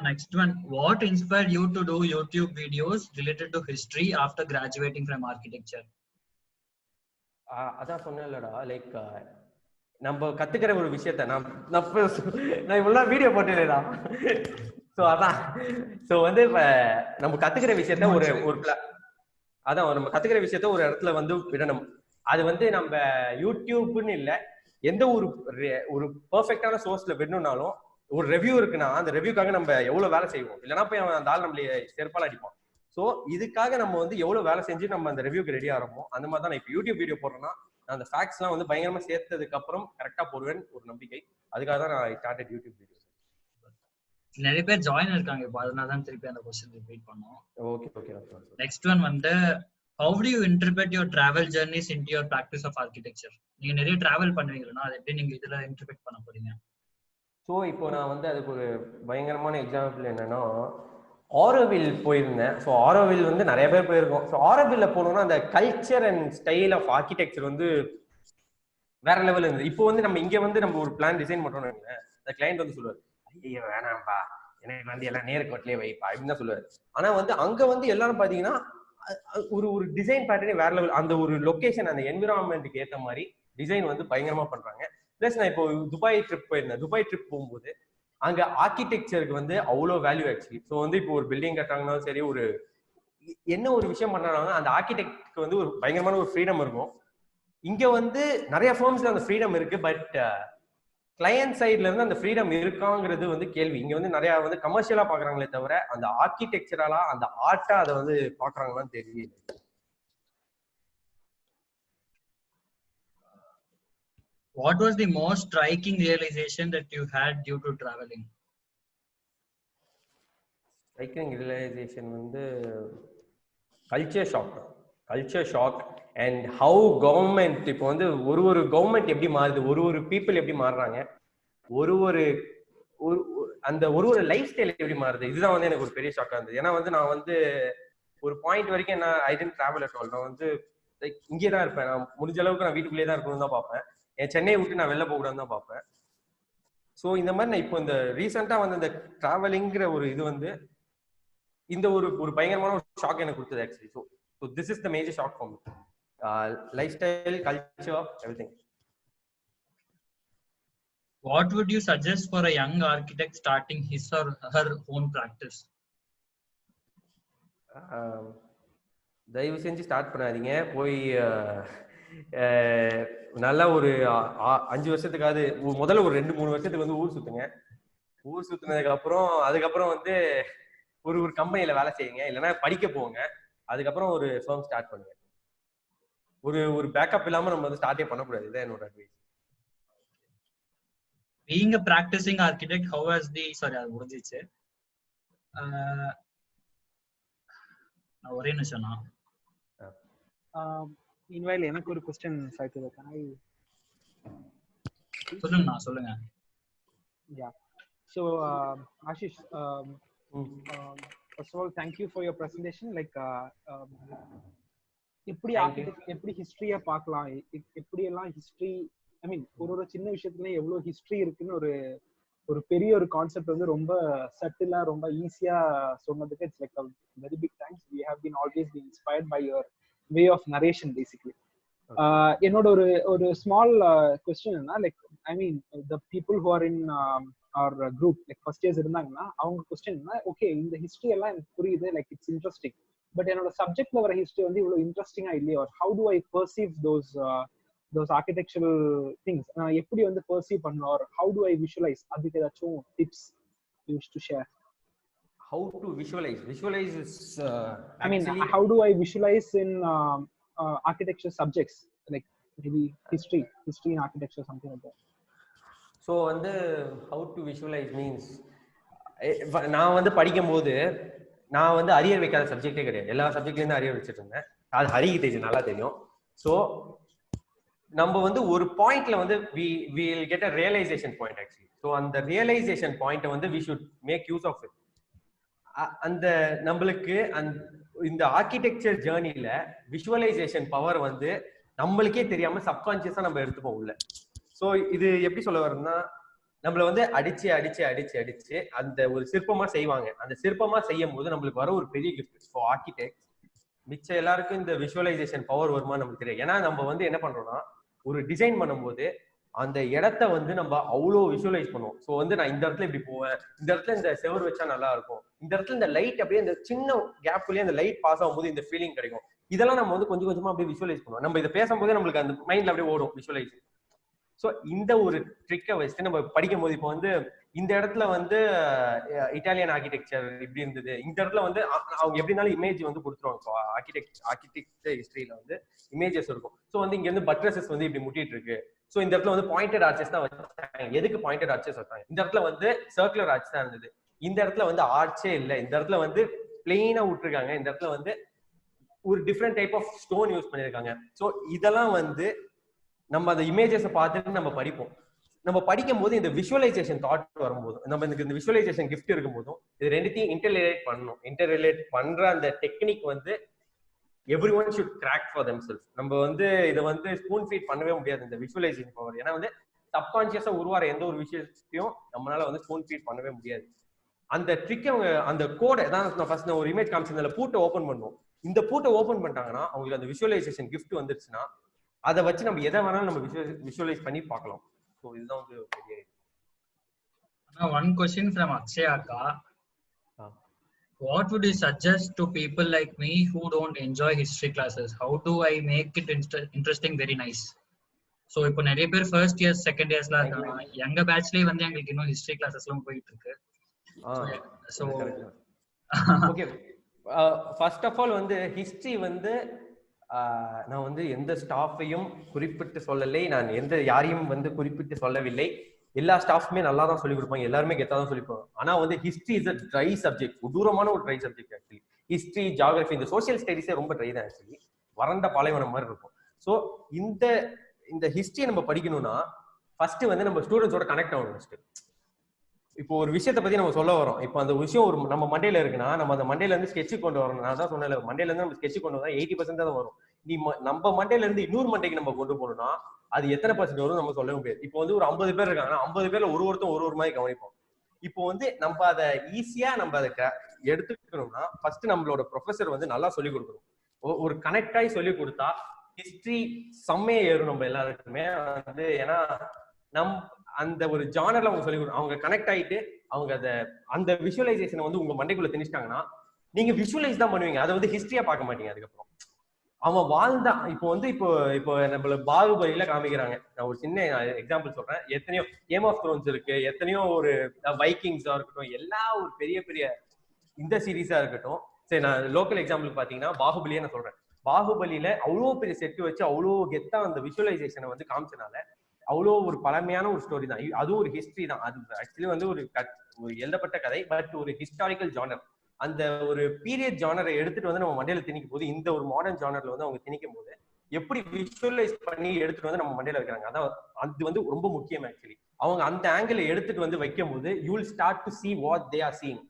Next one, what inspired you to do YouTube videos related to history after graduating from architecture? அதான் சொன்னேன்லடா, லைக் நம்ம கத்துக்கிற ஒரு விஷயத்த நான் இவ்வளவு வீடியோ போட்டேன்டா. ஸோ அதான், ஸோ வந்து நம்ம கத்துக்கிற விஷயத்த அதான் நம்ம கத்துக்கிற விஷயத்த ஒரு இடத்துல வந்து விடணும். அது வந்து நம்ம யூடியூப்னு இல்லை, எந்த ஒரு பெர்ஃபெக்டான சோர்ஸ்ல விடணும்னாலும் ஒரு ரெவ்யூ இருக்குன்னா அந்த ரெவ்யூக்காக நம்ம எவ்வளவு வேலை செய்வோம், இல்லைன்னா போய் அந்த ஆள் நம்மள செருப்பால் அடிப்பான். ஸோ இதுக்காக நம்ம வந்து எவ்வளவு வேலை செஞ்சு நம்ம அந்த ரெவ்யூக்கு ரெடி ஆகிறோமோ அந்த மாதிரி தான். நான் இப்போ யூடியூப் வீடியோ போடுறேன்னா நான் அந்த ஃபேக்ட்ஸ் எல்லாம் வந்து பயங்கரமா சேர்த்ததுக்கு அப்புறம் கரெக்டா போடுவேன் ஒரு நம்பிக்கை. அதுக்காக தான் நான் ஸ்டார்டட் யூடியூப் வீடியோஸ். நிறைய பேர் ஜாயின் இருக்காங்க இப்போ, அதனால தான் திருப்பி அந்த क्वेश्चन ரிப்பீட் பண்ணோம். Okay okay. நெக்ஸ்ட் ஒன் வந்து, how do you interpret your travel journeys into your practice of architecture? நீங்க நிறைய டிராவல் பண்ணுவீங்கன்னா அதை எப்படி நீங்க இதுல இன்டர்பிரட் பண்ண போறீங்க? ஸோ இப்போ நான் வந்து அதுக்கு ஒரு பயங்கரமான எக்ஸாம்பிள் என்னன்னா, ஆரோவில் போயிருந்தேன். ஸோ ஆரோவில் வந்து நிறைய பேர் போயிருக்கோம். ஸோ ஆரோவில்ல போனோம்னா அந்த culture and style of architecture வந்து வேற லெவல் இருந்தது. இப்போ வந்து நம்ம இங்க வந்து நம்ம ஒரு பிளான் டிசைன் பண்றோம்னு அந்த கிளைண்ட் வந்து சொல்லுவார், ஐயோ வேணாம்பா, எனக்கு வந்து எல்லாம் நேர்கோட்டிலே வைப்பா அப்படின்னு தான் சொல்லுவாரு. ஆனா வந்து அங்க வந்து எல்லாரும் பாத்தீங்கன்னா ஒரு ஒரு டிசைன் பேட்டர்னே வேற லெவல். அந்த ஒரு லொகேஷன் அந்த என்விரான்மெண்ட்டுக்கு ஏற்ற மாதிரி டிசைன் வந்து பயங்கரமா பண்றாங்க. பிளஸ் நான் இப்போ துபாய் ட்ரிப் போயிருந்தேன். துபாய் ட்ரிப் போகும்போது அங்க ஆர்கிடெக்சருக்கு வந்து அவ்வளோ வேல்யூ ஆக்சுவலி. ஸோ வந்து இப்போ ஒரு பில்டிங் கட்டுறாங்கனாலும் சரி, ஒரு என்ன ஒரு விஷயம் பண்றாங்கன்னா அந்த ஆர்கிடெக்ட்க்கு வந்து ஒரு பயங்கரமான ஒரு ஃப்ரீடம் இருக்கும். இங்க வந்து நிறைய ஃபார்ம்ஸ்ல அந்த ஃப்ரீடம் இருக்கு. பட் கிளையன்ட் சைட்ல இருந்து அந்த ஃப்ரீடம் இருக்காங்கிறது வந்து கேள்வி. இங்க வந்து நிறைய வந்து கமர்ஷியலா பாக்குறாங்களே தவிர அந்த ஆர்கிடெக்சரலா அந்த ஆர்ட்டா அதை வந்து பாக்குறாங்களான்னு தெரியல. What was the most striking realization that you had due to traveling? Striking realization வந்து culture shock and how government இப்போ வந்து ஒரு கவர்மெண்ட் எப்படி மாறுது, ஒரு பீப்புள் எப்படி மாறுறாங்க, ஒரு அந்த ஒரு லைஃப் ஸ்டைல் எப்படி மாறுது. இதுதான் வந்து எனக்கு ஒரு பெரிய ஷாக்கா இருந்தது. ஏன்னா வந்து நான் வந்து ஒரு பாயிண்ட் வரைக்கும் என்ன ஐ டென்ட் டிராவல் அட் ஆல். நான் வந்து இங்கே தான் இருப்பேன். நான் முடிஞ்ச அளவுக்கு நான் வீட்டுக்குள்ளேயே தான் இருக்கணும்னு தான் பார்ப்பேன். என் சென்னையை விட்டு நான் வெளில போகக்கூடாதுன்னு தான் பார்ப்பேன். ஸோ இந்த மாதிரி நான் இப்போ இந்த ரீசெண்டா வந்து இந்த டிராவலிங்கிற ஒரு இது வந்து இந்த ஒரு பயங்கரமான ஒரு ஷாக் எனக்கு கொடுத்தது actually. So this is the major shock for me. Life style, culture, everything. What would you suggest for a young architect starting his or her own practice? தயவு செஞ்சு ஸ்டார்ட் பண்ணாதீங்க. போய் நல்லா ஒரு 5 வருஷத்துக்காவது முதல்ல ஒரு 2-3 வருஷத்துக்கு வந்து ஊர் சுத்துங்க. ஊர் சுத்துனதுக்கு அப்புறம் அதுக்கப்புறம் வந்து ஒரு கம்பெனில வேலை செய்யுங்க, இல்லைன்னா படிக்க போங்க. அதுக்கப்புறம் ஒரு ஃபர்ம் ஸ்டார்ட் பண்ணுங்க. ஒரு பேக்கப் இல்லாம நம்ம வந்து ஸ்டார்ட்டே பண்ணக்கூடாது. இதான் என்னோட advice. Being a practicing architect, how has the அது முடிஞ்சிச்சு. நான் ஒரே நிமிஷம் இன்வைல் எனக்கு ஒரு क्वेश्चन சாய்த்து சொல்லுங்க. Yeah. So Ashish, first of all, thank you for your presentation. Like எப்படி ஹிஸ்டரியா பார்க்கலாம், எப்படி எல்லாம் ஹிஸ்டரி, ஐ மீன் ஒரு சின்ன விஷயத்துல எவ்வளவு ஹிஸ்டரி இருக்குன்னு ஒரு பெரிய ஒரு கான்செப்ட் வந்து ரொம்ப சட்டிலா ரொம்ப ஈஸியா சொன்னதுக்கு it's like very big thanks. We have been always been inspired by your way of narration basically. என்னோட ஒரு ஸ்மால் கொஸ்டின் என்ன, like I mean the people who are in our group like first years இருந்தாங்கன்னா அவங்க question என்ன, okay இந்த history எல்லாம் எனக்கு புரியுது, லைக் இட்ஸ் இன்ட்ரெஸ்டிங், பட் என்னோட சப்ஜெக்ட்ல வர ஹிஸ்டரி வந்து இவ்வளவு இன்ட்ரெஸ்டிங்கா இல்லையா, how do I perceive those architectural things, எப்படி வந்து perceive பண்ணணும், or how do I visualize, அதுக்கு ஏதாச்சும் tips you wish to share? How to visualize is I mean how do I visualize in architecture subjects like maybe history and architecture, something like that. So வந்து how to visualize means நான் வந்து படிக்கும்போது நான் வந்து arrear வைக்காத சப்ஜெக்டே கிடையாது. எல்லா சப்ஜெக்ட்லேருந்து arrear வச்சுட்டு இருந்தேன். அது ஹரிக்கு தெரியும், நல்லா தெரியும். ஸோ நம்ம வந்து ஒரு பாயிண்ட்ல வந்து we will get a realization point actually. So அந்த realization point வந்து we should make use of it. அந்த நம்மளுக்கு இந்த ஆர்கிடெக்சர் ஜேர்னில விஷுவலைசேஷன் பவர் வந்து நம்மளுக்கே தெரியாம சப்கான்சியஸா நம்ம எடுத்துப்போம் உள்ள. ஸோ இது எப்படி சொல்ல வரும்னா, நம்மள வந்து அடிச்சு அந்த ஒரு சிற்பமா செய்வாங்க. அந்த சிற்பமா செய்யும் போது நம்மளுக்கு வர ஒரு பெரிய கிஃப்ட் ஃபார் ஆர்கிடெக்ட். மிச்சம் எல்லாருக்கும் இந்த விஷுவலைசேஷன் பவர் வருமா நமக்கு தெரியும். ஏன்னா நம்ம வந்து என்ன பண்றோம்னா, ஒரு டிசைன் பண்ணும்போது அந்த இடத்த வந்து நம்ம அவ்வளோ விஷுவலைஸ் பண்ணுவோம். ஸோ வந்து நான் இந்த இடத்துல இப்படி போவேன், இந்த இடத்துல இந்த செவர் வச்சா நல்லா இருக்கும், இந்த இடத்துல இந்த லைட் அப்படியே இந்த சின்ன கேப்லயே அந்த லைட் பாஸ் ஆகும்போது இந்த ஃபீலிங் கிடைக்கும். இதெல்லாம் நம்ம வந்து கொஞ்சம் கொஞ்சமா அப்படியே விஷுவலைஸ் பண்ணுவோம். நம்ம இதை பேசும்போது நம்மளுக்கு அந்த மைண்ட்ல அப்படியே ஓடும் விஷுவலைஸ். ஸோ இந்த ஒரு ட்ரிக்கை வச்சுட்டு நம்ம படிக்கும் போது இப்போ வந்து இந்த இடத்துல வந்து இட்டாலியன் ஆர்கிடெக்சர் இப்படி இருந்தது, இந்த இடத்துல வந்து அவங்க எப்படினாலும் இமேஜ் வந்து கொடுத்துருவாங்க. ஆர்கிடெக்சர் ஹிஸ்டரியில வந்து இமேஜஸ் இருக்கும். ஸோ வந்து இங்க இருந்து பட்ரஸஸ் வந்து இப்படி முட்டிட்டு இருக்கு. ஸோ இந்த இடத்துல வந்து பாயிண்டட் ஆர்ச்சஸ் தான் வச்சாங்க. எதுக்கு பாயிண்டட் ஆர்ச்சஸ் வச்சாங்க? இந்த இடத்துல வந்து சர்க்குலர் ஆர்ச் தான் இருந்தது. இந்த இடத்துல வந்து ஆர்ச்சே இல்லை, இந்த இடத்துல வந்து பிளெயினா விட்டுருக்காங்க, இந்த இடத்துல வந்து ஒரு different type of stone use பண்ணிருக்காங்க. ஸோ இதெல்லாம் வந்து நம்ம அந்த இமேஜஸை பார்த்துட்டு நம்ம படிப்போம். நம்ம படிக்கும் போது இந்த விஷுவலைசேஷன் தாட் வரும்போது நம்ம இந்த விஷுவலைசேஷன் கிஃப்ட் இருக்கும்போதும் இது ரெண்டுத்தையும் இன்டர்ரிலேட் பண்ணணும். இன்டர்ரிலேட் பண்ற அந்த டெக்னிக் வந்து everyone should crack for themselves. நம்ம வந்து இதை வந்து ஸ்பூன் ஃபீட் பண்ணவே முடியாது இந்த விஷுவலைசேஷன் பவர். ஏன்னா வந்து சப்கான்சியஸா உருவார எந்த ஒரு விஷயத்தையும் நம்மளால வந்து ஸ்பூன் ஃபீட் பண்ணவே முடியாது. அந்த ட்ரிக் அவங்க அந்த கோடை தான் நான் ஃபர்ஸ்ட் ஒரு இமேஜ் காமிச்சிருந்தேன், பூட்டை ஓப்பன் பண்ணுவோம். இந்த பூட்டை ஓப்பன் பண்ணிட்டாங்கன்னா அவங்களுக்கு அந்த விஷுவலைசேஷன் கிஃப்ட் வந்துருச்சுன்னா அதை வச்சு நம்ம எதை வேணாலும் நம்ம விஷுவலைஸ் பண்ணி பார்க்கலாம். ஸோ இதுதான் வந்து பெரிய one question from Akshayaka. What would you suggest to people like me who don't enjoy history classes? How do I make it interesting, very nice? So இப்போ நிறைய பேர் ஃபர்ஸ்ட் இயர்ஸ் செகண்ட் இயர்ஸ்ல இருக்காங்க. எங்க பேட்ச்லயே வந்து எங்களுக்கு இன்னும் ஹிஸ்டரி கிளாஸஸ் எல்லாம் போயிட்டு இருக்கு. So okay, first of all வந்து ஹிஸ்டரி வந்து நான் வந்து எந்த ஸ்டாஃபையும் குறிப்பிட்டு சொல்லலை, நான் எந்த யாரையும் வந்து குறிப்பிட்டு சொல்லவில்லை. எல்லா ஸ்டாஃப்மே நல்லா தான் சொல்லி கொடுப்பாங்க, எல்லாருமே கெத்தா தான் சொல்லிப்பாங்க. ஆனா வந்து history is a try subject, கொடூரமான ஒரு try subject. Actually history, geography, இந்த சோசியல் ஸ்டடீஸே ரொம்ப ட்ரை தான். ஆக்சுவலி வறண்ட பாலைவனம் மாதிரி இருக்கும். ஸோ இந்த ஹிஸ்டரியை நம்ம படிக்கணும்னா ஃபர்ஸ்ட் வந்து நம்ம ஸ்டூடெண்ட்ஸோட கனெக்ட் ஆகணும். ஃபர்ஸ்ட் இப்போ ஒரு விஷயத்தை பத்தி நம்ம சொல்ல வரோம், இப்போ அந்த விஷயம் ஒரு நம்ம மண்டையில இருக்குன்னா நம்ம அந்த மண்டையில இருந்து ஸ்கெட்ச் கொண்டு வரணும். நான் தான் சொன்னேன், மண்டையில இருந்து நம்ம ஸ்கெட்ச் கொண்டு வந்தா 80% தான் வரும். நீ நம்ம மண்டையில இருந்து இன்னொரு மண்டைக்கு நம்ம கொண்டு போகணும்னா அது எத்தனை % வரும் நம்ம சொல்ல முடியாது. இப்போ வந்து ஒரு 50 பேர் இருக்காங்கன்னா 50 பேர்ல ஒருத்தரும் ஒரு மாதிரி கவனிப்போம். இப்போ வந்து நம்ம அதை ஈஸியா நம்ம அதை எடுத்துக்கணும்னா ஃபர்ஸ்ட் நம்மளோட ப்ரொஃபசர் வந்து நல்லா சொல்லிக் கொடுக்கணும். ஒரு கனெக்ட் ஆகி சொல்லி கொடுத்தா ஹிஸ்டரி செம்மையா ஏறும் நம்ம எல்லாருக்குமே வந்து. ஏன்னா அந்த ஒரு ஜானர்ல அவங்க சொல்லி கொடுக்கணும். அவங்க கனெக்ட் ஆயிட்டு அவங்க அந்த விஷுவலைசேஷனை வந்து உங்க மண்டைக்குள்ள திணிச்சிட்டாங்கன்னா நீங்க விஷுவலைஸ் தான் பண்ணுவீங்க, அதை வந்து ஹிஸ்டரியா பார்க்க மாட்டீங்க. அதுக்கப்புறம் அவன் வாழ்ந்தா இப்போ நம்மள பாகுபலியில காமிக்கிறாங்க. நான் ஒரு சின்ன எக்ஸாம்பிள் சொல்றேன். எத்தனையோ கேம் ஆஃப் த்ரோன்ஸ் இருக்கு, எத்தனையோ ஒரு வைக்கிங்ஸா இருக்கட்டும், எல்லா ஒரு பெரிய பெரிய இந்த சீரீஸா இருக்கட்டும். சரி, நான் லோக்கல் எக்ஸாம்பிள் பாத்தீங்கன்னா பாகுபலியே நான் சொல்றேன். பாகுபலியில அவ்வளோ பெரிய செட்டு வச்சு அவ்வளோ கெத்தா அந்த விஷுவலைசேஷனை வந்து காமிச்சனால அவ்வளோ ஒரு பழமையான ஒரு ஸ்டோரி தான். அதுவும் ஒரு ஹிஸ்டரி தான். அது ஆக்சுவலி வந்து ஒரு எழுதப்பட்ட கதை, பட் ஒரு ஹிஸ்டாரிக்கல் ஜானர். அந்த ஒரு பீரியட் ஜானரை எடுத்துட்டு வந்து நம்ம மண்டையில திணிக்கும் போது, இந்த ஒரு மாடர்ன் ஜானர்ல வந்து அவங்க திணிக்கும் போது எப்படி விஷுவலைஸ் பண்ணி எடுத்துட்டு வந்து நம்ம மண்டையில வைக்கிறாங்க, அதான் அது வந்து ரொம்ப முக்கியம். ஆக்சுவலி அவங்க அந்த ஆங்கிள் எடுத்துட்டு வந்து வைக்கும் போது you will start to see what they are seeing.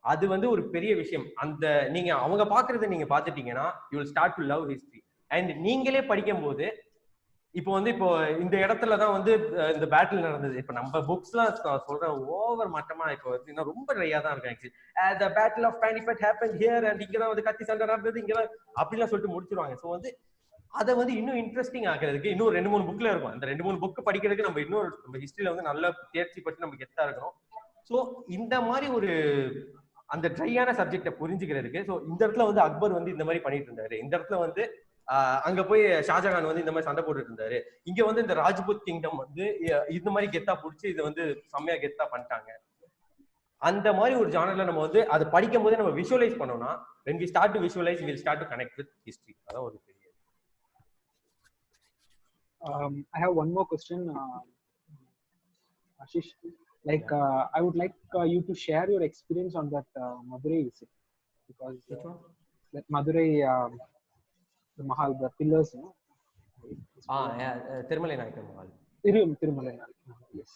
அது வந்து ஒரு பெரிய விஷயம். அந்த நீங்க அவங்க பாக்குறத நீங்க பாத்துட்டீங்கன்னா you will start to love history. And நீங்களே படிக்கும் போது இப்போ இந்த இடத்துலதான் வந்து இந்த பேட்டில் நடந்தது. இப்ப நம்ம புக்ஸ் எல்லாம் சொல்றேன் ஓவர் மட்டமா இப்போ ரொம்ப ட்ரையா தான் இருக்கு. Actually the battle of Panipat happened here and இங்கதான் வந்து கத்தி சண்டை நடந்தது இங்கதான் அப்படிலாம் சொல்லிட்டு முடிச்சிருவாங்க. ஸோ வந்து அதை வந்து இன்னும் இன்ட்ரெஸ்டிங் ஆகிறதுக்கு இன்னும் 2-3 புக்ல இருக்கும். அந்த 2-3 புக் படிக்கிறதுக்கு நம்ம ஹிஸ்டரியில வந்து நல்லா தேர்ச்சி பட்டு நம்ம கெத்தா இருக்கணும். ஸோ இந்த மாதிரி ஒரு அந்த ட்ரையான சப்ஜெக்டை புரிஞ்சுக்கிறதுக்கு ஸோ இந்த இடத்துல வந்து அக்பர் வந்து இந்த மாதிரி பண்ணிட்டு இருந்தாரு. இந்த இடத்துல வந்து அங்க போய் ஷாஜகான் வந்து இந்த மாதிரி சண்டை போட்டுட்டு இருந்தாரு. இங்க வந்து இந்த ராஜ்புத் கிங்டம் வந்து இந்த மாதிரி கெத்தா புடிச்சு இது வந்து செம்மையா கெத்தா பண்ணிட்டாங்க. அந்த மாதிரி ஒரு ஜானர்ல நம்ம வந்து அதை படிக்கும் போது நம்ம விஷுவலைஸ் பண்ணோம்னா when we start to visualize we will start to connect with history. அதான் ஒரு பெரிய I have one more question, Ashish. Like I would like you to share your experience on that Madurai visit, because that Madurai the Mahal, the pillars, you know. Thirumalai Nayakar Mahal. Thirumalai Nayakar. Yes.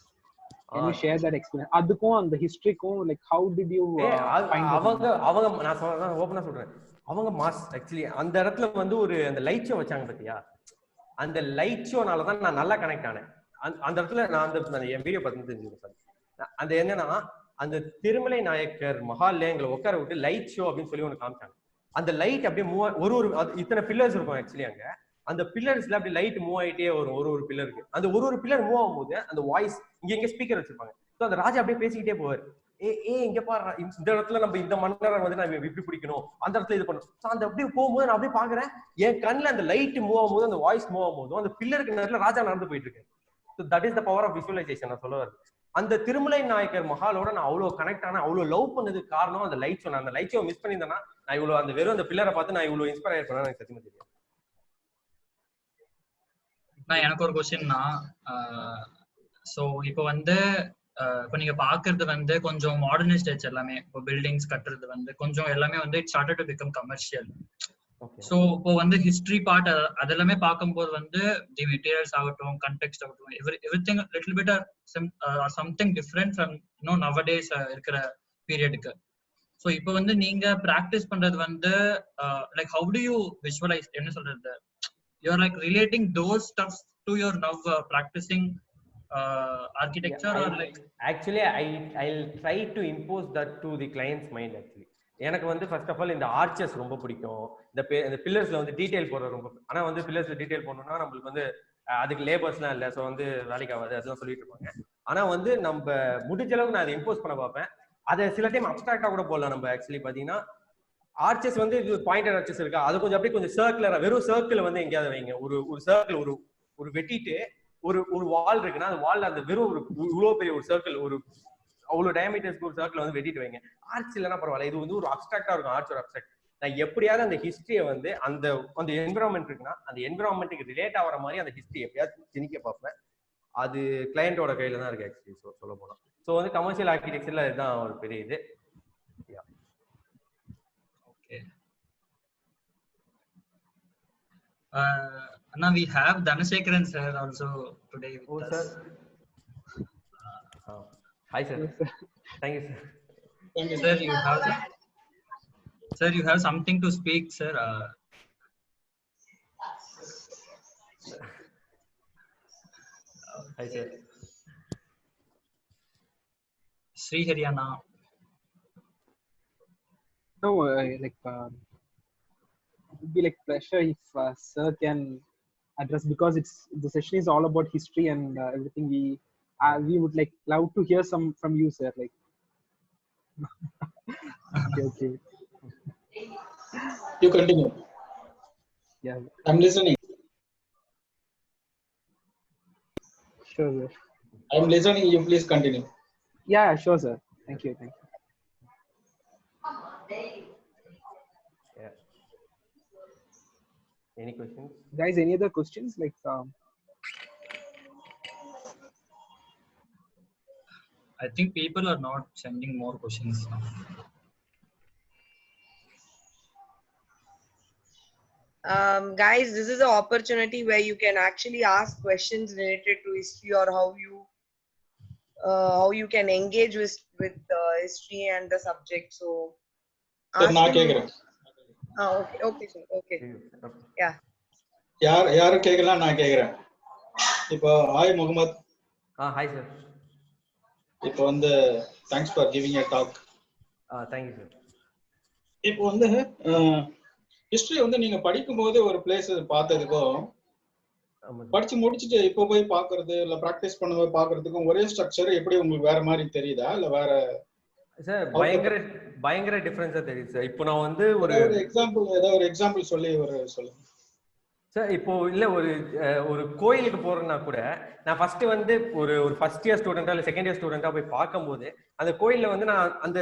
Can you share that experience? அதுக்கும் அந்த ஹிஸ்டரிக்கும் like how did you அவங்க நான் சொல்றேன் ஓபனா சொல்றேன். அவங்க mass actually அந்த இடத்துல வந்து ஒரு அந்த லைட் ஷோ வச்சாங்க பாத்தியா, அந்த லைட் ஷோனால தான் நான் நல்லா கனெக்ட் ஆனேன். அந்த இடத்துல நான் அந்த என் வீடியோ பார்த்து தெரிஞ்சுக்கிறேன். அந்த என்னன்னா அந்த திருமலை நாயக்கர் மஹால்ல எங்களை உட்கார விட்டு லைட் ஷோ அப்படின்னு சொல்லி ஒன்று காமிச்சாங்க. அந்த லைட் அப்படியே ஒரு இத்தனை பில்லர்ஸ் இருக்கும் ஆக்சுவலி. அங்க அந்த பில்லர்ஸ்ல அப்படி லைட் மூவ் ஆயிட்டே வரும். ஒரு பில்லருக்கு அந்த ஒரு பில்லர் மூவ் ஆகும்போது அந்த வாய்ஸ் இங்க ஸ்பீக்கர் வச்சிருப்பாங்க. ஸோ அந்த ராஜா அப்படியே பேசிக்கிட்டே போவார். இங்க பாரு இந்த இடத்துல நம்ம இந்த மன்னரை வந்து நம்ம இப்படி பிடிக்கணும், அந்த இடத்துல இது பண்ணணும். ஸோ அந்த அப்படியே போகும்போது நான் அப்படியே பாக்குறேன் என் கண்ணில் அந்த லைட் மூவ் ஆகும்போது அந்த வாய்ஸ் மூவ் ஆகும்போது அந்த பில்லருக்கு நேரத்துல ராஜா நடந்து போயிட்டு இருக்கு. So that is the power of visualisation. நான் சொல்ல வருது அந்த திருமலை நாயக்கர் மஹாலோட நான் அவ்வளவு கனெக்ட் ஆன, அவ்வளவு லவ் பண்ணதுக்கு காரணம் அந்த லைட் ஷோ. நான் அந்த லைட் ஷோ மிஸ் பண்ணியிருந்தேன்னா நான் இவ்வளவு அந்த வெறும் அந்த பில்லரை பார்த்து நான் இவ்வளவு இன்ஸ்பயர் பண்ணேன் எனக்கு சத்தியமா தெரியும். எனக்கு ஒரு கொஸ்டின்னா, ஸோ இப்போ வந்து இப்போ நீங்க பாக்குறது வந்து கொஞ்சம் மாடர்னைஸ்ட் ஆச்சு எல்லாமே. இப்போ பில்டிங்ஸ் கட்டுறது வந்து கொஞ்சம் எல்லாமே வந்து it started to become commercial. So இப்போ வந்து ஹிஸ்டரி பார்ட் அதெல்லாமே பார்க்கும்போது வந்து தி மெட்டீரியல்ஸ் ஆகட்டும், கண்டெக்ஸ்ட் ஆகட்டும், everything little bit something different from nowadays இருக்கிற பீரியடுக்கு. ஸோ இப்போ வந்து நீங்க ப்ராக்டிஸ் பண்றது வந்து like how do you visualise, என்ன சொல்றது, you are like relating those stuffs to your now practising architecture or like? Actually I'll try to impose that to the client's mind actually. எனக்கு வந்து ஃபர்ஸ்ட் ஆஃப் ஆல் இந்த arches ரொம்ப பிடிக்கும். இந்த பில்லர்ஸ்ல வந்து detail போடுற ரொம்ப, ஆனா வந்து பில்லர்ஸ்ல டீடைல் போடணும்னா நம்மளுக்கு வந்து அதுக்கு லேபர்ஸ்லாம் இல்லை, ஸோ வந்து வேலைக்கு ஆகாது அதெல்லாம் சொல்லிட்டு இருப்பாங்க. ஆனா வந்து நம்ம முடிஞ்ச அளவுக்கு நான் அதை இம்போஸ் பண்ண பார்ப்பேன். அதை சில டைம் அப்ஸ்ட்ராக்டா கூட போடலாம். நம்ம ஆக்சுவலி பாத்தீங்கன்னா ஆர்ச்சஸ் வந்து இது பாயிண்டட் ஆர்ச்சஸ் இருக்கா, அது கொஞ்சம் அப்படியே கொஞ்சம் சர்க்குலரா, வெறும் சர்க்கிள் வந்து எங்கேயாவது வைங்க. ஒரு சர்க்கிள் ஒரு வெட்டிட்டு ஒரு வால் இருக்குன்னா அந்த வால்ல அந்த வெறும் ஒரு இவ்வளவு பெரிய ஒரு சர்க்கிள், ஒரு அவ்வளவு டயமீட்டர்ஸ்க்கு ஒரு சர்க்கிள் வந்து வெட்டிட்டு வைங்க. ஆர்ச் இல்லைன்னா பரவாயில்ல, இது வந்து ஒரு அப்ஸ்ட்ராக்டா இருக்கும். ஆர்ச் ஒரு அப்ஸ்ட்ராக்ட். நான் எப்படியாவது அந்த ஹிஸ்டரியை வந்து அந்த என்விரான்மெண்ட் இருக்குன்னா அந்த என்விரான்மெண்ட்டுக்கு ரிலேட் ஆகிற மாதிரி அந்த ஹிஸ்டரி எப்படியாவது திணிக்க பார்ப்பேன். அது கிளையண்டோட கையில தான் இருக்கு ஆக்சுவலி சொல்ல போனா. ஸோ வந்து கமர்ஷியல் ஆர்கிடெக்சர்ல இதுதான் ஒரு பெரிய இது. Okay. Now we have Dhanasekaran sir also today with us. Hi sir. Thank you sir. Thank you sir. You have something to speak sir. Hi sir. Sri Haryana. No, like it would be like pleasure if sir can address, because the session is all about history and everything. We would like love to hear some from you sir, like. Okay. You continue. Yeah, I'm listening. sure sir. I'm listening. You please continue. Yeah, sure sir. Thank you. Yeah. Any questions Guys, any other questions? Like I think people are not sending more questions now. Guys, this is an opportunity where you can actually ask questions related to history, or how you can engage with history and the subject. So நான் கேக்குறேன். okay sir. Okay. Yeah. யாரு கேக்கலாம், நான் கேக்குறேன். இப்போ hi Mohammed. Hi sir. இப்போ வந்து thanks for giving a talk. Thank you sir. இப்போ வந்து ஹிஸ்டரி வந்து நீங்க படிக்கும்போது ஒரு பிளேஸ் பார்த்ததுக்கும் படிச்சு முடிச்சுட்டு இப்போ போய் பாக்குறது இல்ல பிராக்டிஸ் பண்ணும்போது பாக்குறதுக்கும் ஒரே ஸ்ட்ரக்சர் எப்படி உங்களுக்கு வேற மாதிரி தெரியுதா இல்ல வேற? சார் பயங்கர டிஃபரன்ஸா தெரியுது சார். இப்போ நான் வந்து ஒரு எக்ஸாம்பிள் சொல்லி சொல்லுங்க சார். இப்போ இல்ல ஒரு கோயிலுக்கு போறேன்னா கூட நான் ஃபர்ஸ்ட் வந்து ஒரு ஃபர்ஸ்ட் இயர் ஸ்டூடெண்டா இல்ல செகண்ட் இயர் ஸ்டூடெண்டா போய் பார்க்கும்போது அந்த கோயில்ல வந்து நான் அந்த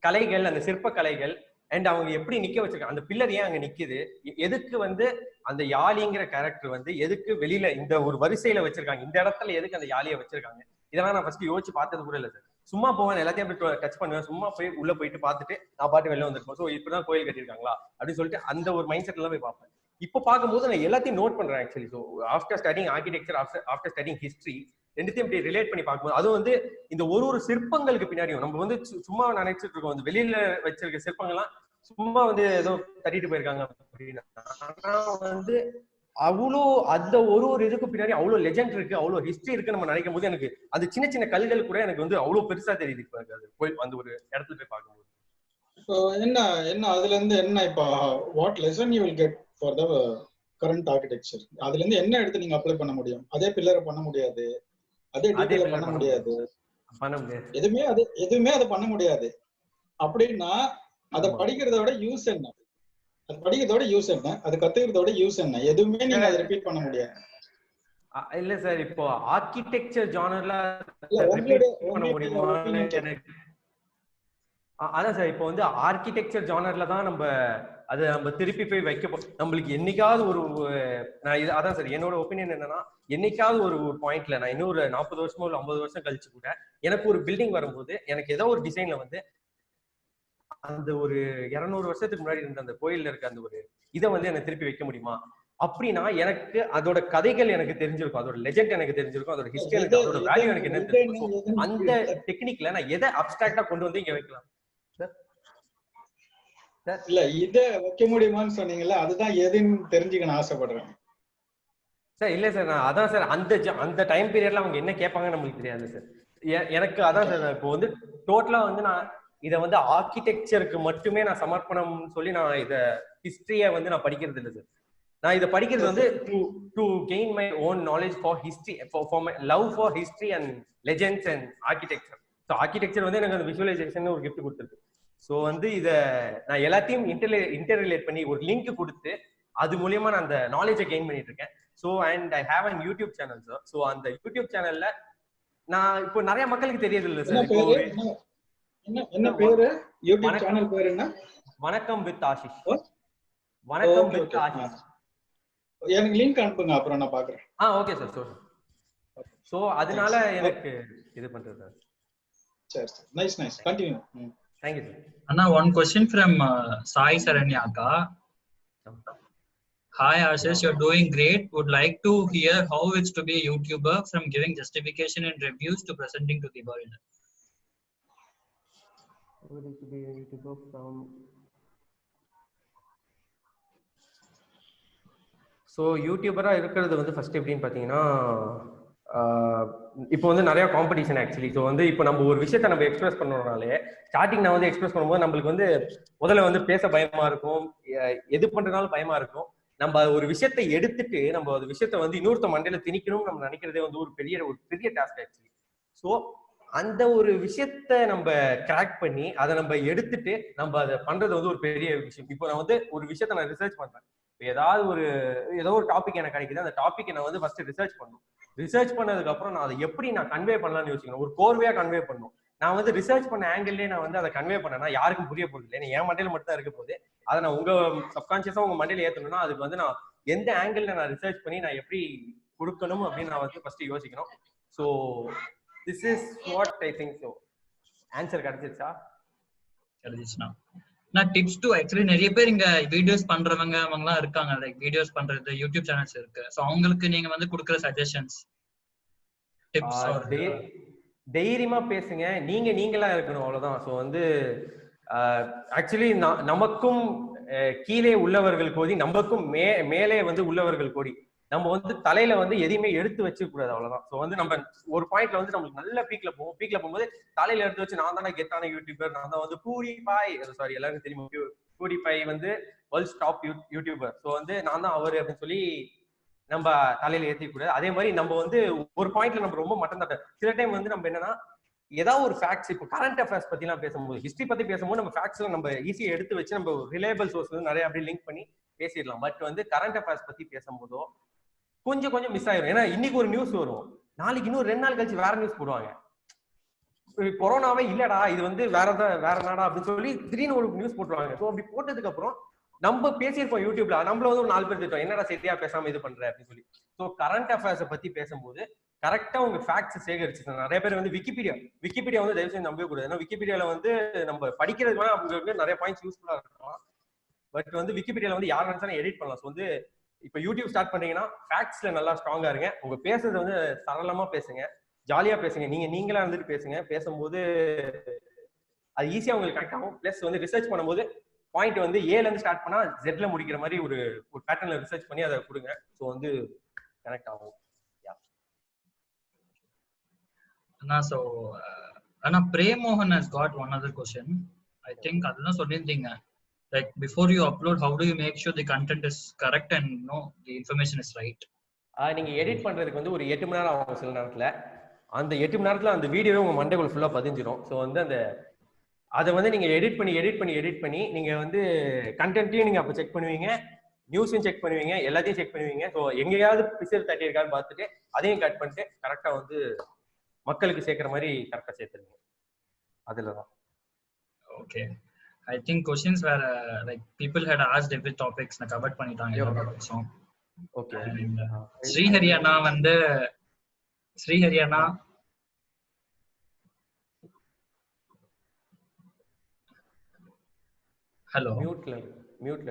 கலைகள், அந்த சிற்ப கலைகள் அண்ட் அவங்க எப்படி நிக்க வச்சிருக்காங்க, அந்த பில்லர் ஏன் அங்க நிக்குது, எதுக்கு வந்து அந்த யாழிங்கிற கேரக்டர் வந்து எதுக்கு வெளியில இந்த ஒரு வரிசையில வச்சிருக்காங்க, இந்த இடத்துல எதுக்கு அந்த யாழியை வச்சிருக்காங்க, இதெல்லாம் நான் ஃபர்ஸ்ட் யோசிச்சு பார்த்தது கூட இல்லை சார். சும்மா போவேன், எல்லாத்தையும் அப்படி டச் பண்ணுவேன், சும்மா போய் உள்ள போயிட்டு பார்த்துட்டு நான் பாட்டு வெளில வந்திருப்போம். ஸோ இப்படிதான் கோயில் கட்டியிருக்காங்களா அப்படின்னு சொல்லிட்டு அந்த ஒரு மைண்ட் செட்ல போய் பார்ப்பேன். இப்போ பார்க்கும்போது நான் எல்லாத்தையும் நோட் பண்றேன் actually. So after studying architecture, after studying history, ரெண்டுத்தையும் இப்படி ரிலேட் பண்ணி பார்க்கும்போது அது வந்து இந்த ஒரு சிற்பங்களுக்கு பின்னாடியும் நம்ம வந்து சும்மா நினைச்சிட்டு இருக்கோம், அந்த வெளியில வச்சிருக்க சிற்பங்கள்லாம் சும்மா வந்து ஏதோ தட்டிட்டு போயிருக்காங்க அப்படின்னு. ஆனா வந்து அவ்வளோ அந்த ஒரு இதுக்கு பின்னாடி அவ்வளோ லெஜெண்ட் இருக்கு, அவ்வளோ ஹிஸ்டரி இருக்கு நம்ம நினைக்கும் போது எனக்கு அது சின்ன சின்ன கல்கள் கூட எனக்கு வந்து அவ்வளோ பெருசா தெரியுது. இப்போ அது போய் அந்த ஒரு இடத்துல போய் பார்க்கும்போது இப்போ என்ன அதுல இருந்து என்ன இப்போ what lesson you will get for the current architecture? அதுல இருந்து என்ன எடுத்து நீங்க அப்ளை பண்ண முடியும்? அதே பில்லரை பண்ண முடியாது, அதே டீடைல் பண்ண முடியாது, எதுவுமே அதை பண்ண முடியாது. அப்படின்னா அதை படிக்கிறதோட யூஸ் என்ன? அது படிக்கிறதோட யூஸ் என்ன? அது கத்துக்கிறதோட யூஸ் என்ன? எதுவுமே நீங்க அதை ரிப்பீட் பண்ண முடியாது. இல்ல சார், இப்போ ஆர்கிடெக்சர் ஜானர்ல பண்ண முடியுமா? அதான் சார், இப்போ வந்து ஆர்கிடெக்சர் ஜானர்ல தான் நம்ம திருப்பி போய் வைக்க நம்மளுக்கு என்னைக்காவது நான் அதான் சார் என்னோட ஒப்பீனியன் என்னன்னா, என்னைக்காவது ஒரு பாயிண்ட்ல நான் இன்னொரு 40 வருஷமோ இல்ல 50 வருஷம் கழிச்சு கூட எனக்கு ஒரு பில்டிங் வரும்போது எனக்கு ஏதோ ஒரு டிசைன்ல வந்து அந்த ஒரு 200 வருஷத்துக்கு முன்னாடி இருந்த அந்த கோயில்ல இருக்க அந்த ஒரு இதை வந்து எனக்கு திருப்பி வைக்க முடியுமா அப்படின்னா எனக்கு அதோட கதைகள் எனக்கு தெரிஞ்சிருக்கும், அதோட லெஜெண்ட் எனக்கு தெரிஞ்சிருக்கும், அதோட ஹிஸ்டரி எனக்கு, அதோட வேல்யூ எனக்கு என்ன தெரிஞ்சிருக்கும். அந்த டெக்னிக்ல நான் எதை அப்டிராக்டா கொண்டு வந்து இங்க வைக்கலாம் இல்ல இத வைக்க முடியுமான்னு சொன்னீங்கல்ல, அதுதான் எதுன்னு தெரிஞ்சுக்கணும் ஆசைப்படுறேன் சார். இல்ல சார், நான் அதான் சார் அந்த டைம் பீரியட்ல அவங்க என்ன கேட்பாங்கன்னு நம்மளுக்கு தெரியாது சார். எனக்கு அதான் சார், இப்போ வந்து டோட்டலா வந்து நான் இதை வந்து ஆர்கிடெக்சருக்கு மட்டுமே நான் சமர்ப்பணம் சொல்லி நான் இதை ஹிஸ்டரியை வந்து நான் படிக்கிறது இல்லை சார். நான் இதை படிக்கிறது வந்து to gain my own knowledge for history, for my love for history and legends and architecture. So architecture வந்து எனக்கு அந்த விஷுவலைசேஷன் ஒரு கிஃப்ட் கொடுத்துருக்கு. ஸோ வந்து இதை நான் எல்லாத்தையும் இன்டர்ரிலேட் பண்ணி ஒரு லிங்க் கொடுத்து அது மூலியமா நான் அந்த நாலேஜை கெயின் பண்ணிட்டு இருக்கேன். So and I have an YouTube channel sir. So அந்த யூடியூப் சேனல்ல நான் இப்போ நிறைய மக்களுக்கு தெரியாது இல்லை சார். என்ன பேரு யூடியூப் சேனல் பேர் என்ன? வணக்கம் வித் ஆஷிஷ். வணக்கம் வித் ஆஷிஷ். எனக்கு லிங்க் அனுப்புங்க, அப்புறம் நான் பாக்குறேன். Okay sir. சோ அதனால எனக்கு இது பண்றது சார். சரி sir, nice nice, continue. Thank you sir. Anna, one question from Sai Saranyaka. Hi Ashish, you're doing great. Would like to hear how it's to be a YouTuber from giving justification and reviews to presenting to the world. How it is to be a YouTuber from so யூடியூபராக இருக்கிறது வந்து first எப்படின்னு பார்த்தீங்கன்னா, இப்போ வந்து நிறைய competition actually. So வந்து இப்போ நம்ம ஒரு விஷயத்த நம்ம எக்ஸ்பிரஸ் பண்ணணும்னாலே ஸ்டார்டிங் நான் வந்து எக்ஸ்பிரஸ் பண்ணும்போது நம்மளுக்கு வந்து முதல்ல வந்து பேச பயமா இருக்கும், எது பண்றதுனாலும் பயமா இருக்கும். நம்ம ஒரு விஷயத்தை எடுத்துட்டு நம்ம ஒரு விஷயத்த வந்து இன்னொருத்த மண்டையில திணிக்கணும்னு நம்ம நினைக்கிறதே வந்து ஒரு பெரிய டாஸ்க் ஆக்சுவலி. ஸோ அந்த ஒரு விஷயத்த நம்ம கிராக் பண்ணி அதை நம்ம எடுத்துட்டு நம்ம அதை பண்றது வந்து ஒரு பெரிய விஷயம். இப்போ நான் வந்து ஒரு விஷயத்த நான் ரிசர்ச் பண்றேன், ஏதோ ஒரு டாபிக் எனக்கு கிடைக்குது, அந்த டாபிக் நான் வந்து ஃபர்ஸ்ட் ரிசர்ச் பண்ணணும். ரிசர்ச் பண்ணதுக்கு அப்புறம் நான் அதை எப்படி நான் கன்வே பண்ணலாம்னு யோசிக்கணும், ஒரு கோர்வையா கன்வே பண்ணணும். நான் வந்து ரிசர்ச் பண்ண ஆங்கிள்லயே நான் வந்து அதை கன்வே பண்ணேன்னா யாருக்கும் புரிய போகுது இல்லை, என் மண்டையில மட்டும் தான் இருக்க போகுது. அதை நான் உங்க சப்கான்சியஸா உங்க மண்டையில ஏற்றணும்னா அதுக்கு வந்து நான் எந்த ஆங்கிள் நான் ரிசர்ச் பண்ணி நான் எப்படி கொடுக்கணும் அப்படின்னு நான் வந்து ஃபர்ஸ்ட் யோசிக்கணும். So this is what I think. So answer கிடைச்சிருச்சா? கிடைச்சிச்சுனா நான் டிப்ஸ் டு ஆக்சுவலி நிறைய பேர் இங்க வீடியோஸ் பண்றவங்க அவங்கலாம் இருக்காங்க, லைக் வீடியோஸ் பண்றது யூடியூப் சேனல்ஸ் இருக்கு. ஸோ அவங்களுக்கு நீங்க வந்து கொடுக்குற சஜஷன்ஸ் டிப்ஸ்? தைரியமா பேசுங்க, நீங்களா இருக்கணும், அவ்வளவுதான். ஸோ வந்து ஆக்சுவலி நமக்கும் கீழே உள்ளவர்கள் கோடி, நமக்கும் மேலே வந்து உள்ளவர்கள் கோடி. நம்ம வந்து தலையில வந்து எதையுமே எடுத்து வச்சுக்க கூடாது, அவ்வளவுதான். ஸோ வந்து நம்ம ஒரு பாயிண்ட்ல வந்து நம்மளுக்கு நல்ல பீக்ல போகும்போது தலையில எடுத்து வச்சு நான் தானே கெத்தான யூடியூபர், நான் தான் வந்து சாரி எல்லாருக்கும் தெரியும், PewDiePie வந்து வேர்ல்ட்ஸ் டாப் யூடியூபர், ஸோ வந்து நான் தான் அவரு அப்படின்னு சொல்லி நம்ம தலையில ஏற்றிக்க கூடாது. அதே மாதிரி நம்ம வந்து ஒரு பாயிண்ட்ல நம்ம ரொம்ப மட்டம் தட்ட சில டைம் வந்து நம்ம என்னன்னா ஏதாவது ஒரு ஃபேக்ட்ஸ், இப்போ கரண்ட் அஃபேர்ஸ் பத்தி எல்லாம் பேசும்போது, ஹிஸ்டரி பத்தி பேசும்போது நம்ம ஃபேக்ட்ஸ் நம்ம ஈஸியா எடுத்து வச்சு நம்ம ரிலையபிள் சோர்ஸ் வந்து நிறைய அப்படி லிங்க் பண்ணி பேசிடலாம். பட் வந்து கரண்ட் அஃபேர்ஸ் பத்தி பேசும்போதோ கொஞ்சம் மிஸ் ஆயிரும். ஏன்னா இன்னைக்கு ஒரு நியூஸ் வரும், நாளைக்கு இன்னும் 2 நாள் கழிச்சு வேற நியூஸ் போடுவாங்க. கொரோனாவே இல்லடா இது வந்து வேற நாடா அப்படின்னு சொல்லி திடீர்னு ஒரு நியூஸ் போட்டுருவாங்க. ஸோ அப்படி போட்டதுக்கு அப்புறம் நம்ம பேசியிருப்போம் யூடியூப்ல, நம்மள வந்து ஒரு 4 பேர் திட்டோம், என்னடா சரியா பேசாம இது பண்ற அப்படின்னு சொல்லி. ஸோ கரண்ட் அஃபேர்ஸை பத்தி பேசும்போது கரெக்டா உங்க ஃபேக்ட்ஸ் சேகரிச்சு. நிறைய பேர் வந்து விக்கிபீடியா வந்து தயவு செஞ்சு நம்பவே கூடாது. ஏன்னா விக்கிபீடியால வந்து நம்ம படிக்கிறது வேணா அவங்க நிறைய பாயிண்ட்ஸ் யூஸ்ஃபுல்லா இருக்கலாம், பட் வந்து விக்கிபீடியால வந்து யார் நினைச்சாலும் எடிட் பண்ணலாம். ஸோ வந்து இப்ப யூடியூப் ஸ்டார்ட் பண்ணீங்கன்னா ஃபேக்ட்ஸ்ல நல்லா ஸ்ட்ராங்கா இருங்க, உங்க பேசுறது வந்து சரளமா பேசுங்க, ஜாலியா பேசுங்க, நீங்களா இருந்துட்டு பேசுங்க. பேசும்போது அது ஈஸியா உங்களுக்கு கனெக்ட் ஆகும். பிளஸ் வந்து ரிசர்ச் பண்ணும்போது பாயிண்ட் வந்து ஏல இருந்து ஸ்டார்ட் பண்ணா ஜெட்ல முடிக்கிற மாதிரி ஒரு பேட்டர்ன்ல ரிசர்ச் பண்ணி அதை கொடுங்க. ஸோ வந்து கனெக்ட் ஆகும். So Prem Mohan has got one other question. I think adana sollirundinga, like before you upload, how do you make sure the content is correct and the information is right? நீங்க edit பண்றதுக்கு வந்து ஒரு 8 மணி நேரம் ஆகும் சில நேரத்துல. அந்த 8 மணி நேரத்துல அந்த வீடியோவே உங்க மண்டைக்குள்ள ஃபுல்லா பதிஞ்சிரும். ஸோ வந்து அந்த அதை வந்து நீங்க எடிட் பண்ணி நீங்க வந்து கண்டென்ட்டையும் நீங்க அப்ப செக் பண்ணுவீங்க, நியூஸும் செக் பண்ணுவீங்க, எல்லாத்தையும் செக் பண்ணுவீங்க. ஸோ எங்கேயாவது பிசர் தட்டி இருக்கான்னு பார்த்துட்டு அதையும் கட் பண்ணிட்டு கரெக்டா வந்து மக்களுக்கு சேர்க்கிற மாதிரி கரெக்டா சேர்த்துருங்க. அதுலதான். Okay, I think questions were like people had asked every topics na cover பண்ணிட்டாங்க. So okay, ஸ்ரீஹரியண்ணா Hello. மியூட்ல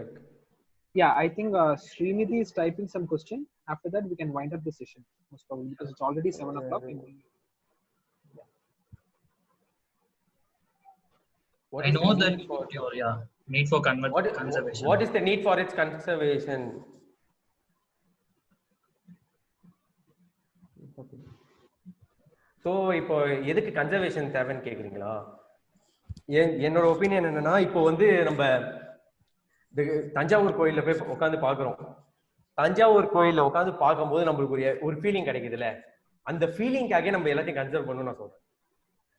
இருக்கு. Yeah, I think Srinidhi is typing some question. After that, we can wind up the session, most probably, because it's already 7 o'clock. What I is know the that need for need for conservation. What is the need for its conservation? So இப்போ எதுக்கு conservation தேவைன்னு கேக்குறீங்களா? என்னோட opinion என்னன்னா, இப்போ வந்து நம்ம தஞ்சாவூர் கோயில்ல போய் உட்காந்து பாக்குறோம். தஞ்சாவூர் கோயில்ல உட்காந்து பார்க்கும்போது நம்மளுக்கு ஒரு ஃபீலிங் கிடைக்குதுல்ல, அந்த ஃபீலிங்காக நம்ம எல்லாத்தையும் கன்சர்வ் பண்ணணும்னு நான் சொல்றேன்.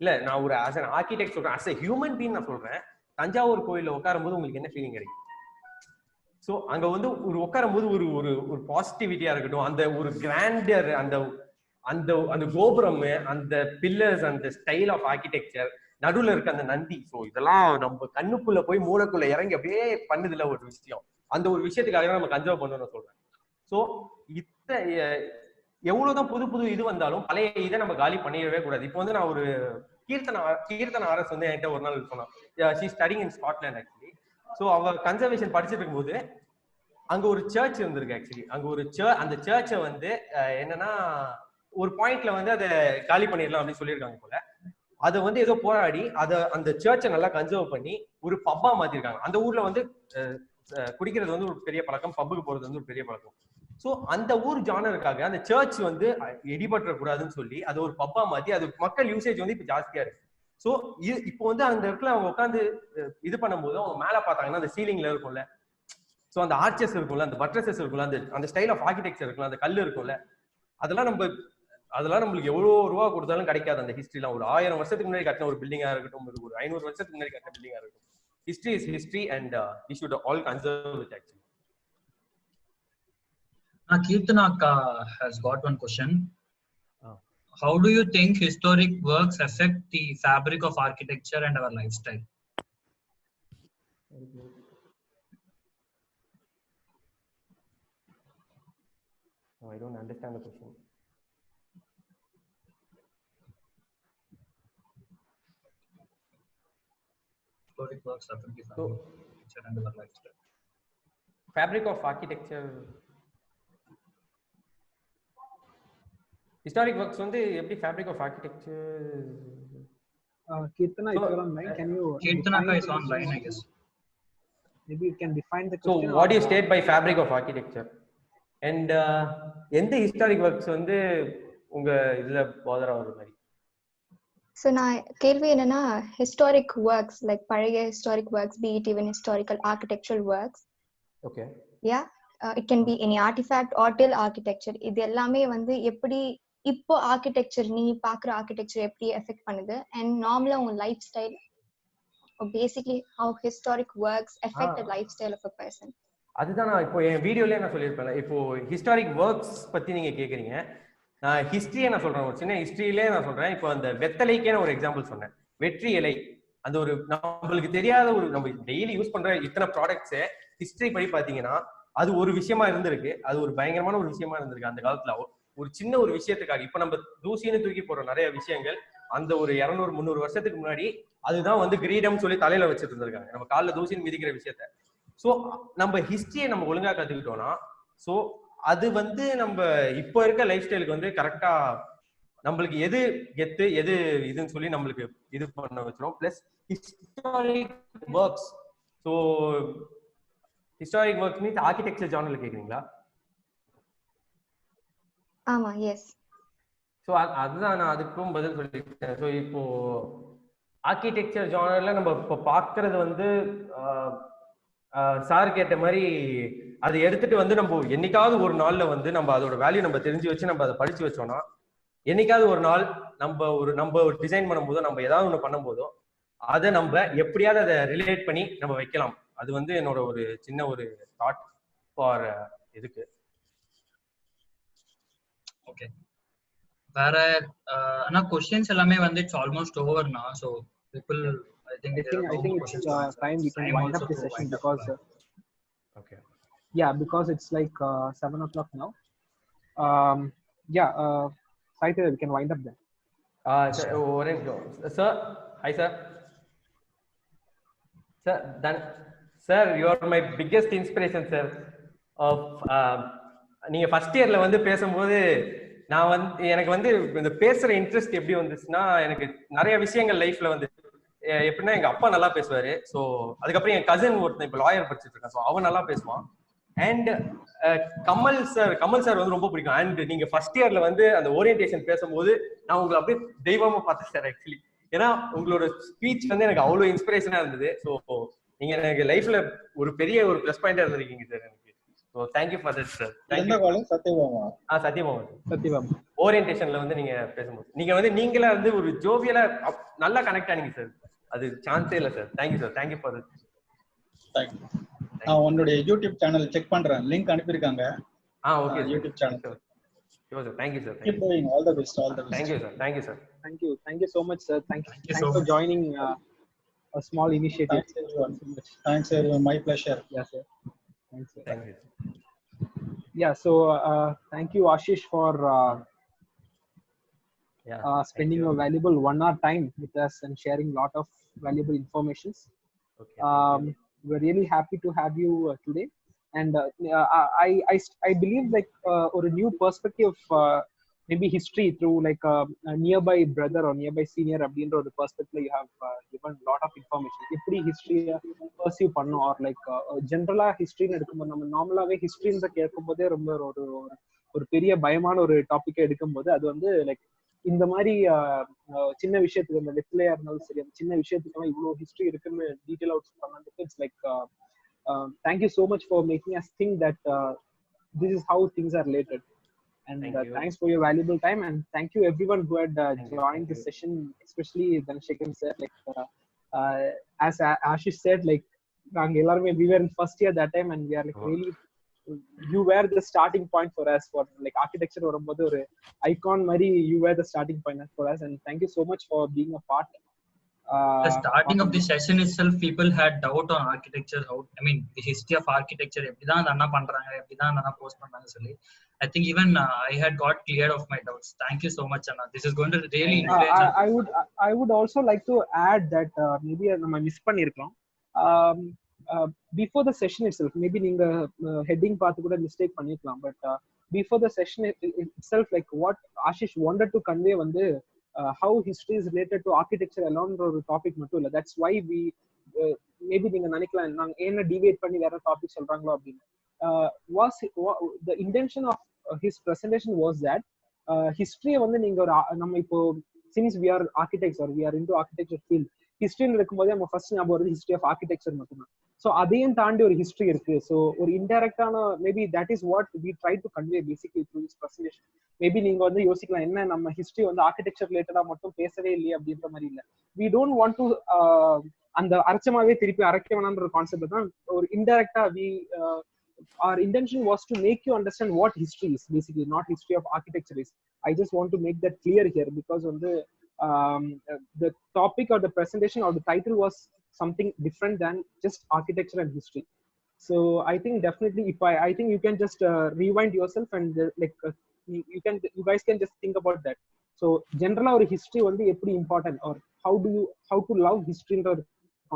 இல்ல, நான் ஒரு ஆஸ் அன் ஆர்கிடெக்ட் சொல்றேன், ஆஸ் அ ஹியூமன் பீயிங் நான் சொல்றேன். தஞ்சாவூர் கோயில்ல உட்காரும் போது உங்களுக்கு என்ன ஃபீலிங் கிடைக்கும்? ஸோ அங்க வந்து ஒரு உட்காரும் போது ஒரு ஒரு பாசிட்டிவிட்டியா இருக்கட்டும், அந்த ஒரு கிராண்டர், அந்த அந்த அந்த கோபுரம், அந்த பில்லர்ஸ், அந்த ஸ்டைல் ஆஃப் ஆர்கிடெக்சர், நடுவுல இருக்க அந்த நந்தி, ஸோ இதெல்லாம் நம்ம கண்ணுக்குள்ள போய் மூளைக்குள்ள இறங்கி அப்படியே பண்ணுதுல ஒரு விஷயம். அந்த ஒரு விஷயத்துக்காக தான் நம்ம கன்சர்வ் பண்ணணும்னு சொல்றேன். ஸோ எவ்வளவுதான் புது புது இது வந்தாலும் பழைய இதை நம்ம காலி பண்ணிடவே கூடாது. இப்போ வந்து நான் ஒரு கீர்த்தன ஆர்எஸ் வந்து என்கிட்ட ஒரு நாள் சொன்னான். She studying in Scotland actually. So அவ கன்சர்வேஷன் படிச்சுட்டு இருக்கும்போது அங்க ஒரு சர்ச் இருந்திருக்கு. ஆக்சுவலி அங்க ஒரு அந்த சர்ச்சை வந்து என்னன்னா ஒரு பாயிண்ட்ல வந்து அதை காலி பண்ணிடலாம் அப்படின்னு சொல்லியிருக்காங்க போல. அதை வந்து ஏதோ போராடி அந்த சர்ச்சை நல்லா கன்சர்வ் பண்ணி ஒரு பப்பா மாத்திருக்காங்க. அந்த ஊர்ல வந்து குடிக்கிறது வந்து ஒரு பெரிய பழக்கம், பப்புக்கு போறது வந்து ஒரு பெரிய பழக்கம். ஸோ அந்த ஊர் ஜானருக்காக அந்த சர்ச் வந்து இடிபற்றக்கூடாதுன்னு சொல்லி அது ஒரு பப்பா மாத்தி அது மக்கள் யூசேஜ் வந்து இப்ப ஜாஸ்தியா இருக்கு. ஸோ இப்போ வந்து அந்த இடத்துல அவங்க உட்காந்து இது பண்ணும்போது அவங்க மேல பார்த்தாங்கன்னா அந்த சீலிங்ல இருக்கும்ல, ஸோ அந்த ஆர்ச்சஸ் இருக்கும்ல, அந்த பட்ரஸஸ் இருக்கும்ல, அந்த ஸ்டைல் ஆஃப் ஆர்கிடெக்சர் இருக்கும்ல, அந்த கல் இருக்கும்ல, அதெல்லாம் நம்மளுக்கு எவ்வளவு ரூபா கொடுத்தாலும் கிடைக்காது. அந்த ஹிஸ்டரிலாம் ஒரு 1000 வருஷத்துக்கு முன்னாடி கட்டின ஒரு பில்டிங்கா இருக்கட்டும், ஒரு 500 வருஷத்துக்கு முன்னாடி கட்டின பில்டிங்கா இருக்கட்டும், history is history and we should all conserve it actually. Kirtana has got one question. How do you think historic works affect the fabric of architecture and our lifestyle? No, I don't understand the question. Historic works affect the fabric of architecture and our lifestyle. Fabric of architecture, historic works வந்து எப்படி fabric of architecture? Kirtana, if you're online, can you? Kirtana is online, I guess. Maybe you can define the question. So what do you state by fabric of architecture? And எந்த historic works வந்து உங்க இதுல bother ஆகுற மாதிரி? So நான் கேள்வி என்னன்னா, historic works like பழைய historic works, be it even historical architectural works. Okay. Yeah, it can be any artifact or till architecture. இது எல்லாமே வந்து எப்படி இப்போ ஆர்கிடெக்சர், நீ பாக்குற ஆர்கிடெக்சர் எப்படி எஃபெக்ட் பண்ணுது, அண்ட் நார்மலா உங்க lifestyle, basically how historic works affect the lifestyle of a person. அதுதான் நான் இப்போ என் வீடியோலயே நான் சொல்லியிருப்பேன். இப்போ ஹிஸ்டாரிக் ஒர்க்ஸ் பத்தி நீங்க கேக்குறீங்க, நான் ஹிஸ்டரியை நான் சொல்றேன், ஒரு சின்ன ஹிஸ்டரியிலே நான் சொல்றேன். இப்போ அந்த வெத்தலைக்கே நான் ஒரு எக்ஸாம்பிள் சொன்னேன், வெற்றி இலை. அந்த ஒரு நம்மளுக்கு தெரியாத ஒரு, நம்ம டெய்லி யூஸ் பண்ற இத்தனை ப்ராடக்ட்ஸ் ஹிஸ்டரி படி பாத்தீங்கன்னா அது ஒரு விஷயமா இருந்திருக்கு, அது ஒரு பயங்கரமான ஒரு விஷயமா இருந்திருக்கு அந்த காலத்துல. ஒரு சின்ன ஒரு விஷயத்துக்காக இப்ப நம்ம தூசின்னு தூக்கி போடுற நிறைய விஷயங்கள் அந்த ஒரு 200-300 வருஷத்துக்கு முன்னாடி அதுதான் வந்து கிரீடம் சொல்லி தலையில வச்சுட்டு இருந்திருக்காங்க, நம்ம காலில் தூசின்னு மிதிக்கிற விஷயத்த. ஸோ நம்ம ஹிஸ்டரியை நம்ம ஒழுங்கா கத்துக்கிட்டோம்னா, ஸோ அது வந்து நம்ம இப்போ இருக்க லைஃப் ஸ்டைலுக்கு வந்து கரெக்டா நம்மளுக்கு எது கெத்து எது இதுன்னு சொல்லி நம்மளுக்கு இது பண்ண வச்சிரும். Plus historic works, so historic works means architecture ஜானர்ல கேக்குறீங்களா? ஆமா, எஸ். ஸோ அதுதான் நான் அதுக்கும் பதில் சொல்லிட்டேன். ஸோ இப்போ ஆர்கிடெக்சர் ஜானர்ல நம்ம இப்போ பார்க்கறது வந்து சார் கேட்ட மாதிரி அதை எடுத்துட்டு வந்து நம்ம என்னைக்காவது ஒரு நாள்ல வந்து நம்ம அதோட வேல்யூ நம்ம தெரிஞ்சு வச்சு நம்ம அதை படிச்சு வச்சோம்னா, என்னைக்காவது ஒரு நாள் நம்ம ஒரு டிசைன் பண்ணும்போதோ நம்ம ஏதாவது ஒன்று பண்ணும்போதோ அதை நம்ம எப்படியாவது அதை ரிலேட் பண்ணி நம்ம வைக்கலாம். அது வந்து என்னோட ஒரு சின்ன ஒரு தாட் ஃபார் இதுக்கு. ஓகே, வேற ஆனா क्वेश्चंस எல்லாமே வந்து இட்ஸ் ஆல்மோஸ்ட் ஓவர்னா. So people I think it's time we can wind up the session because okay, yeah, because it's like 7 o'clock now. Saitya, we can wind up then. Sir, hi sir. Sir, sir you are my biggest inspiration sir. நீங்க first இயர்ல வந்து பேசும்போது நான் வந்து எனக்கு வந்து இந்த பேசுற இன்ட்ரெஸ்ட் எப்படி வந்துச்சுன்னா, எனக்கு நிறைய விஷயங்கள் லைஃப்ல வந்து எப்படின்னா எங்க அப்பா நல்லா பேசுவாரு. ஸோ அதுக்கப்புறம் என் கசின் ஒருத்தன் இப்போ லாயர் படிச்சுட்டு இருக்கான். ஸோ அவன் நல்லா பேசுவான். அண்ட் கமல் சார் வந்து ரொம்ப பிடிக்கும். அண்ட் நீங்க ஃபர்ஸ்ட் இயர்ல வந்து அந்த ஓரியன்டேஷன் பேசும்போது நான் உங்களை அப்படியே தெய்வமா பார்த்தேன் சார் ஆக்சுவலி. ஏன்னா உங்களோட ஸ்பீச் வந்து எனக்கு அவ்வளோ இன்ஸ்பிரேஷனா இருந்தது. ஸோ நீங்க எனக்கு லைஃப்ல ஒரு பெரிய ஒரு ப்ளஸ் பாயிண்டா இருந்திருக்கீங்க சார் எனக்கு. So thank you for that sir. Sathyabama ஓரியன்டேஷன்ல வந்து நீங்க பேசும்போது நீங்களா வந்து ஒரு ஜோவியலா நல்லா கனெக்ட் ஆனீங்க சார். அது சான்ஸே இல்ல sir. Thank you sir. Thank you for that. Thank you. நான் உங்களுடைய யூடியூப் சேனல் செக் பண்றேன். லிங்க் அனுப்பியிருக்காங்க. Okay YouTube channel. Sure sir. Thank you sir. Keep doing all the best. All the best. Thank you sir. Thank you sir. Thank you so much sir. Thanks for joining a small initiative. Thanks everyone. My pleasure. Yeah sir. Thanks sir. Thank you. Yeah, so thank you Ashish for spending a valuable 1 hour time with us and sharing a lot of valuable informations. Okay. We're really happy to have you today. And I believe like or a new perspective of maybe history through like a nearby brother or nearby senior abdindra the perspective you have given a lot of information. Eppadi history pursue pannu or like general history nu edukumbod நம்ம நார்மலாவே history ன்ற கேட்கும்போதே ரொம்ப ஒரு பெரிய பயமான ஒரு topic எடுக்கும்போது அது வந்து லைக் இந்த மாதிரி சின்ன விஷயத்துக்கு அந்த வெற்றிலையா இருந்தாலும் சரி அந்த சின்ன விஷயத்துக்குலாம் இவ்வளோ ஹிஸ்டரி இருக்குன்னு டீட்டெயில் அவுட் பண்ணதுக்கு it's like thank you so much for making us think that this is how things are related. And thanks for your valuable time, and thank you everyone who had joined this session, especially Dhanashekhar sir. Like as Ashish said, like we were in first year that time, and we are like really you were the starting point for us for like architecture varumbodhu or icon mari you were the starting point for us, and thank you so much for being a part. The starting of the session itself, people had doubt on architecture. The history of architecture. Eppadi anna pandranga, eppadi anna post pandranga solli. I think even I had got cleared of my doubts. Thank you so much, Anna. This is going to really influence. I would also like to add that maybe நம்ம miss பண்ணிருக்கோம். Before the session itself, maybe நீங்க heading பார்த்து கூட mistake பண்ணிருக்கலாம். But before the session itself, like what Ashish wanted to convey வந்து how history is related to architecture alone ஒரு topic மட்டும் இல்ல. That's why we maybe நீங்க நினைக்கலாம் நாங்க என்ன டிவியேட் பண்ணி வேற டாபிக் சொல்றாங்களோ அப்படின்னு. Was the intention of his presentation was that history வந்து நீங்க ஒரு நம்ம இப்போ since we are architects or we are into architecture field, history இருக்கும்போது நம்ம ஃபர்ஸ்ட் ஞாபகம் வருது history of architecture மட்டும்தான். ஸோ அதையும் தாண்டி ஒரு ஹிஸ்டரி இருக்கு. ஸோ ஒரு இன்டெரக்டான maybe that is what we try to convey basically through this presentation. Maybe நீங்க வந்து யோசிக்கலாம் என்ன நம்ம ஹிஸ்டரி வந்து ஆர்கிடெக்சர் ரிலேட்டடா மட்டும் பேசவே இல்லையே அப்படின்ற மாதிரி இல்லை. வி டோன்ட் வாண்ட் டு அந்த அரைச்சமாவே திருப்பி அரைக்க வேணான்ற ஒரு கான்செப்ட் தான் ஒரு இன்டெரக்டா we our intention was to make you understand what history is basically, not history of architecture is. I just want to make that clear here because on the topic or the presentation or the title was something different than just architecture and history. So I think definitely if I think you can just rewind yourself and you guys can just think about that. So general or history only eppadi important or how to love history ன்ற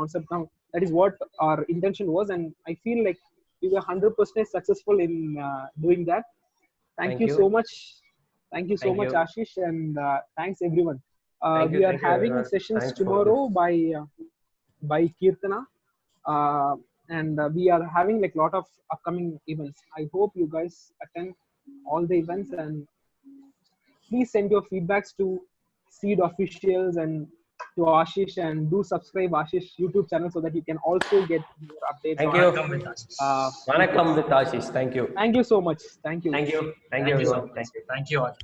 concept now, that is what our intention was, and I feel like we were 100% successful in doing that. Thank you so much. Thank you so much Ashish, and thanks everyone. We are having sessions tomorrow by Kirtana, and we are having like lot of upcoming events. I hope you guys attend all the events, and please send your feedbacks to Seed officials and to Ashish, and do subscribe Ashish YouTube channel so that you can also get more updates. Thank you. Vanakkam with Ashish. Thank you. Thank you so much. Thank you. Thank you. Thank you everyone. Thank you all.